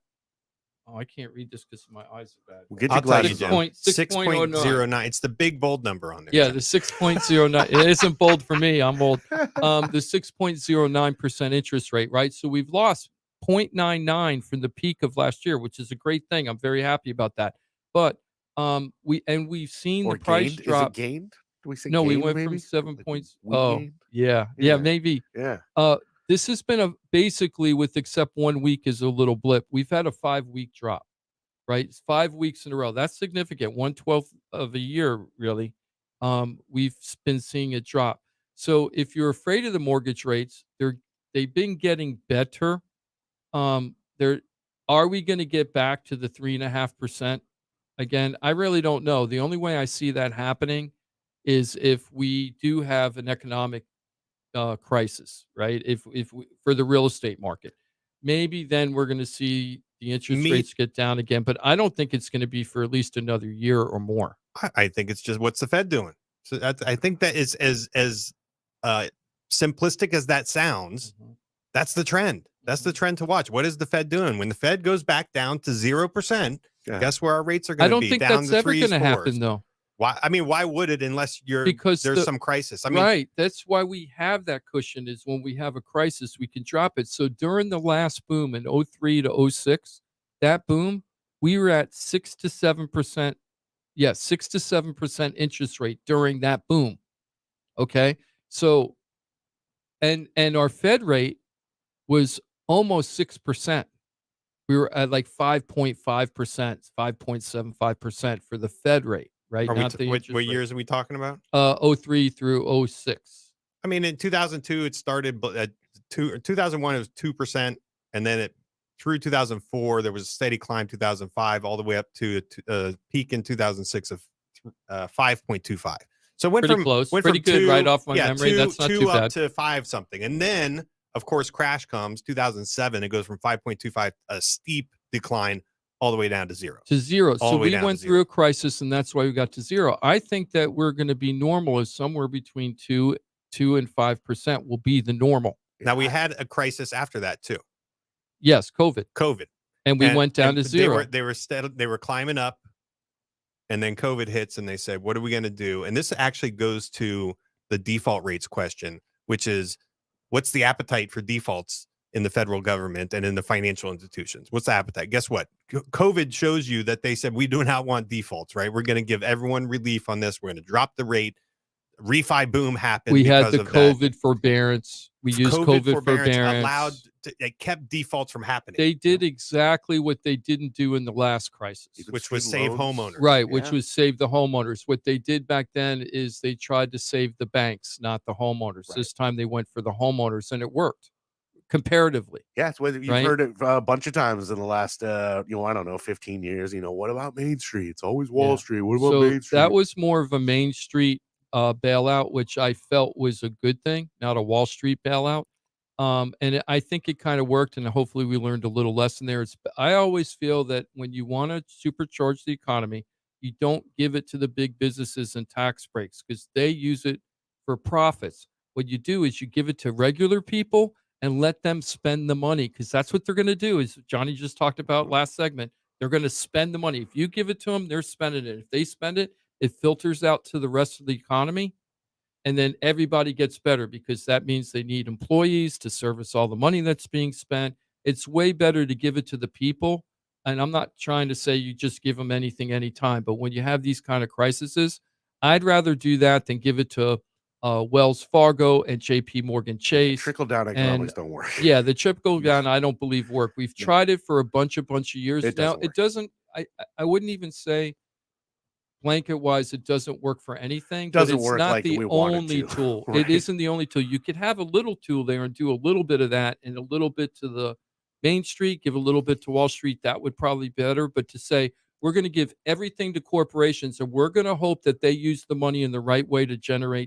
I can't read this because my eyes are bad. We'll get your glasses on. 6.09. It's the big bold number on there. Yeah, the 6.09. It isn't bold for me. I'm bold. The 6.09% interest rate, right? So we've lost 0.99 from the peak of last year, which is a great thing. I'm very happy about that. But we've seen the price drop. Is it gained? Do we say no, we gained, went maybe? from 7 points. Gained? Yeah, maybe. Yeah. This has been basically, with except 1 week is a little blip. We've had a 5-week drop, right? It's 5 weeks in a row. That's significant. 1/12 of a year, really. We've been seeing it drop. So if you're afraid of the mortgage rates, they've been getting better. Are we going to get back to the 3.5%? Again, I really don't know. The only way I see that happening is if we do have an economic crisis, right? If we, for the real estate market, maybe then we're going to see the interest rates get down again. But I don't think it's going to be for at least another year or more. I think it's just, what's the Fed doing? So I think that is as simplistic as that sounds. That's the trend. That's the trend to watch. What is the Fed doing? When the Fed goes back down to 0%, guess where our rates are going to be? I don't think down that's to ever 3s, going to 4s. happen, though. Why? I mean, why would it, unless Because there's some crisis? I mean, right. That's why we have that cushion, is when we have a crisis, we can drop it. So during the last boom in 03 to 06, that boom, we were at 6 to 7%. Yes, 6 to 7% interest rate during that boom. Okay. So, and our Fed rate was almost 6%. We were at like 5.5%, 5.75% for the Fed rate, right? What years are we talking about? 03 through 06. I mean, in 2002, it started at 2001, it was 2%. And then through 2004, there was a steady climb, 2005, all the way up to a peak in 2006 of 5.25. So it went pretty from close, went pretty from good, 2, right off my memory. That's not 2 too up bad. to 5 something. And then, of course, crash comes 2007. It goes from 5.25, a steep decline, all the way down to 0. So we went through a crisis, and that's why we got to 0. I think that we're going to be normal is somewhere between 2 and 5% will be the normal. Now, we had a crisis after that too. Yes, COVID. And we went down to 0. They were climbing up, and then COVID hits, and they said, what are we going to do? And this actually goes to the default rates question, which is, what's the appetite for defaults in the federal government and in the financial institutions? What's the appetite? Guess what? COVID shows you that they said, we do not want defaults, right? We're going to give everyone relief on this. We're going to drop the rate. Refi boom happened. We had the COVID forbearance. We used COVID forbearance. It kept defaults from happening. They did exactly what they didn't do in the last crisis, which was save homeowners. Right, which was save the homeowners. What they did back then is they tried to save the banks, not the homeowners. This time they went for the homeowners, and it worked comparatively. Yeah, it's what you've heard it a bunch of times in the last, I don't know, 15 years. What about Main Street? It's always Wall Street. What about Main Street? That was more of a Main Street bailout, which I felt was a good thing, not a Wall Street bailout. And I think it kind of worked, and hopefully we learned a little lesson there. I always feel that when you want to supercharge the economy, you don't give it to the big businesses and tax breaks because they use it for profits. What you do is you give it to regular people and let them spend the money, because that's what they're going to do. As Johnny just talked about last segment, They're going to spend the money. If you give it to them, they're spending it. If they spend it, it filters out to the rest of the economy. And then everybody gets better because that means they need employees to service all the money that's being spent. It's way better to give it to the people. And I'm not trying to say you just give them anything anytime, but when you have these kind of crises, I'd rather do that than give it to Wells Fargo and JP Morgan Chase. Trickle down economics don't work. Yeah, the trickle down I don't believe work. We've tried it for a bunch of years now. It doesn't. I wouldn't even say blanket wise it doesn't work for anything. Doesn't but it's work not like the we want it only to. tool. Right. It isn't the only tool. You could have a little tool there and do a little bit of that and a little bit to the Main Street, give a little bit to Wall Street. That would probably be better. But to say we're going to give everything to corporations and we're going to hope that they use the money in the right way to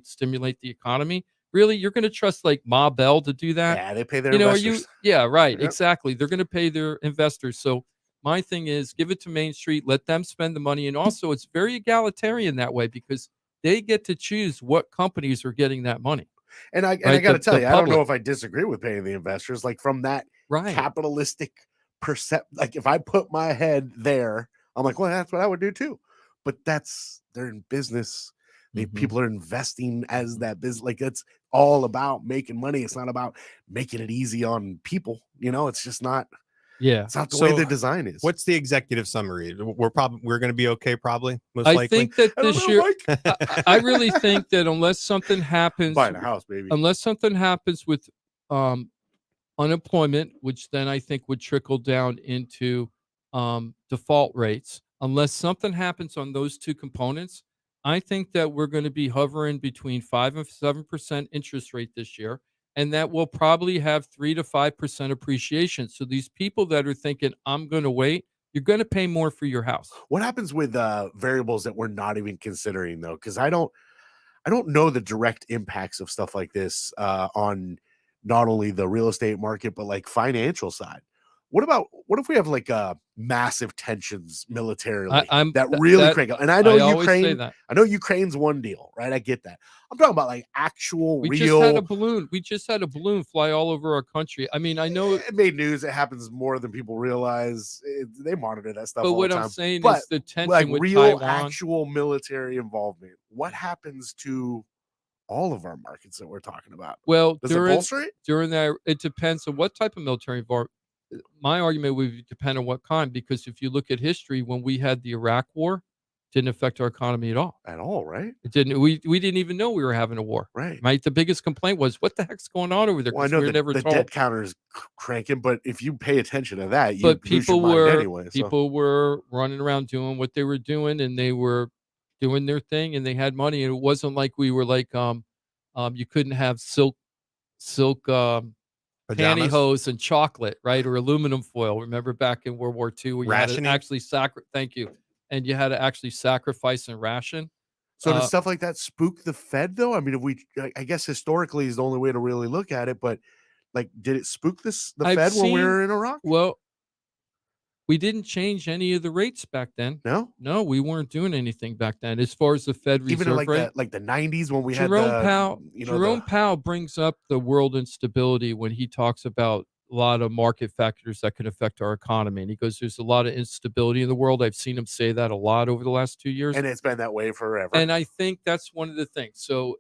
stimulate the economy. Really, you're going to trust like Ma Bell to do that? Yeah, they pay their investors. Yeah, right. Yep. Exactly. They're going to pay their investors. So my thing is give it to Main Street, let them spend the money. And also it's very egalitarian that way because they get to choose what companies are getting that money. And I got to tell you, I don't know if I disagree with paying the investors. Like from that capitalistic like if I put my head there, I'm like, well, that's what I would do too. But they're in business. People are investing as that business. Like it's all about making money. It's not about making it easy on people. It's just not. Yeah, it's not the way the design is. What's the executive summary? We're going to be okay, probably. Most I likely. think that this year, I really think that unless something happens, buying a house, baby. Unless something happens with unemployment, which then I think would trickle down into default rates. Unless something happens on those two components, I think that we're going to be hovering between 5 and 7% interest rate this year. And that will probably have 3 to 5% appreciation. So these people that are thinking, I'm going to wait, you're going to pay more for your house. What happens with variables that we're not even considering, though? Because I don't know the direct impacts of stuff like this on not only the real estate market, but like financial side. What if we have like massive tensions militarily that crank up? And I know Ukraine. I know Ukraine's one deal, right? I get that. I'm talking about like actual We real. just had a balloon. We just had a balloon fly all over our country. I mean, I know it made news. It happens more than people realize. They monitor that stuff. But all what the time. I'm saying but is the tension like with real, Taiwan, actual military involvement. What happens to all of our markets that we're talking about? Well, does it bolster it? During that, it depends on what type of military involvement. My argument would depend on what kind, because if you look at history, when we had the Iraq War, it didn't affect our economy at all. At all, right? It didn't. We didn't even know we were having a war. Right. The biggest complaint was, what the heck's going on over there? Well, I know the debt counter is cranking, but if you pay attention to that, people were running around doing what they were doing, and they were doing their thing, and they had money, and it wasn't like we were like you couldn't have silk pantyhose and chocolate, right? Or aluminum foil. Remember back in World War II, where you had to actually and you had to actually sacrifice and ration. So does stuff like that spook the Fed, though? I mean, I guess historically is the only way to really look at it, but like, did it spook the Fed when we were in Iraq? Well, we didn't change any of the rates back then. No, we weren't doing anything back then as far as the Fed Reserve even like rate. the 90s when we Jerome had Powell. Jerome Powell brings up the world instability when he talks about a lot of market factors that can affect our economy, and he goes, "There's a lot of instability in the world." I've seen him say that a lot over the last 2 years, and it's been that way forever. And I think that's one of the things. So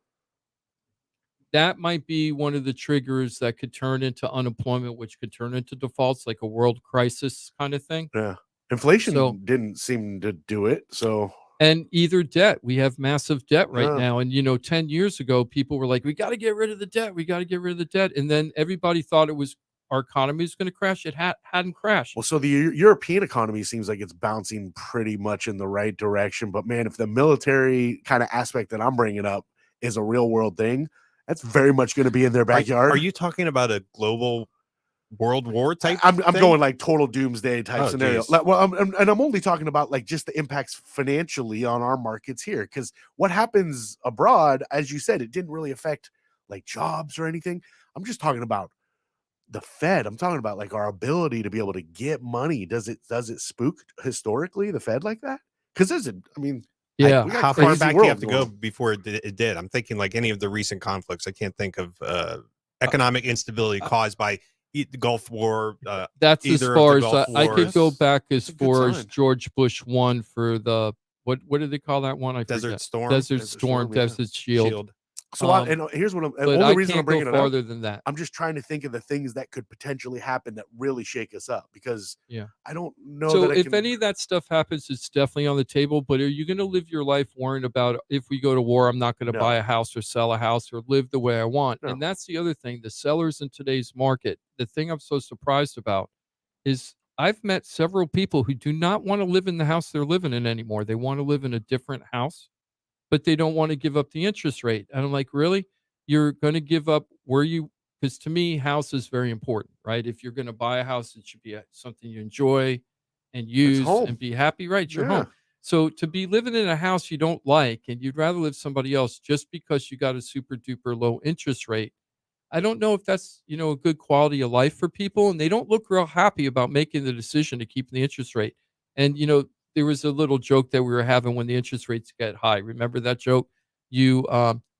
that might be one of the triggers that could turn into unemployment, which could turn into defaults, like a world crisis kind of thing. Yeah. Inflation didn't seem to do it. So, and either debt, we have massive debt right now. And, 10 years ago, people were like, we got to get rid of the debt. We got to get rid of the debt. And then everybody thought our economy was going to crash. It hadn't crashed. Well, so the European economy seems like it's bouncing pretty much in the right direction. But man, if the military kind of aspect that I'm bringing up is a real world thing, that's very much going to be in their backyard. Are you talking about a global world war type? I'm going like total doomsday type scenario. I'm only talking about like just the impacts financially on our markets here. Because what happens abroad, as you said, it didn't really affect like jobs or anything. I'm just talking about the Fed. I'm talking about like our ability to be able to get money. Does it spook historically the Fed like that? Because yeah. How far back do you have to go before it did? I'm thinking like any of the recent conflicts. I can't think of economic instability caused by the Gulf War. That's as either far of the as Gulf I could Wars. go back as a good far as sign. George Bush won for the what did they call that one? I Desert forget. Storm? Desert Desert Storm, Storm, yeah. Desert Shield. Shield. So here's what I'm. The But only I reason I'm can't go bringing it up, farther than that. I'm just trying to think of the things that could potentially happen that really shake us up because Yeah. I don't know So that I if can. any of that stuff happens, it's definitely on the table. But are you going to live your life worrying about if we go to war, I'm not going to No. buy a house or sell a house or live the way I want? No. And that's the other thing. The sellers in today's market, the thing I'm so surprised about is I've met several people who do not want to live in the house they're living in anymore. They want to live in a different house, but they don't want to give up the interest rate. And I'm like, really? You're going to give up where you, because to me, house is very important, right? If you're going to buy a house, it should be something you enjoy and use home. and be happy, right? It's your Yeah. home. So to be living in a house you don't like and you'd rather live somebody else just because you got a super duper low interest rate, I don't know if that's, a good quality of life for people. And they don't look real happy about making the decision to keep the interest rate. And, there was a little joke that we were having when the interest rates get high. Remember that joke? You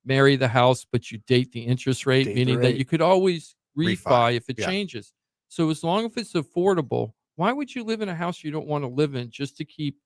marry the house, but you date the interest rate, Date the meaning that rate. you could always Refi, refi if it yeah. changes. So as long as it's affordable, why would you live in a house you don't want to live in just to keep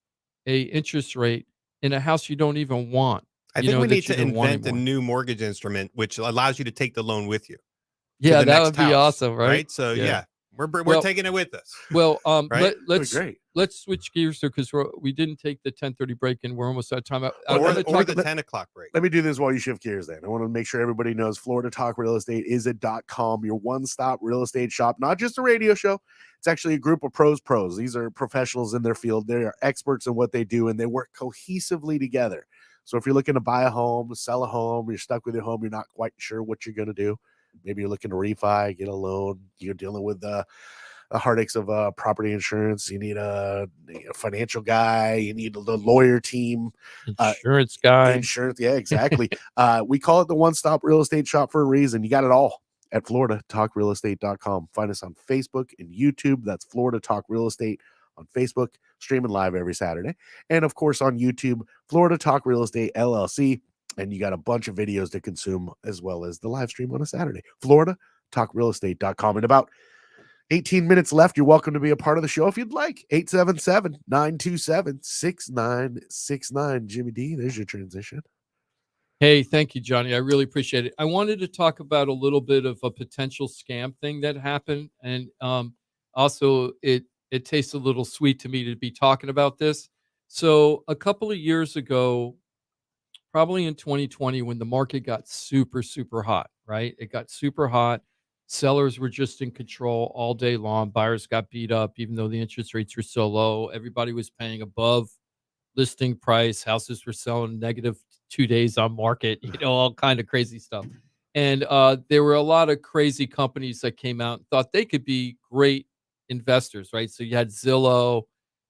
a interest rate in a house you don't even want? I think we that need you to don't want invent a anymore? new mortgage instrument which allows you to take the loan with you. to Yeah, the that next would be house, awesome, right? So Yeah. we're Well- taking it with us. Well, Right? let's great. let's switch gears here because we didn't take the 10:30 break and we're almost out of time. I Or, want to or talk. the 10 o'clock break. Let me do this while you shift gears then. I want to make sure everybody knows Florida Talk Real Estate is a .com, your one-stop real estate shop, not just a radio show. It's actually a group of pros. These are professionals in their field. They are experts in what they do, and they work cohesively together. So if you're looking to buy a home, sell a home, you're stuck with your home, you're not quite sure what you're going to do. Maybe you're looking to refi, get a loan, you're dealing with the heartaches of property insurance. You need a financial guy. You need the lawyer team. Insurance guy. Insurance. Yeah, exactly. We call it the one-stop real estate shop for a reason. You got it all at FloridaTalkRealEstate.com. Find us on Facebook and YouTube. That's Florida Talk Real Estate on Facebook, streaming live every Saturday. And of course on YouTube, Florida Talk Real Estate LLC. And you got a bunch of videos to consume as well as the live stream on a Saturday. FloridaTalkRealEstate.com. In about 18 minutes left. You're welcome to be a part of the show if you'd like. 877-927-6969. Jimmy D, there's your transition. Hey, thank you, Johnny. I really appreciate it. I wanted to talk about a little bit of a potential scam thing that happened, and also it tastes a little sweet to me to be talking about this. So a couple of years ago, probably in 2020, when the market got super, super hot, right? It got super hot. Sellers were just in control all day long. Buyers got beat up, even though the interest rates were so low. Everybody was paying above listing price. Houses were selling negative 2 days on market, all kind of crazy stuff. And there were a lot of crazy companies that came out and thought they could be great investors, right? So you had Zillow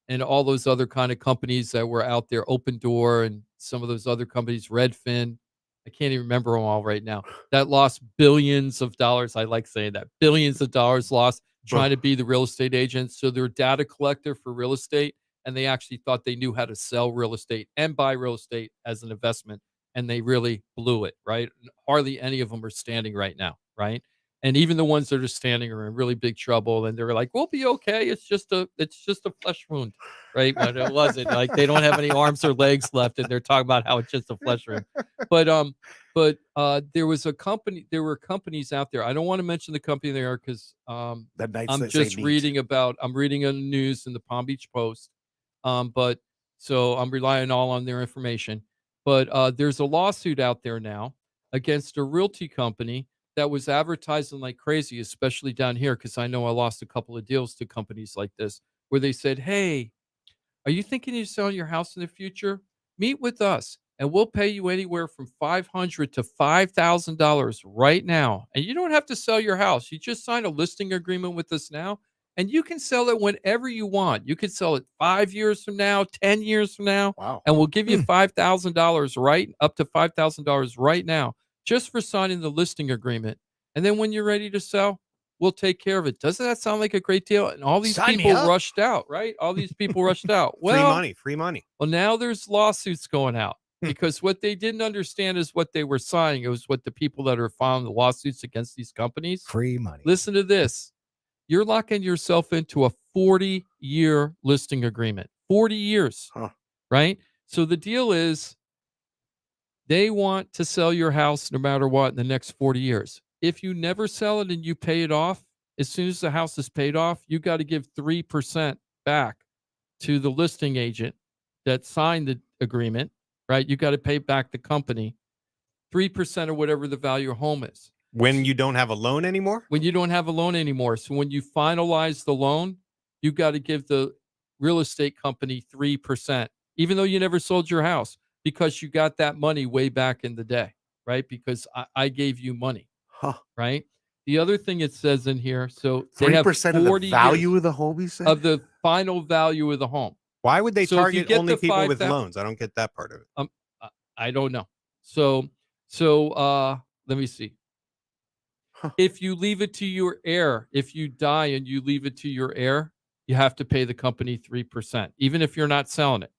and all those other kind of companies that were out there, Open Door and some of those other companies, Redfin. I can't even remember them all right now. That lost billions of dollars. I like saying that. Billions of dollars lost trying to be the real estate agent. So they're a data collector for real estate, and they actually thought they knew how to sell real estate and buy real estate as an investment, and they really blew it, right? Hardly any of them are standing right now, right? And even the ones that are standing are in really big trouble, and they're like, "We'll be okay. It's just a flesh wound," right? But it wasn't. Like they don't have any arms or legs left, and they're talking about how it's just a flesh wound. But there was a company. There were companies out there. I don't want to mention the company there because I'm just reading about. I'm reading on the news in the Palm Beach Post. But so I'm relying all on their information. But there's a lawsuit out there now against a realty company that was advertising like crazy, especially down here, because I know I lost a couple of deals to companies like this, where they said, "Hey, are you thinking of selling your house in the future? Meet with us, and we'll pay you anywhere from $500 to $5,000 right now. And you don't have to sell your house. You just sign a listing agreement with us now, and you can sell it whenever you want. You could sell it 5 years from now, 10 years from now, and we'll give you $5,000 right up to $5,000 right now, just for signing the listing agreement. And then when you're ready to sell, we'll take care of it." Doesn't that sound like a great deal? And all these Sign me people up. rushed out, right? All these people rushed out. Well, Free money. well, now there's lawsuits going out because what they didn't understand is what they were signing. It was what the people that are filing the lawsuits against these companies. Free money. Listen to this. you're locking yourself into a 40-year listing agreement. 40 years, right? So the deal is they want to sell your house no matter what in the next 40 years. If you never sell it and you pay it off, as soon as the house is paid off, you got to give 3% back to the listing agent that signed the agreement, right? You got to pay back the company 3% of whatever the value of home is. When you don't have a loan anymore? When you don't have a loan anymore. So when you finalize the loan, you got to give the real estate company 3%, even though you never sold your house, because you got that money way back in the day, right? Because I gave you money, right? The other thing it says in here, so they have 3% of the 40 value years of the home, you said? of the final value of the home. Why would they So if you target get only the people with 5,000 loans? I don't get that part of it. I don't know. So let me see. If you leave it to your heir, if you die and you leave it to your heir, you have to pay the company 3%, even if you're not selling it.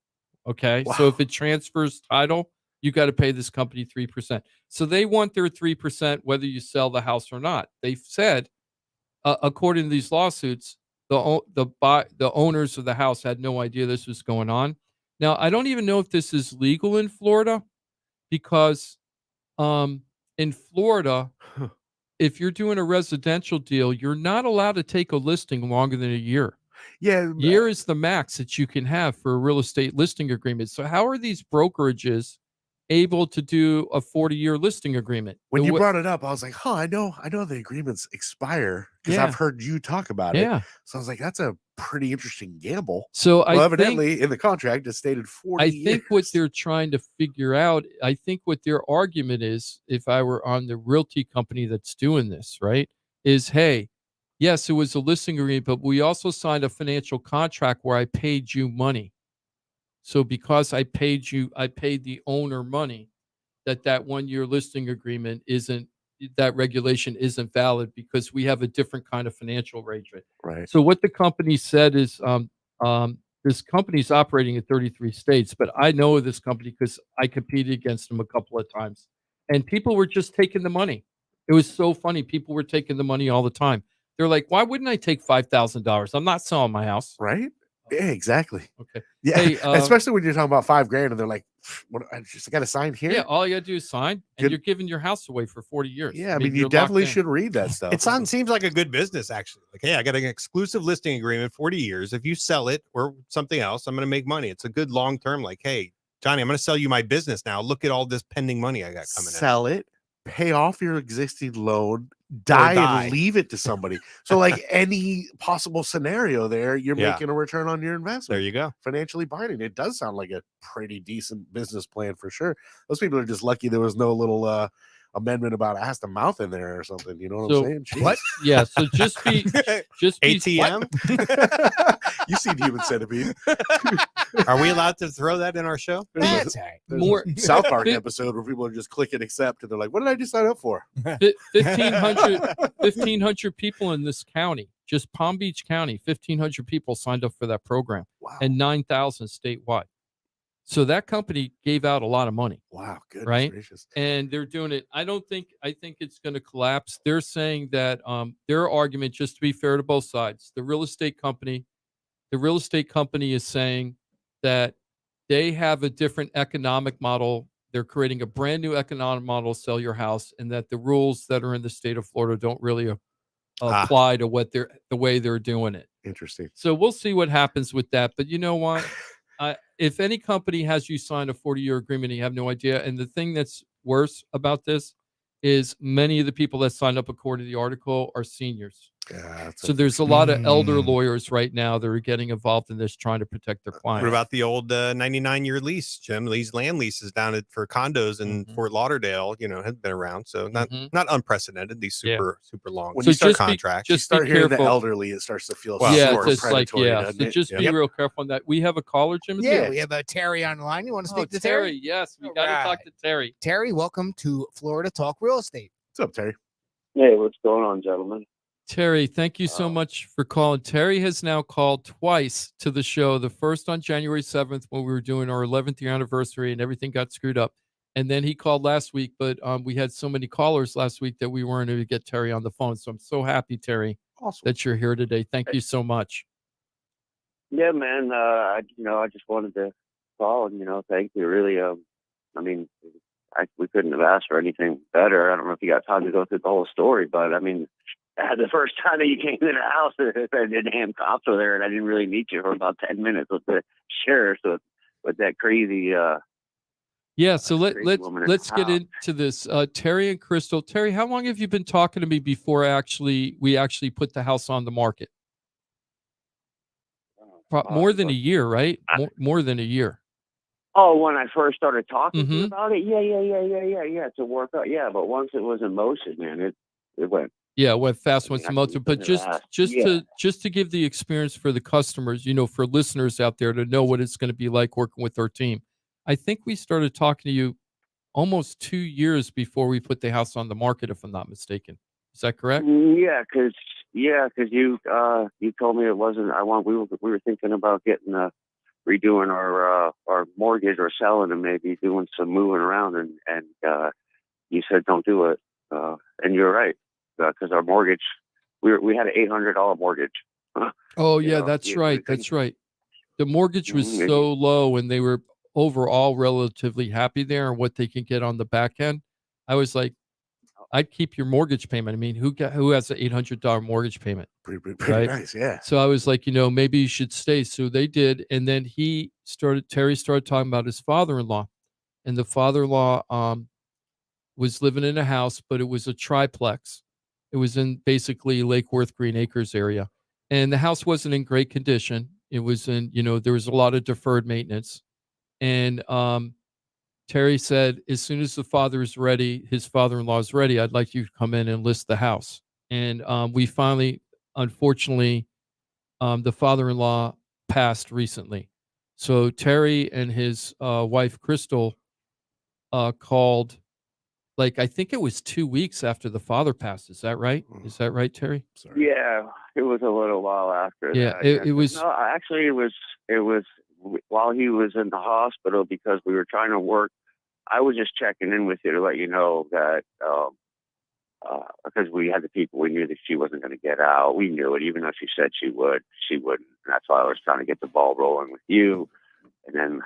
Okay. So if it transfers title, you got to pay this company 3%. So they want their 3% whether you sell the house or not. They've said, according to these lawsuits, the owners of the house had no idea this was going on. Now, I don't even know if this is legal in Florida, because in Florida, if you're doing a residential deal, you're not allowed to take a listing longer than a year. Yeah. Year is the max that you can have for a real estate listing agreement. So how are these brokerages able to do a 40-year listing agreement? When you brought it up, I was like, I know the agreements expire because Yeah. I've heard you talk about Yeah. it. So I was like, that's a pretty interesting gamble. So well, I evidently in the contract it stated 40 I years. think what they're trying to figure out, I think what their argument is, if I were on the realty company that's doing this, right, is, hey, yes, it was a listing agreement, but we also signed a financial contract where I paid you money. So because I paid the owner money, that 1 year listing agreement that regulation isn't valid because we have a different kind of financial arrangement. Right. So what the company said is, this company's operating in 33 states, but I know this company because I competed against them a couple of times, and people were just taking the money. It was so funny. People were taking the money all the time. They're like, why wouldn't I take $5,000? I'm not selling my house. Right? Yeah, exactly. Okay. Yeah, Hey, especially when you're talking about $5,000 and they're like, what, I just got to sign here? Yeah, all you got to do is sign, and Good. you're giving your house away for 40 years. Yeah, I mean, you you're locked definitely in. should read that stuff. It seems like a good business, actually. Like, hey, I got an exclusive listing agreement, 40 years. If you sell it or something else, I'm going to make money. It's a good long term. Like, hey, Johnny, I'm going to sell you my business now. Look at all this pending money I got coming in. Sell it, pay off your existing loan, die and leave it to somebody. So, like any possible scenario there, you're making a return on your investment. There you go. Financially binding. It does sound like a pretty decent business plan for sure. Those people are just lucky there was no little amendment about ass to mouth in there or something. You know what I'm saying? Jeez. What? Yeah. So just be ATM. You seen Human Centipede? Are we allowed to throw that in our show? There's More a South Park episode where people are just clicking accept and they're like, what did I just sign up for? 1,500 people in this county, just Palm Beach County, 1,500 people signed up for that program. Wow. And 9,000 statewide. So that company gave out a lot of money. Wow, goodness right? gracious. And they're doing it. I think it's going to collapse. They're saying that their argument, just to be fair to both sides, the real estate company is saying that they have a different economic model. They're creating a brand new economic model to sell your house, and that the rules that are in the state of Florida don't really apply to the way they're doing it. Interesting. So we'll see what happens with that. But you know what? If any company has you sign a 40-year agreement and you have no idea, and the thing that's worse about this is many of the people that signed up according to the article are seniors. Yeah, so there's a lot of elder lawyers right now that are getting involved in this, trying to protect their clients. What about the old 99-year lease, Jim? These land leases down for condos in Fort Lauderdale, have been around. So not unprecedented. These super long when you start contracts. Just start hearing the elderly, it starts to feel more predatory. So just be real careful on that. We have a caller, Jim. Yeah, we have Terry on the line. You want to speak to Terry? Yes, we got to talk to Terry. Terry, welcome to Florida Talk Real Estate. What's up, Terry? Hey, what's going on, gentlemen? Terry, thank you so much for calling. Terry has now called twice to the show. The first on January 7th when we were doing our 11th year anniversary and everything got screwed up. And then he called last week, but we had so many callers last week that we weren't able to get Terry on the phone. So I'm so happy, Terry, that you're here today. Thank you so much. Yeah, man. I just wanted to call and, thank you. Really, I mean, we couldn't have asked for anything better. I don't know if you got time to go through the whole story, but I mean, the first time that you came to the house, the damn cops were there, and I didn't really meet you for about 10 minutes with the sheriff, with that crazy. Yeah, so let's get into this. Terry and Crystal. Terry, how long have you been talking to me before we actually put the house on the market? More than a year, right? More than a year. Oh, when I first started talking to you about it, yeah, to work out, yeah. But once it was in motion, man, it went. Yeah, it went fast once a month. But just to give the experience for the customers, for listeners out there to know what it's going to be like working with our team. I think we started talking to you almost 2 years before we put the house on the market, if I'm not mistaken. Is that correct? Yeah, because you told me it wasn't. We were thinking about getting redoing our mortgage or selling and maybe doing some moving around, and you said don't do it, and you're right, because our mortgage, we had an $800 mortgage. Oh yeah, that's right. That's right. The mortgage was so low, and they were overall relatively happy there and what they can get on the back end. I was like, I'd keep your mortgage payment. I mean, who has an $800 mortgage payment? Pretty right? nice, yeah. So I was like, maybe you should stay. So they did, and then Terry started talking about his father-in-law, and the father-in-law was living in a house, but it was a triplex. It was in basically Lake Worth Green Acres area, and the house wasn't in great condition. It was in, there was a lot of deferred maintenance, and Terry said, as soon as the father is ready, his father-in-law is ready, I'd like you to come in and list the house. And we finally, unfortunately, the father-in-law passed recently. So Terry and his wife, Crystal, called, I think it was 2 weeks after the father passed. Is that right? Is that right, Terry? Sorry. Yeah, it was a little while after Yeah, that. it was. No, actually, it was while he was in the hospital because we were trying to work. I was just checking in with you to let you know that because we had the people, we knew that she wasn't going to get out. We knew it, even though she said she wouldn't. And that's why I was trying to get the ball rolling with you. And then,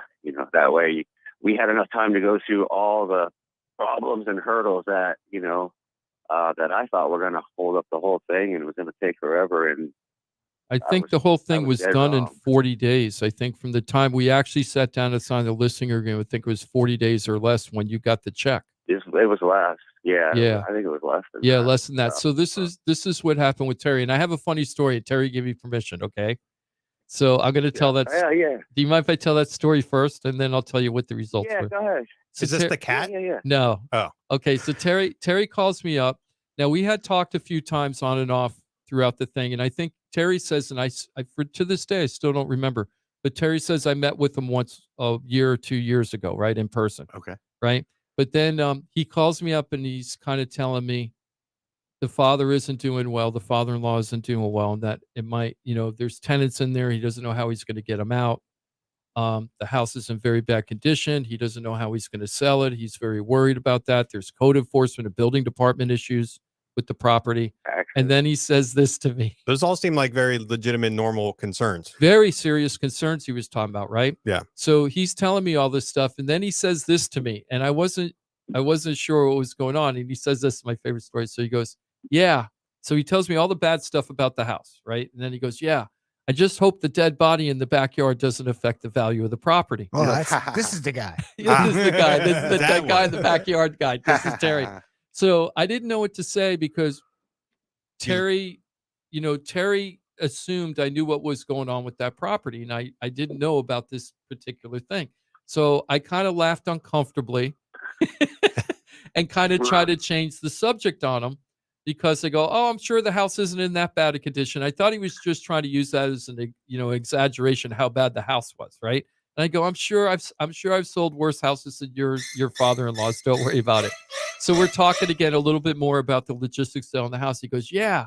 that way we had enough time to go through all the problems and hurdles that, that I thought were going to hold up the whole thing and it was going to take forever. And I think the whole thing was done in 40 days. I think from the time we actually sat down to sign the listing agreement, I think it was 40 days or less when you got the check. It was less. Yeah. Yeah. I think it was less than that. that. Less than that. So this is what happened with Terry. And I have a funny story. Terry gave me permission. Okay. So I'm going to tell that. Yeah. Do you mind if I tell that story first? And then I'll tell you what the results were. Yeah, go ahead. So Is this the cat? Yeah. No. Oh. Okay. So Terry calls me up. Now we had talked a few times on and off throughout the thing. And I think Terry says, and I to this day, I still don't remember, but Terry says I met with him once a year or 2 years ago, right? In person. Okay. Right. But then he calls me up and he's kind of telling me the father isn't doing well. The father-in-law isn't doing well. And that it might, there's tenants in there. He doesn't know how he's going to get them out. The house is in very bad condition. He doesn't know how he's going to sell it. He's very worried about that. There's code enforcement and building department issues with the property. And then he says this to me. Those all seem like very legitimate, normal concerns. Very serious concerns he was talking about, right? Yeah. So he's telling me all this stuff, and then he says this to me, and I wasn't sure what was going on. And he says this is my favorite story. So he goes, yeah. So he tells me all the bad stuff about the house, right? And then he goes, yeah. I just hope the dead body in the backyard doesn't affect the value of the property. Oh, this is the guy. This is the guy. This is the dead guy in the backyard guy. This is Terry. So I didn't know what to say because Terry, Terry assumed I knew what was going on with that property, and I didn't know about this particular thing. So I kind of laughed uncomfortably and kind of tried to change the subject on him because they go, oh, I'm sure the house isn't in that bad a condition. I thought he was just trying to use that as an exaggeration how bad the house was, right? And I go, I'm sure I've sold worse houses than your father-in-law's. Don't worry about it. So we're talking again a little bit more about the logistics on the house. He goes, yeah,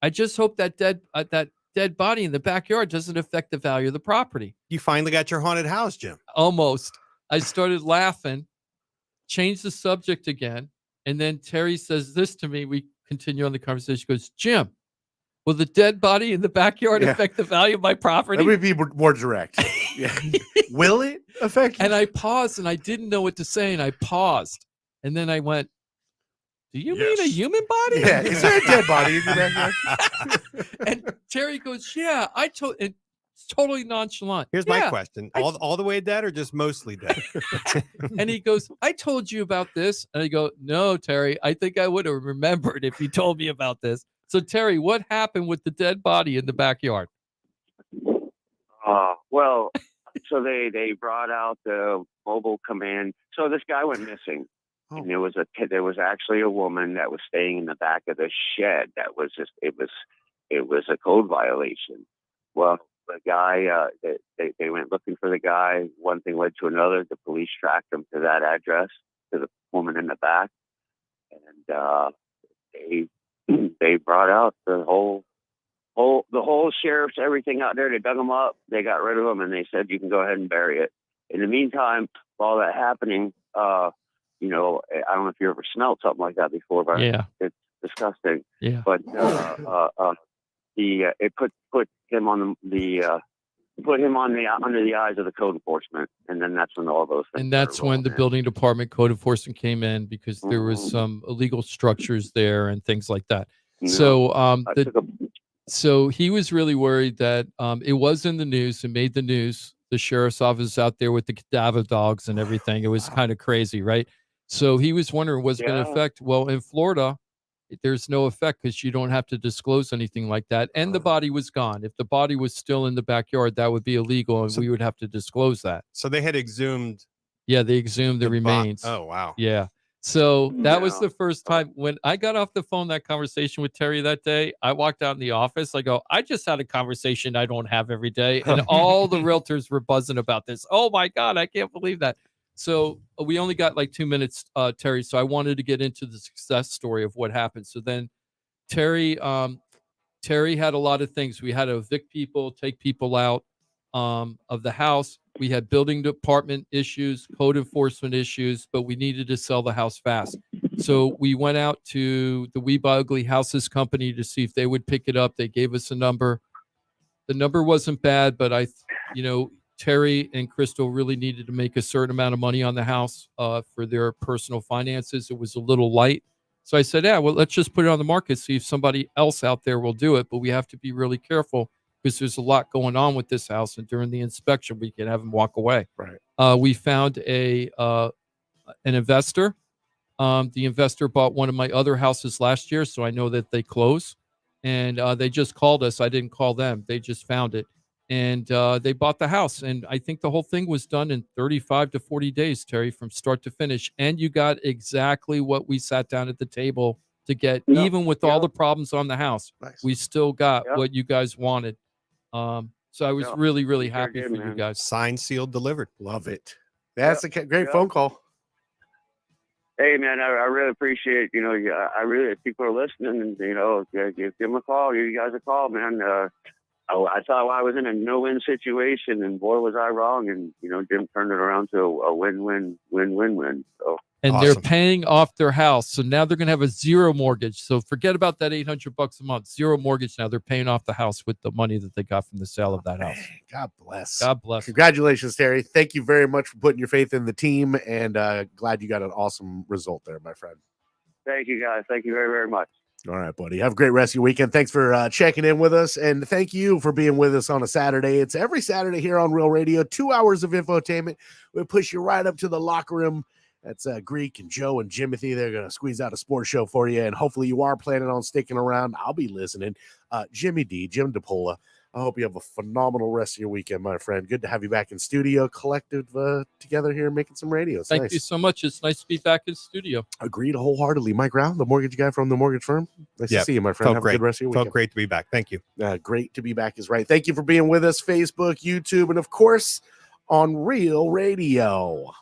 I just hope that dead body in the backyard doesn't affect the value of the property. You finally got your haunted house, Jim. Almost. I started laughing, changed the subject again, and then Terry says this to me. We continue on the conversation. He goes, Jim, Will the dead body in the backyard affect the value of my property? Let me be more direct. Yeah. Will it affect? And I paused, and I didn't know what to say, and I paused, and then I went, "Do you mean a human body? Yeah, is there a dead body in your backyard?" And Terry goes, "Yeah, I told." And it's totally nonchalant. Here's my question: all the way dead, or just mostly dead? And he goes, "I told you about this," and I go, "No, Terry, I think I would have remembered if you told me about this." So, Terry, what happened with the dead body in the backyard? Well, so they brought out the mobile command. So this guy went missing. And there was actually a woman that was staying in the back of the shed. That was it was a code violation. Well, the guy, they went looking for the guy. One thing led to another. The police tracked him to that address, to the woman in the back, and they brought out the whole sheriff's everything out there. They dug him up. They got rid of him, and they said you can go ahead and bury it. In the meantime, while that happening, I don't know if you ever smelled something like that before, but it's disgusting. Yeah. But it put him on under the eyes of the code enforcement, and then that's when all those things. And that's when the building department code enforcement came in, because there was some illegal structures there and things like that. So so he was really worried that it was in the news and made the news. The sheriff's office out there with the cadaver dogs and everything. It was kind of crazy, right? So he was wondering, was it going to affect? Well, in Florida, there's no effect because you don't have to disclose anything like that. And the body was gone. If the body was still in the backyard, that would be illegal, and we would have to disclose that. So they had exhumed. Yeah, they exhumed the remains. Oh, wow. Yeah. So that was the first time when I got off the phone, that conversation with Terry that day. I walked out in the office. I go, I just had a conversation I don't have every day. And all the realtors were buzzing about this. Oh, my God, I can't believe that. So we only got like 2 minutes, Terry. So I wanted to get into the success story of what happened. So then Terry had a lot of things. We had to evict people, take people out of the house. We had building department issues, code enforcement issues, but we needed to sell the house fast. So we went out to the We Buy Ugly Houses company to see if they would pick it up. They gave us a number. The number wasn't bad, but Terry and Crystal really needed to make a certain amount of money on the house for their personal finances. It was a little light. So I said, yeah, well, let's just put it on the market, see if somebody else out there will do it. But we have to be really careful because there's a lot going on with this house. And during the inspection, we can have them walk away. Right. We found an investor. The investor bought one of my other houses last year, so I know that they close. And they just called us. I didn't call them. They just found it. And they bought the house. And I think the whole thing was done in 35 to 40 days, Terry, from start to finish. And you got exactly what we sat down at the table to get, even with all the problems on the house. Nice. We still got what you guys wanted. So I was really, really happy for you guys. Signed, sealed, delivered. Love it. That's a great phone call. Hey, man, I really appreciate, I really, people are listening, and, give them a call. You guys a call, man. I thought I was in a no-win situation, and boy, was I wrong. And, Jim turned it around to a win-win. So. And they're paying off their house. So now they're going to have a zero mortgage. So forget about that $800 a month. Zero mortgage now. They're paying off the house with the money that they got from the sale of that house. God bless. God bless. Congratulations, Terry. Thank you very much for putting your faith in the team, and glad you got an awesome result there, my friend. Thank you, guys. Thank you very, very much. All right, buddy. Have a great rest of your weekend. Thanks for checking in with us, and thank you for being with us on a Saturday. It's every Saturday here on Real Radio, 2 hours of infotainment. We push you right up to the locker room. That's Greek and Joe and Jimothy. They're going to squeeze out a sports show for you, and hopefully you are planning on sticking around. I'll be listening. Jim DePola, I hope you have a phenomenal rest of your weekend, my friend. Good to have you back in studio, collective together here making some radio. It's Thank nice. you so much. It's nice to be back in studio. Agreed wholeheartedly. Mike Rauch, the mortgage guy from the mortgage firm. Nice to see you, my friend. Have a good rest of your weekend. Felt great to be back. Thank you. Great to be back is right. Thank you for being with us, Facebook, YouTube, and of course on Real Radio.